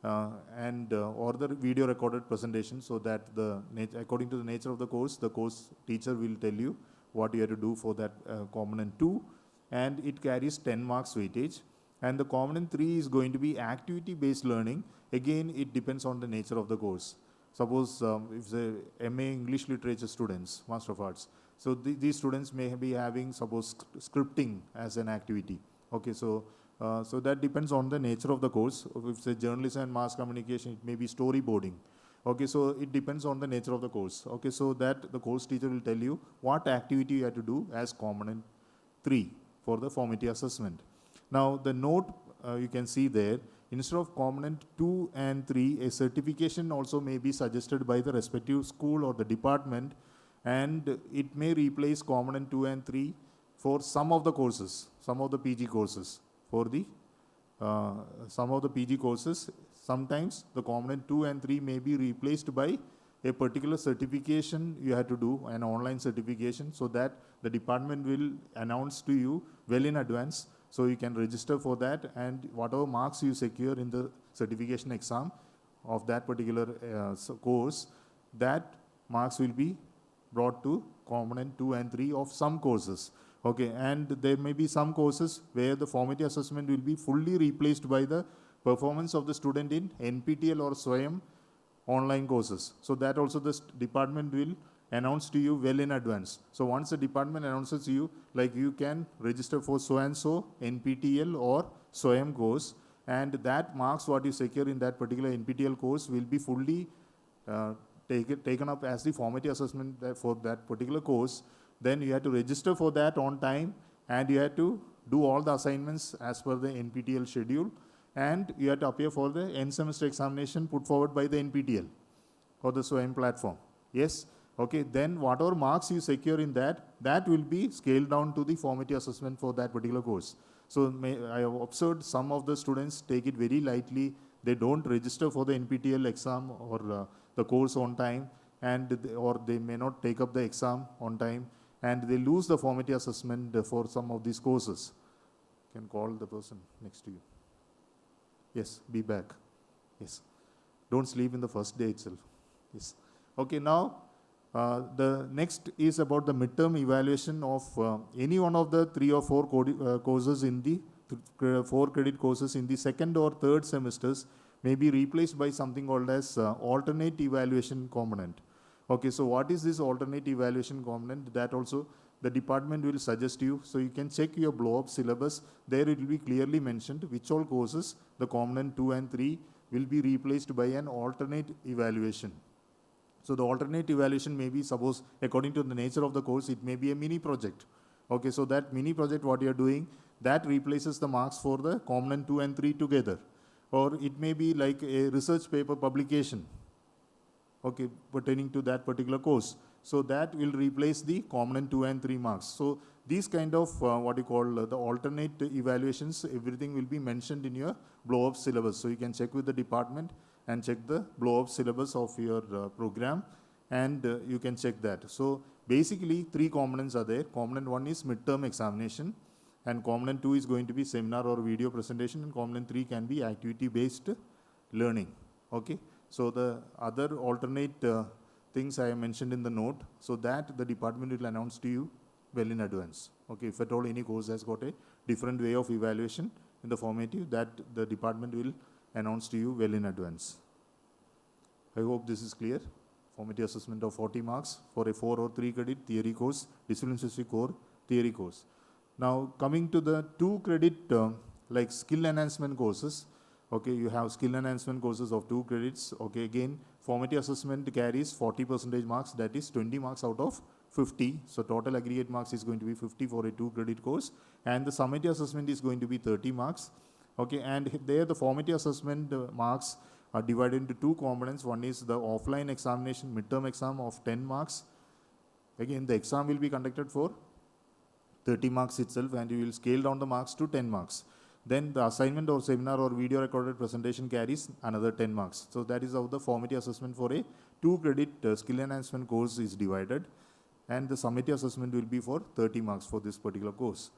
or the video recorded presentation, so that according to the nature of the course teacher will tell you what you have to do for that component 2, and it carries 10 marks weightage. And the component 3 is going to be activity based learning. Again, it depends on the nature of the course. Suppose if the MA English Literature students, Master of Arts, so these students may be having, suppose, scripting as an activity. Okay, so that depends on the nature of the course. If it's a journalism and mass communication, it may be storyboarding. Okay, so it depends on the nature of the course. Okay, so that the course teacher will tell you what activity you have to do as component 3 for the formative assessment. Now, the note you can see there, instead of component 2 and 3, a certification also may be suggested by the respective school or the department, and it may replace component 2 and 3 for some of the courses, some of the PG courses. For the some of the PG courses, sometimes the component 2 and 3 may be replaced by a particular certification you have to do, an online certification, so that the department will announce to you well in advance. So you can register for that, and whatever marks you secure in the certification exam of that particular course, that marks will be brought to component 2 and 3 of some courses. Okay, and there may be some courses where the formative assessment will be fully replaced by the performance of the student in NPTEL or SWAYAM online courses. So that also the department will announce to you well in advance. So once the department announces to you, like you can register for so and so NPTEL or SWAYAM course, and that marks what you secure in that particular NPTEL course will be fully taken up as the formative assessment for that particular course. Then you have to register for that on time, and you have to do all the assignments as per the NPTEL schedule, and you have to appear for the end semester examination put forward by the NPTEL or the SWAYAM platform. Yes? Okay, then whatever marks you secure in that will be scaled down to the formative assessment for that particular course. So I have observed some of the students take it very lightly. They don't register for the NPTEL exam or the course on time, or they may not take up the exam on time, and they lose the formative assessment for some of these courses. You can call the person next to you. Yes, be back. Yes. Don't sleep in the first day itself. Yes. Okay, now the next is about the midterm evaluation of any one of the 3 or 4 courses in the 4 credit courses in the second or third semesters may be replaced by something called as alternate evaluation component. Okay, so what is this alternate evaluation component? That also the department will suggest you. So you can check your blow-up syllabus. There it will be clearly mentioned which all courses the component 2 and 3 will be replaced by an alternate evaluation. So the alternate evaluation may be, suppose, according to the nature of the course, it may be a mini project. Okay, so that mini project, what you are doing, that replaces the marks for the component 2 and 3 together. Or it may be like a research paper publication, okay, pertaining to that particular course. So that will replace the component 2 and 3 marks. So these kind of what you call the alternate evaluations, everything will be mentioned in your blow-up syllabus. So you can check with the department and check the blow-up syllabus of your program, and you can check that. So basically 3 components are there. Component 1 is midterm examination, and component 2 is going to be seminar or video presentation, and component 3 can be activity-based learning. Okay. So the other alternate things I have mentioned in the note, so that the department will announce to you well in advance. Okay, if at all any course has got a different way of evaluation in the formative, that the department will announce to you well in advance. I hope this is clear. Formative assessment of 40 marks for a 4 or 3 credit theory course, discipline-specific core theory course. Now coming to the 2 credit like skill enhancement courses. Okay, you have skill enhancement courses of 2 credits. Okay, again, formative assessment carries 40% marks, that is 20 marks out of 50. So total aggregate marks is going to be 50 for a 2 credit course, and the summative assessment is going to be 30 marks. Okay, and there the formative assessment marks are divided into 2 components. One is the offline examination, midterm exam of 10 marks. Again, the exam will be conducted for 30 marks itself, and you will scale down the marks to 10 marks. Then the assignment or seminar or video recorded presentation carries another 10 marks. So that is how the formative assessment for a 2 credit skill enhancement course is divided, and the summative assessment will be for 30 marks for this particular course.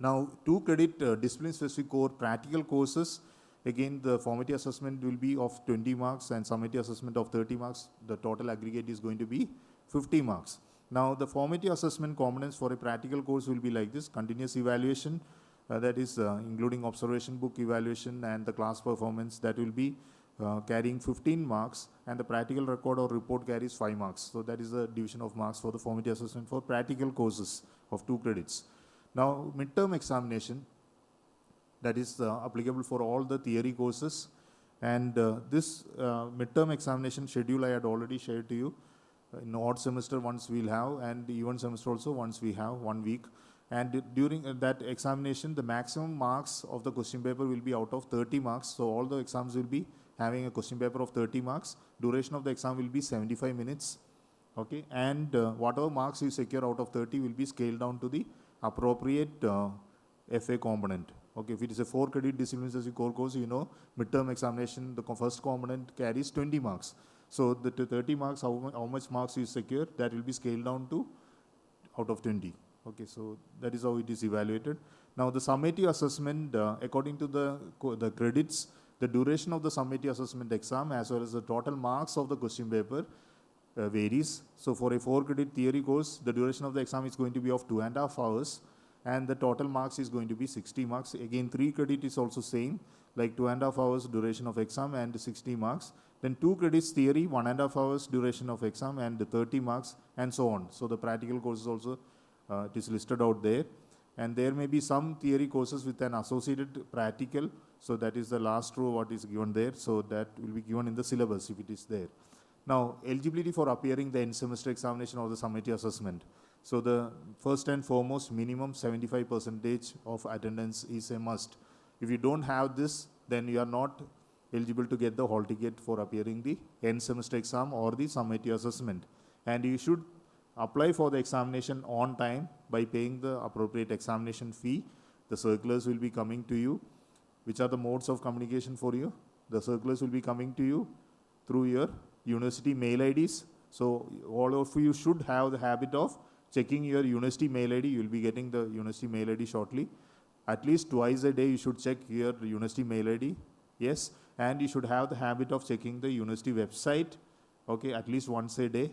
Now 2 credit discipline specific core practical courses, Again, the formative assessment will be of 20 marks and summative assessment of 30 marks. The total aggregate is going to be 50 marks. Now, the formative assessment components for a practical course will be like this: continuous evaluation, that is including observation book evaluation and the class performance, that will be carrying 15 marks, and the practical record or report carries 5 marks. So that is the division of marks for the formative assessment for practical courses of 2 credits. Now, midterm examination, that is applicable for all the theory courses, and this midterm examination schedule I had already shared to you. In odd semester once we'll have, and even semester also once we have 1 week. And during that examination, the maximum marks of the question paper will be out of 30 marks. So all the exams will be having a question paper of 30 marks. Duration of the exam will be 75 minutes. Okay, and whatever marks you secure out of 30 will be scaled down to the appropriate FA component. Okay, if it is a 4 credit disciplinary core course, you know, midterm examination, the first component carries 20 marks. So the 30 marks, how much marks you secure, that will be scaled down to out of 20. Okay, so that is how it is evaluated. Now the summative assessment, according to the credits, the duration of the summative assessment exam as well as the total marks of the question paper varies. So for a 4 credit theory course, the duration of the exam is going to be of 2.5 hours, and the total marks is going to be 60 marks. Again, 3 credit is also same, like 2.5 hours duration of exam and 60 marks. Then 2 credits theory, 1.5 hours duration of exam and 30 marks, and so on. So the practical courses also, it is listed out there. And there may be some theory courses with an associated practical. So that is the last row what is given there. So that will be given in the syllabus if it is there. Now, eligibility for appearing the end semester examination or the summative assessment. So the first and foremost, minimum 75% of attendance is a must. If you don't have this, then you are not eligible to get the hall ticket for appearing the end semester exam or the summative assessment. And you should apply for the examination on time by paying the appropriate examination fee. The circulars will be coming to you. Which are the modes of communication for you? The circulars will be coming to you through your university mail IDs. So all of you should have the habit of checking your university mail ID. You will be getting the university mail ID shortly. At least twice a day you should check your university mail ID. Yes. And you should have the habit of checking the university website, okay, at least once a day.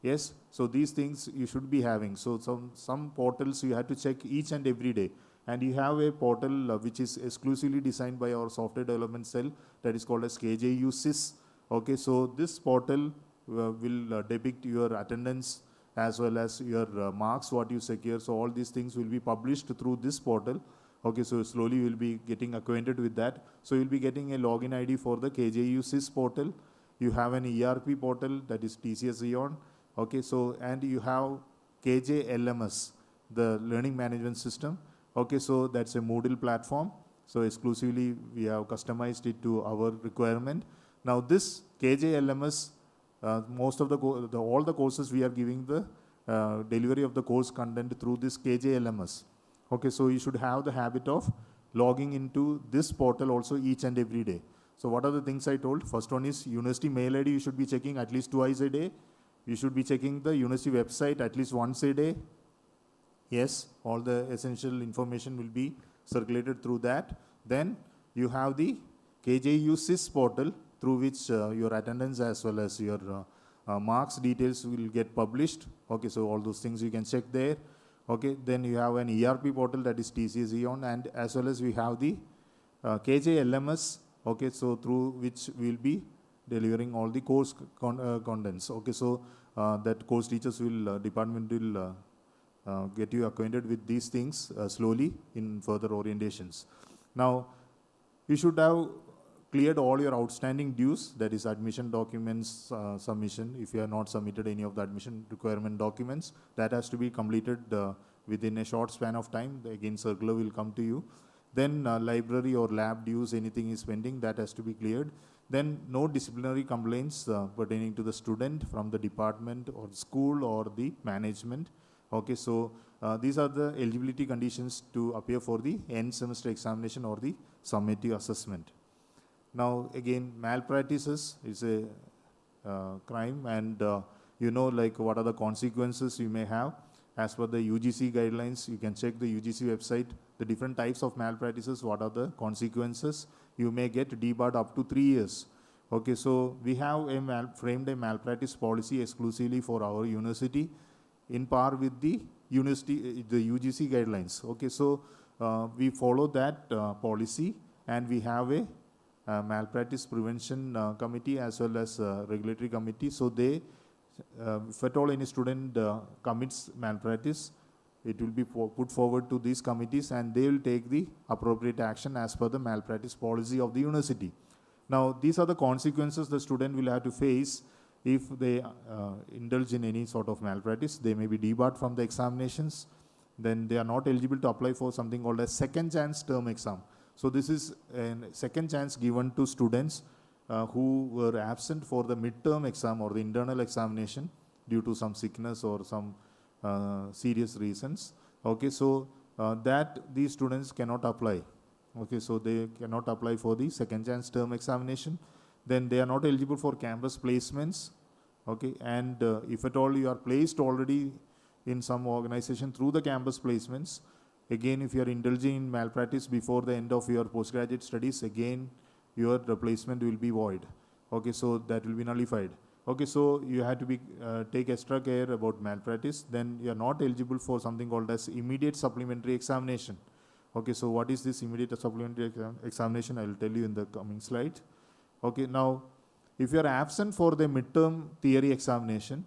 Yes, so these things you should be having. So some portals you have to check each and every day. And you have a portal which is exclusively designed by our software development cell, that is called as KJU SYS. Okay, so this portal will depict your attendance as well as your marks, what you secure. So all these things will be published through this portal. Okay, so slowly you will be getting acquainted with that. So you will be getting a login ID for the KJU SYS portal. You have an ERP portal, that is TCS Eon. Okay, so and you have LL.M, the learning management system. Okay, so that's a Moodle platform. So exclusively we have customized it to our requirement. Now this LL.M, most of all the courses we are giving the delivery of the course content through this LL.M. Okay, so you should have the habit of logging into this portal also each and every day. So what are the things I told? First one is university mail ID you should be checking at least twice a day. You should be checking the university website at least once a day. Yes, all the essential information will be circulated through that. Then you have the KJU SYS portal through which your attendance as well as your marks details will get published. Okay, so all those things you can check there. Okay, then you have an ERP portal, that is TCS Eon, and as well as we have the LL.M. Okay, so through which we will be delivering all the course contents. Okay, so that course teachers will, department will get you acquainted with these things slowly in further orientations. Now, you should have cleared all your outstanding dues, that is admission documents submission. If you have not submitted any of the admission requirement documents, that has to be completed within a short span of time. Again, circular will come to you. Then library or lab dues, anything is pending, that has to be cleared. Then no disciplinary complaints pertaining to the student from the department or school or the management. Okay, so these are the eligibility conditions to appear for the end semester examination or the summative assessment. Now again, malpractices is a crime, and you know, like what are the consequences you may have. As per the UGC guidelines, you can check the UGC website, the different types of malpractices, what are the consequences. you may get debarred up to 3 years. Okay, so we have framed a malpractice policy exclusively for our university in par with the university, the UGC guidelines. Okay, so we follow that policy, and we have a malpractice prevention committee as well as regulatory committee. So they, if at all any student commits malpractice, it will be put forward to these committees, and they will take the appropriate action as per the malpractice policy of the university. Now, these are the consequences the student will have to face if they indulge in any sort of malpractice. They may be debarred from the examinations. Then they are not eligible to apply for something called a second chance term exam. So this is a second chance given to students who were absent for the midterm exam or the internal examination due to some sickness or some serious reasons. Okay, so that these students cannot apply. Okay, so they cannot apply for the second chance term examination. Then they are not eligible for campus placements. Okay, and if at all you are placed already in some organization through the campus placements, again, if you are indulging in malpractice before the end of your postgraduate studies, again, your replacement will be void. Okay, so that will be nullified. Okay, so you have to be take extra care about malpractice. Then you are not eligible for something called as immediate supplementary examination. Okay, so what is this immediate supplementary examination? I will tell you in the coming slide. Okay, now, if you are absent for the midterm theory examination,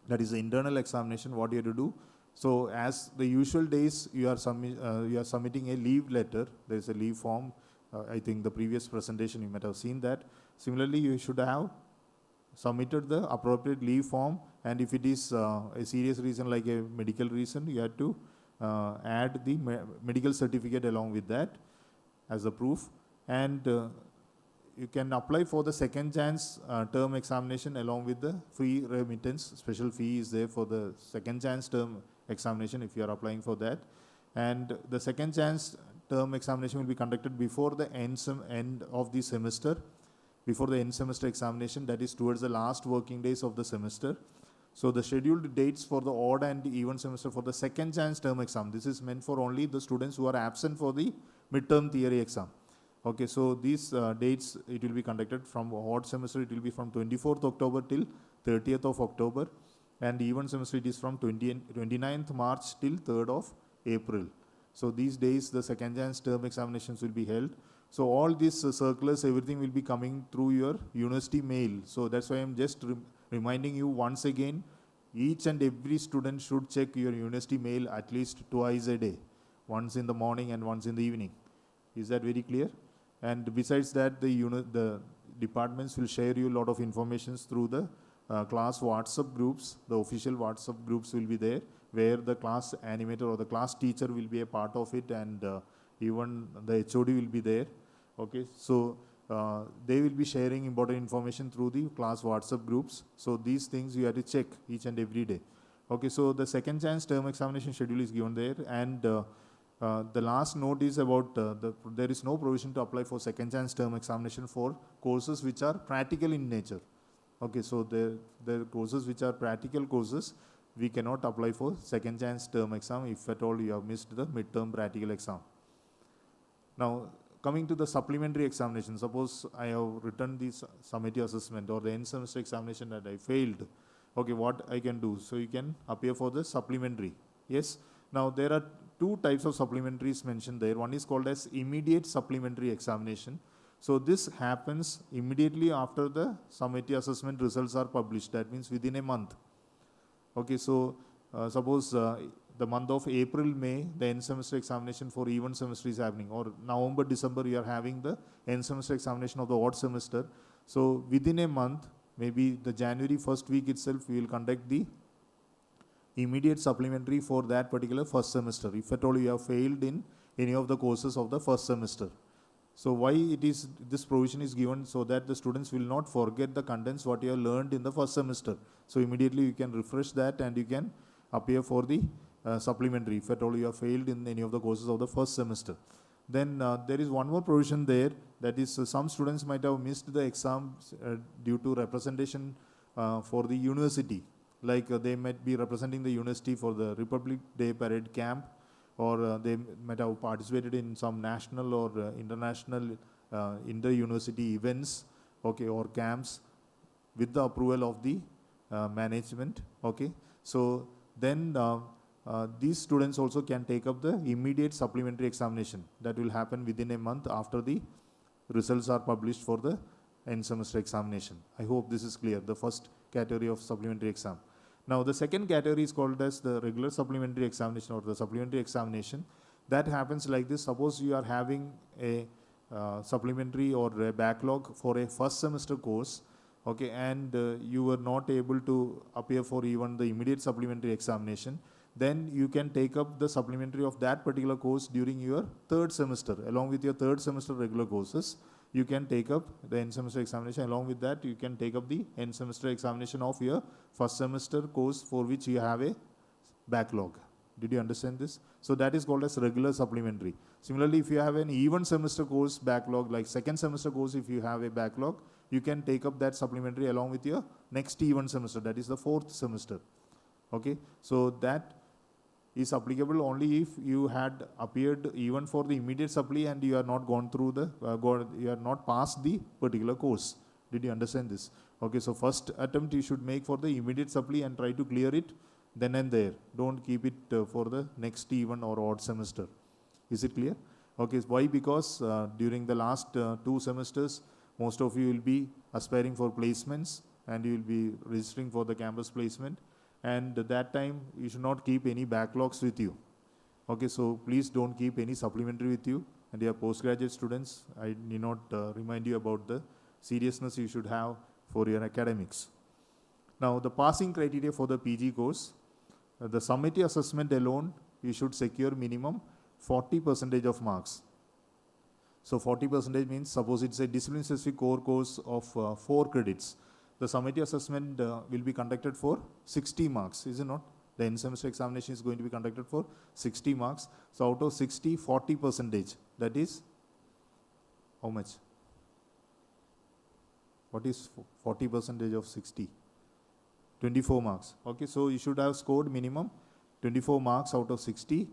that is the internal examination, what you have to do? So, as the usual days, you are submitting a leave letter. There is a leave form. I think the previous presentation you might have seen that. Similarly, you should have submitted the appropriate leave form, and if it is a serious reason like a medical reason, you have to add the medical certificate along with that as a proof, and you can apply for the second chance term examination along with the free remittance. Special fee is there for the second chance term examination if you are applying for that, and the second chance term examination will be conducted before the end of the semester, before the end semester examination, that is towards the last working days of the semester. So the scheduled dates for the odd and even semester for the second chance term exam, this is meant for only the students who are absent for the midterm theory exam. Okay, so these dates, it will be conducted from odd semester, it will be from 24th October till 30th of October, and even semester it is from 29th March till 3rd of April. So these days the second chance term examinations will be held. So all these circulars, everything will be coming through your university mail. So that's why I'm just reminding you once again, each and every student should check your university mail at least twice a day, once in the morning and once in the evening. Is that very clear? And besides that, the departments will share you a lot of information through the class WhatsApp groups. The official WhatsApp groups will be there, where the class animator or the class teacher will be a part of it, and even the HOD will be there. Okay, so they will be sharing important information through the class WhatsApp groups. So these things you have to check each and every day. Okay, so the second chance term examination schedule is given there, and the last note is about there is no provision to apply for second chance term examination for courses which are practical in nature. Okay, so the courses which are practical courses, we cannot apply for second chance term exam if at all you have missed the midterm practical exam. Now, coming to the supplementary examination, suppose I have written the summative assessment or the end semester examination that I failed. Okay, what I can do? So you can appear for the supplementary. Yes. Now there are two types of supplementaries mentioned there. One is called as immediate supplementary examination. So this happens immediately after the summative assessment results are published. That means within a month. Okay, so suppose the month of April, May, the end semester examination for even semester is happening, or November, December, you are having the end semester examination of the odd semester. So within a month, maybe the January first week itself, we will conduct the immediate supplementary for that particular first semester, if at all you have failed in any of the courses of the first semester. So why this provision is given? So that the students will not forget the contents what you have learned in the first semester. So immediately you can refresh that and you can appear for the supplementary if at all you have failed in any of the courses of the first semester. Then there is one more provision there, that is some students might have missed the exams due to representation for the university. Like they might be representing the university for the Republic Day Parade camp, or they might have participated in some national or international inter-university events, okay, or camps with the approval of the management, okay. So then these students also can take up the immediate supplementary examination that will happen within a month after the results are published for the end semester examination. I hope this is clear, the first category of supplementary exam. Now the second category is called as the regular supplementary examination or the supplementary examination. That happens like this. Suppose you are having a supplementary or a backlog for a first semester course, okay, and you were not able to appear for even the immediate supplementary examination, then you can take up the supplementary of that particular course during your third semester. Along with your third semester regular courses, you can take up the end semester examination. Along with that, you can take up the end semester examination of your first semester course for which you have a backlog. Did you understand this? So that is called as regular supplementary. Similarly, if you have an even semester course backlog, like second semester course, if you have a backlog, you can take up that supplementary along with your next even semester, that is the fourth semester. Okay, so that is applicable only if you had appeared even for the immediate supply and you are not gone through the, you are not passed the particular course. Did you understand this? Okay, so first attempt you should make for the immediate supply and try to clear it then and there. Don't keep it for the next even or odd semester. Is it clear? Okay, why? Because during the last 2 semesters, most of you will be aspiring for placements and you will be registering for the campus placement. And at that time, you should not keep any backlogs with you. Okay, so please don't keep any supplementary with you. And your postgraduate students, I need not remind you about the seriousness you should have for your academics. Now, the passing criteria for the PG course, the summative assessment alone, you should secure minimum 40% of marks. So 40% means, suppose it's a discipline-specific core course of 4 credits. The summative assessment will be conducted for 60 marks, is it not? The end semester examination is going to be conducted for 60 marks. So out of 60, 40%, that is how much? What is 40% of 60? 24 marks. Okay, so you should have scored minimum 24 marks out of 60,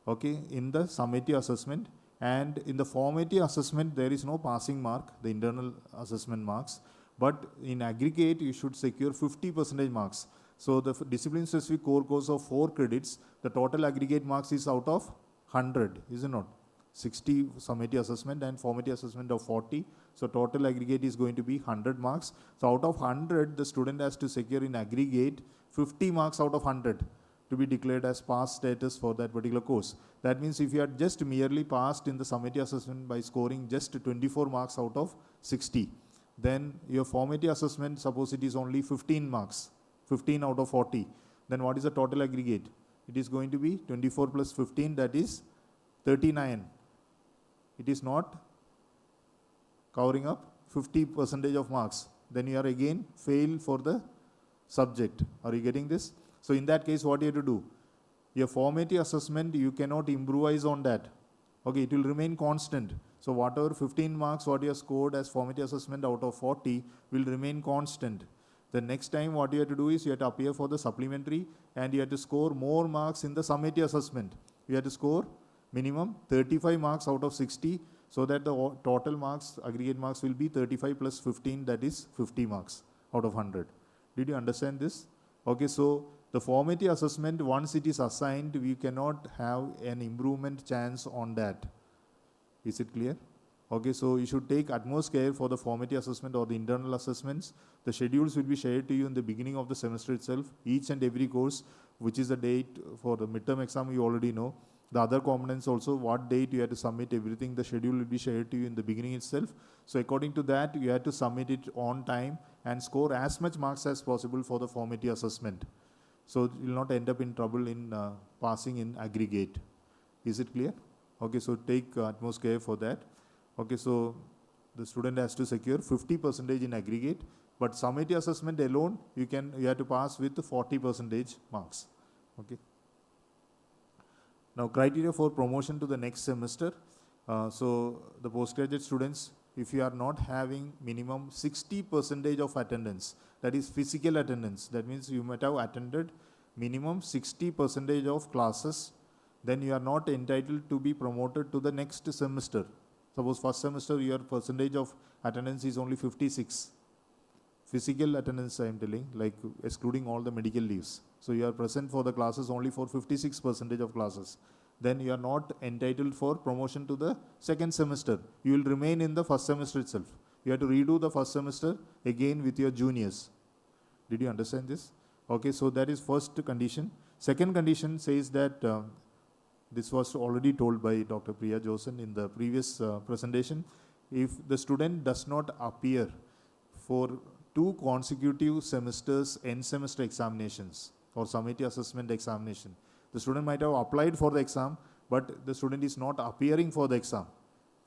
okay, in the summative assessment. And in the formative assessment, there is no passing mark, the internal assessment marks. But in aggregate, you should secure 50% marks. So the discipline-specific core course of 4 credits, the total aggregate marks is out of 100, is it not? 60 summative assessment and formative assessment of 40. So total aggregate is going to be 100 marks. So out of 100, the student has to secure in aggregate 50 marks out of 100 to be declared as pass status for that particular course. That means if you had just merely passed in the summative assessment by scoring just 24 marks out of 60, then your formative assessment, suppose it is only 15 marks, 15 out of 40, then what is the total aggregate? It is going to be 24 plus 15, that is 39. It is not covering up 50% of marks. Then you are again fail for the subject. Are you getting this? So in that case, what you have to do? Your formative assessment, you cannot improvise on that. Okay, it will remain constant. So whatever 15 marks what you have scored as formative assessment out of 40 will remain constant. The next time what you have to do is you have to appear for the supplementary and you have to score more marks in the summative assessment. You have to score minimum 35 marks out of 60 so that the total marks, aggregate marks will be 35 plus 15, that is 50 marks out of 100. Did you understand this? Okay, so the formative assessment, once it is assigned, we cannot have an improvement chance on that. Is it clear? Okay, so you should take utmost care for the formative assessment or the internal assessments. The schedules will be shared to you in the beginning of the semester itself. Each and every course, which is the date for the midterm exam, you already know. The other components also, what date you have to submit everything, the schedule will be shared to you in the beginning itself. So according to that, you have to submit it on time and score as much marks as possible for the formative assessment. So you will not end up in trouble in passing in aggregate. Is it clear? Okay, so take utmost care for that. Okay, so the student has to secure 50% in aggregate, but summative assessment alone, you have to pass with 40% marks. Okay. Now, criteria for promotion to the next semester. So the postgraduate students, if you are not having minimum 60% of attendance, that is physical attendance, that means you might have attended minimum 60% of classes, then you are not entitled to be promoted to the next semester. Suppose first semester your percentage of attendance is only 56. Physical attendance I am telling, like excluding all the medical leaves. So you are present for the classes only for 56% of classes. Then you are not entitled for promotion to the second semester. You will remain in the first semester itself. You have to redo the first semester again with your juniors. Did you understand this? Okay, so that is first condition. Second condition says that, this was already told by Dr. Priya Josen in the previous presentation. If the student does not appear for 2 consecutive semesters, end semester examinations or summative assessment examination, the student might have applied for the exam, but the student is not appearing for the exam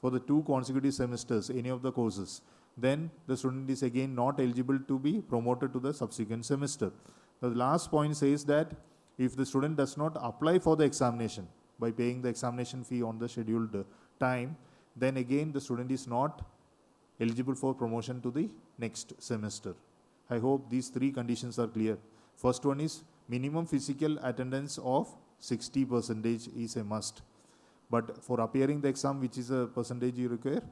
for the 2 consecutive semesters, any of the courses, then the student is again not eligible to be promoted to the subsequent semester. The last point says that if the student does not apply for the examination by paying the examination fee on the scheduled time, then again the student is not eligible for promotion to the next semester. I hope these 3 conditions are clear. First one is minimum physical attendance of 60% is a must. But for appearing the exam, which is a percentage you require?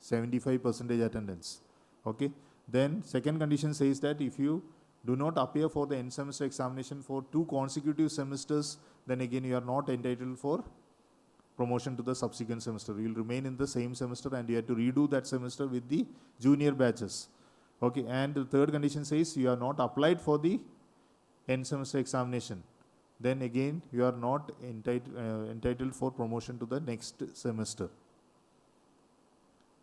75% attendance. Okay. Then second condition says that if you do not appear for the end semester examination for 2 consecutive semesters, then again you are not entitled for promotion to the subsequent semester. You will remain in the same semester and you have to redo that semester with the junior batches. Okay, and the third condition says you are not applied for the end semester examination. Then again you are not entitled for promotion to the next semester.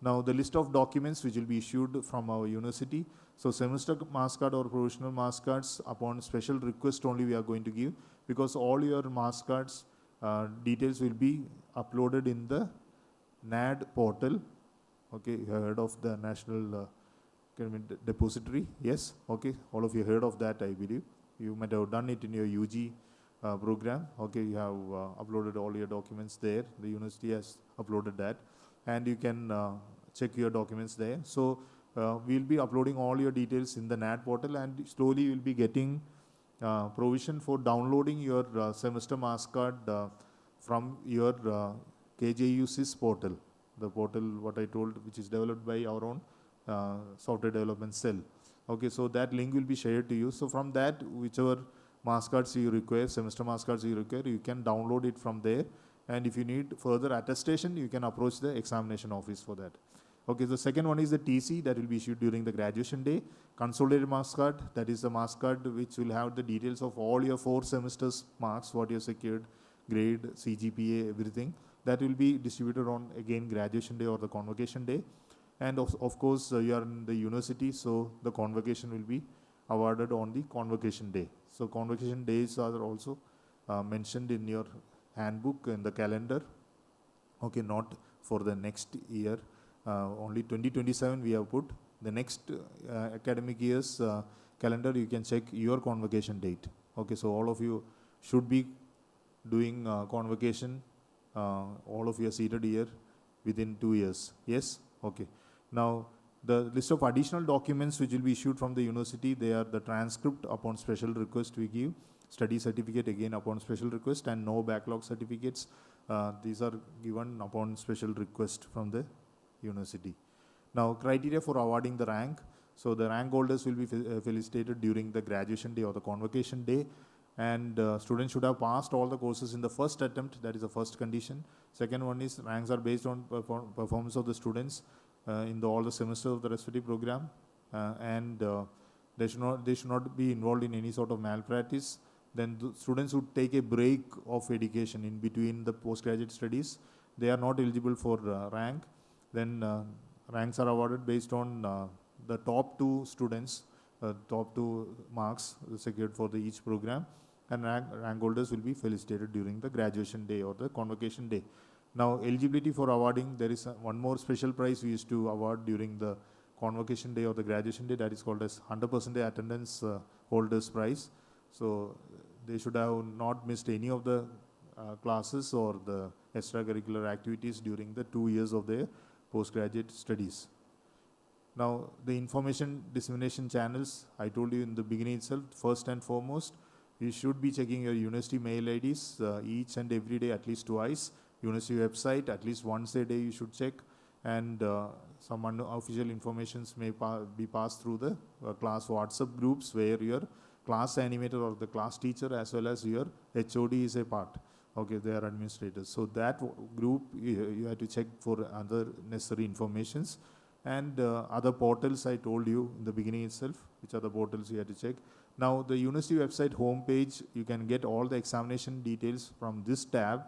Now the list of documents which will be issued from our university. So semester marks card or provisional marks cards upon special request only we are going to give, because all your marks cards details will be uploaded in the NAD portal. Okay, you have heard of the National Depository? Yes? Okay, all of you heard of that, I believe. You might have done it in your UG program. Okay, you have uploaded all your documents there. The university has uploaded that. And you can check your documents there. So we'll be uploading all your details in the NAD portal, and slowly you'll be getting provision for downloading your semester marks card from your KJUC's portal, the portal what I told, which is developed by our own software development cell. Okay, so that link will be shared to you. So from that, whichever marks cards you require, semester marks cards you require, you can download it from there. And if you need further attestation, you can approach the examination office for that. Okay, the second one is the TC that will be issued during the graduation day. Consolidated marks card, that is the marks card which will have the details of all your 4 semesters marks, what you have secured, grade, CGPA, everything. That will be distributed on again graduation day or the convocation day. And of course, you are in the university, so the convocation will be awarded on the convocation day. So convocation days are also mentioned in your handbook and the calendar. Okay, not for the next year. Only 2027 we have put. The next academic year's calendar, you can check your convocation date. Okay, so all of you should be doing convocation, all of you are seated here within 2 years. Yes? Okay. Now, the list of additional documents which will be issued from the university, they are the transcript upon special request we give, study certificate again upon special request, and no backlog certificates. These are given upon special request from the university. Now, criteria for awarding the rank. So the rank holders will be felicitated during the graduation day or the convocation day, and students should have passed all the courses in the first attempt. That is the first condition. Second one is ranks are based on performance of the students in all the semesters of the respective program, and they should not be involved in any sort of malpractice. Then the students would take a break of education in between the postgraduate studies. They are not eligible for rank. Then ranks are awarded based on the top 2 students, top 2 marks secured for each program, and rank holders will be felicitated during the graduation day or the convocation day. Now, eligibility for awarding, there is one more special prize we used to award during the convocation day or the graduation day, that is called as 100% attendance holders prize. So they should have not missed any of the classes or the extracurricular activities during the 2 years of their postgraduate studies. Now, the information dissemination channels, I told you in the beginning itself, first and foremost, you should be checking your university mail IDs each and every day at least twice. University website, at least once a day you should check. and some unofficial informations may be passed through the class WhatsApp groups where your class animator or the class teacher as well as your HOD is a part. Okay, they are administrators. So that group, you have to check for other necessary informations. And other portals I told you in the beginning itself, which are the portals you have to check. Now the university website homepage, you can get all the examination details from this tab.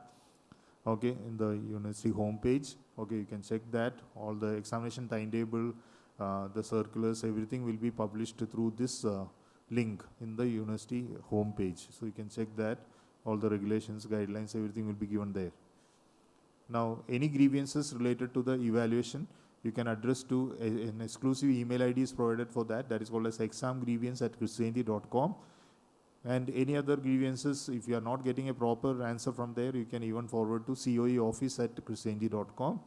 Okay, in the university homepage. Okay, you can check that. All the examination timetable, the circulars, everything will be published through this link in the university homepage. So you can check that. All the regulations, guidelines, everything will be given there. Now, any grievances related to the evaluation, you can address to an exclusive email ID is provided for that. That is called as examgrievance@christianity.com. And any other grievances, if you are not getting a proper answer from there, you can even forward to COE office@christianity.com.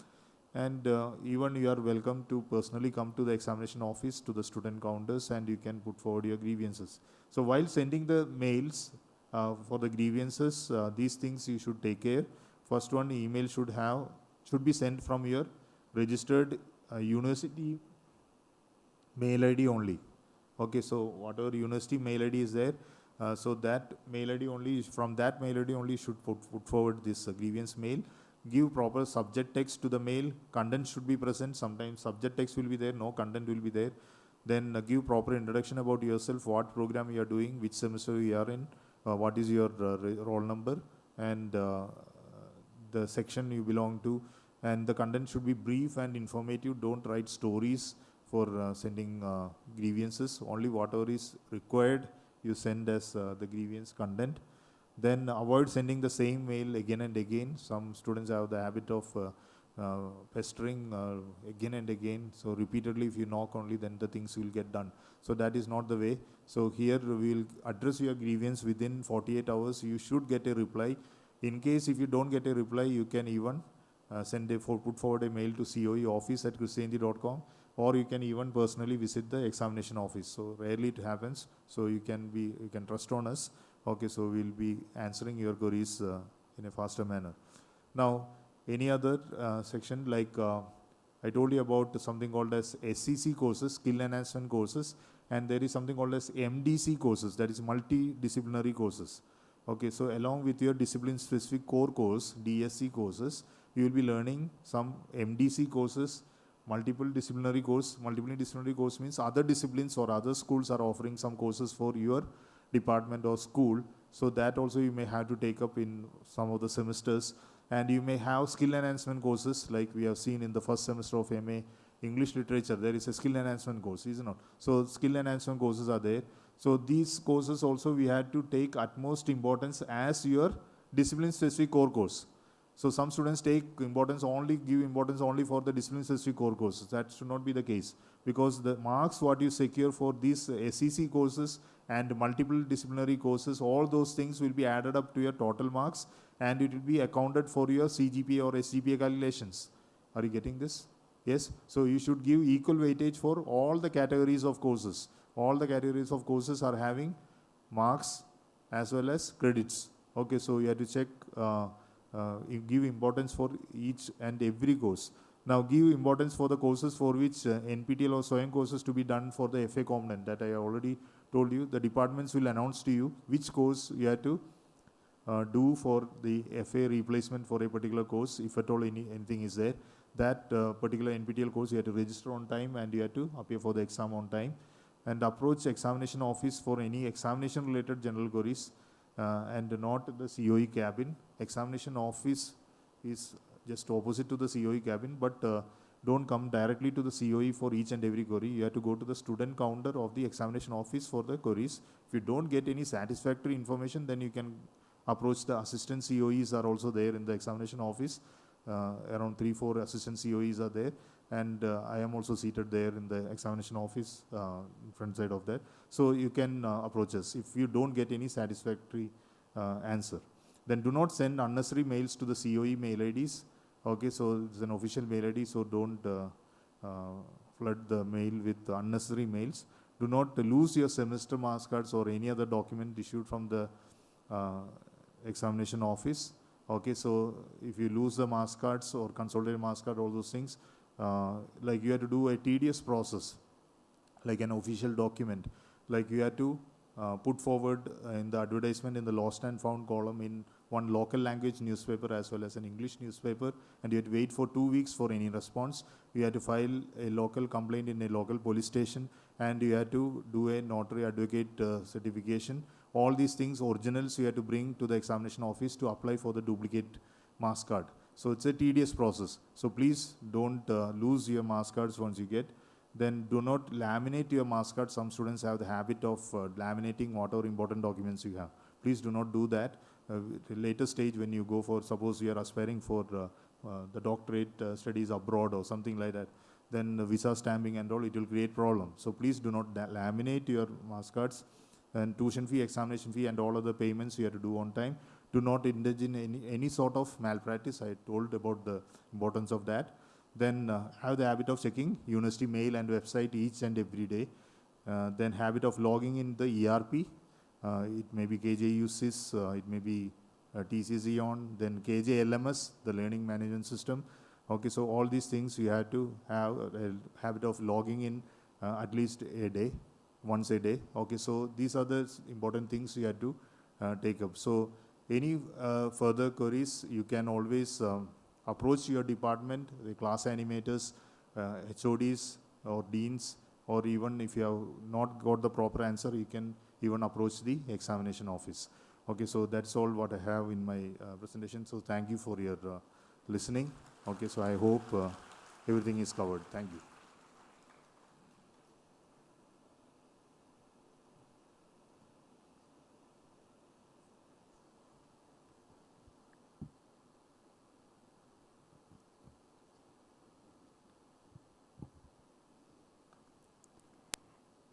And even you are welcome to personally come to the examination office, to the student counters, and you can put forward your grievances. So while sending the mails for the grievances, these things you should take care. First one, email should be sent from your registered university mail ID only. Okay, so whatever university mail ID is there, so that mail ID only, from that mail ID only should put forward this grievance mail. Give proper subject text to the mail. Content should be present. Sometimes subject text will be there, no content will be there. Then give proper introduction about yourself, what program you are doing, which semester you are in, what is your roll number, and the section you belong to. And the content should be brief and informative. Don't write stories for sending grievances. Only whatever is required you send as the grievance content. Then avoid sending the same mail again and again. Some students have the habit of pestering again and again. So repeatedly, if you knock only, then the things will get done. So that is not the way. So here we will address your grievance within 48 hours. You should get a reply. In case if you don't get a reply, you can even put forward a mail to COE office@christianity.com, or you can even personally visit the examination office. So rarely it happens. So you can trust on us. Okay, so we'll be answering your queries in a faster manner. Now, any other section, like I told you about something called as SCC courses, skill enhancement courses, and there is something called as MDC courses, that is multidisciplinary courses. Okay, so along with your discipline-specific core course, DSC courses, you will be learning some MDC courses, multiple disciplinary course. Multiple disciplinary course means other disciplines or other schools are offering some courses for your department or school. So that also you may have to take up in some of the semesters. And you may have skill enhancement courses, like we have seen in the first semester of MA English Literature. There is a skill enhancement course, is it not? So skill enhancement courses are there. So these courses also we had to take utmost importance as your discipline-specific core course. So some students give importance only for the discipline-specific core courses. That should not be the case, because the marks what you secure for these SEC courses and multiple disciplinary courses, all those things will be added up to your total marks, and it will be accounted for your CGPA or SGPA calculations. Are you getting this? Yes. So you should give equal weightage for all the categories of courses. All the categories of courses are having marks as well as credits. Okay, so you have to check, you give importance for each and every course. Now give importance for the courses for which NPTEL or SWAYAM courses to be done for the FA component. That I already told you. The departments will announce to you which course you have to do for the FA replacement for a particular course, if at all anything is there. That particular NPTEL course you have to register on time, and you have to appear for the exam on time. And approach examination office for any examination related general queries, and not the COE cabin. Examination office is just opposite to the COE cabin, but don't come directly to the COE for each and every query. You have to go to the student counter of the examination office for the queries. If you don't get any satisfactory information, then you can approach the assistant COEs are also there in the examination office. Around 3-4 assistant COEs are there, and I am also seated there in the examination office, in front side of that. So you can approach us if you don't get any satisfactory answer. Then do not send unnecessary mails to the COE mail IDs. Okay, so it's an official mail ID, so don't flood the mail with unnecessary mails. Do not lose your semester marks cards or any other document issued from the examination office. Okay, so if you lose the marks cards or consolidated marks card, all those things, like you have to do a tedious process, like an official document. Like you have to put forward in the advertisement in the lost and found column in one local language newspaper as well as an English newspaper, and you have to wait for 2 weeks for any response. You have to file a local complaint in a local police station, and you have to do a notary advocate certification. All these things, originals, you have to bring to the examination office to apply for the duplicate marks card. So it's a tedious process. So please don't lose your marks cards once you get. Then do not laminate your marks card. Some students have the habit of laminating whatever important documents you have. Please do not do that. Later stage when you go for, suppose you are aspiring for the doctorate studies abroad or something like that, then the visa stamping and all, it will create problem. So please do not laminate your marks cards, and tuition fee, examination fee, and all other payments you have to do on time. Do not indulge in any sort of malpractice. I told about the importance of that. Then have the habit of checking university mail and website each and every day. Then habit of logging in the ERP. It may be KJU SIS, it may be TCC on, then KJLMS, the learning management system. Okay, so all these things you have to have a habit of logging in at least a day, once a day. Okay, so these are the important things you have to take up. So any further queries, you can always approach your department, the class animators, HODs or deans, or even if you have not got the proper answer, you can even approach the examination office. Okay, so that's all what I have in my presentation. So thank you for your listening. Okay, so I hope everything is covered. Thank you.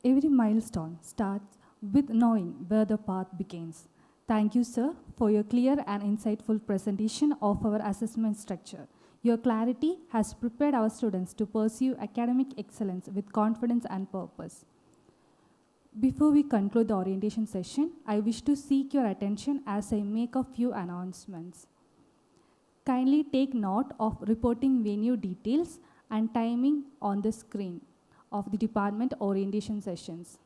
Every milestone starts with knowing where the path begins. Thank you, sir, for your clear and insightful presentation of our assessment structure. Your clarity has prepared our students to pursue academic excellence with confidence and purpose. Before we conclude the orientation session, I wish to seek your attention as I make a few announcements. Kindly take note of reporting venue details and timing on the screen of the department orientation sessions.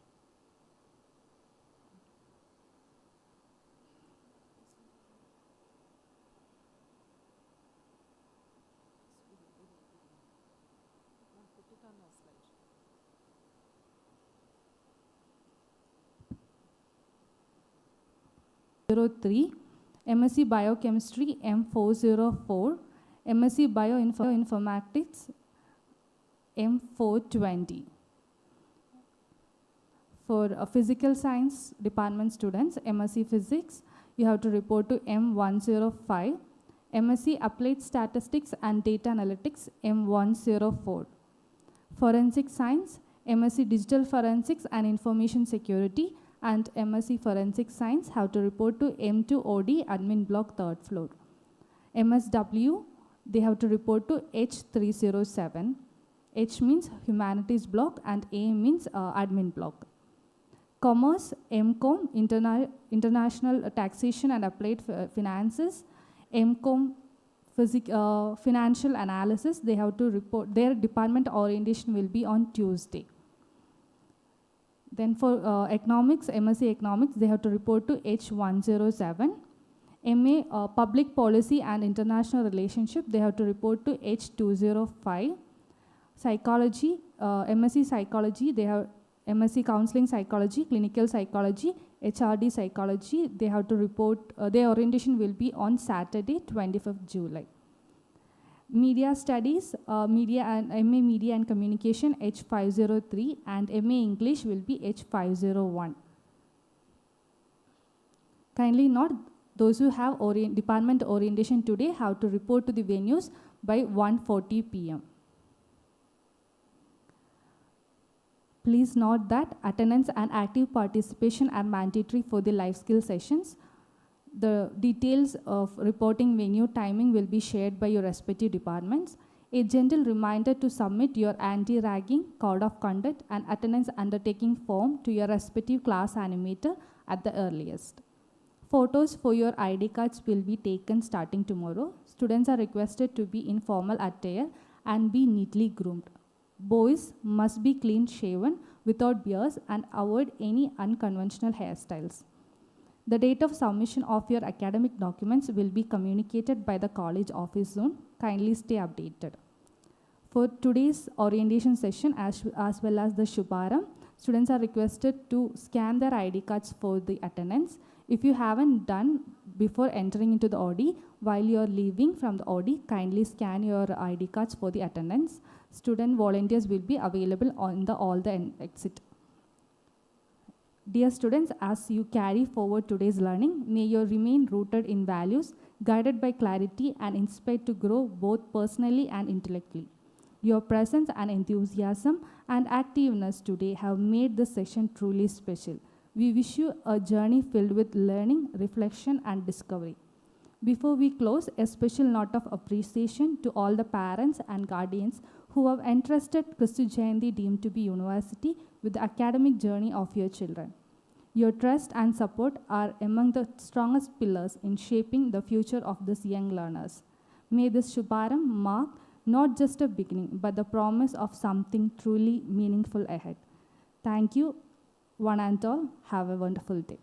M.Sc. Biochemistry M404, M.Sc. Bioinformatics M420. For physical science department students, M.Sc. Physics, you have to report to M105. M.Sc. Applied Statistics and Data Analytics M104. Forensic Science, M.Sc. Digital Forensics and Information Security, and M.Sc. Forensic Science have to report to M2OD Admin Block 3rd floor. MSW, they have to report to H307. H means Humanities Block and A means Admin Block. Commerce, MCOM, International Taxation and Applied Finances, MCOM, Financial Analysis, they have to report, their department orientation will be on Tuesday. Then for economics, MSc Economics, they have to report to H107. MA Public Policy and International Relationship, they have to report to H205. Psychology, MSc Psychology, they have MSc Counseling Psychology, Clinical Psychology, HRD Psychology, they have to report, their orientation will be on Saturday, 25th July. Media Studies, Media and MA Media and Communication H503, and MA English will be H501. Kindly note, those who have department orientation today have to report to the venues by 1:40 p.m. Please note that attendance and active participation are mandatory for the life skill sessions. The details of reporting venue timing will be shared by your respective departments. A gentle reminder to submit your anti-ragging, code of conduct, and attendance undertaking form to your respective class animator at the earliest. Photos for your ID cards will be taken starting tomorrow. Students are requested to be in formal attire and be neatly groomed. Boys must be clean shaven without beards and avoid any unconventional hairstyles. The date of submission of your academic documents will be communicated by the college office soon. Kindly stay updated. For today's orientation session as well as the Shubharam, students are requested to scan their ID cards for the attendance. If you haven't done before entering into the OD, while you are leaving from the OD, kindly scan your ID cards for the attendance. Student volunteers will be available on all the exit. Dear students, as you carry forward today's learning, may you remain rooted in values, guided by clarity and inspired to grow both personally and intellectually. Your presence and enthusiasm and activeness today have made this session truly special. We wish you a journey filled with learning, reflection, and discovery. Before we close, a special note of appreciation to all the parents and guardians who have entrusted Kristu Jayanti deemed to be university with the academic journey of your children. Your trust and support are among the strongest pillars in shaping the future of these young learners. May this Shubharam mark not just a beginning, but the promise of something truly meaningful ahead. Thank you, one and all. Have a wonderful day.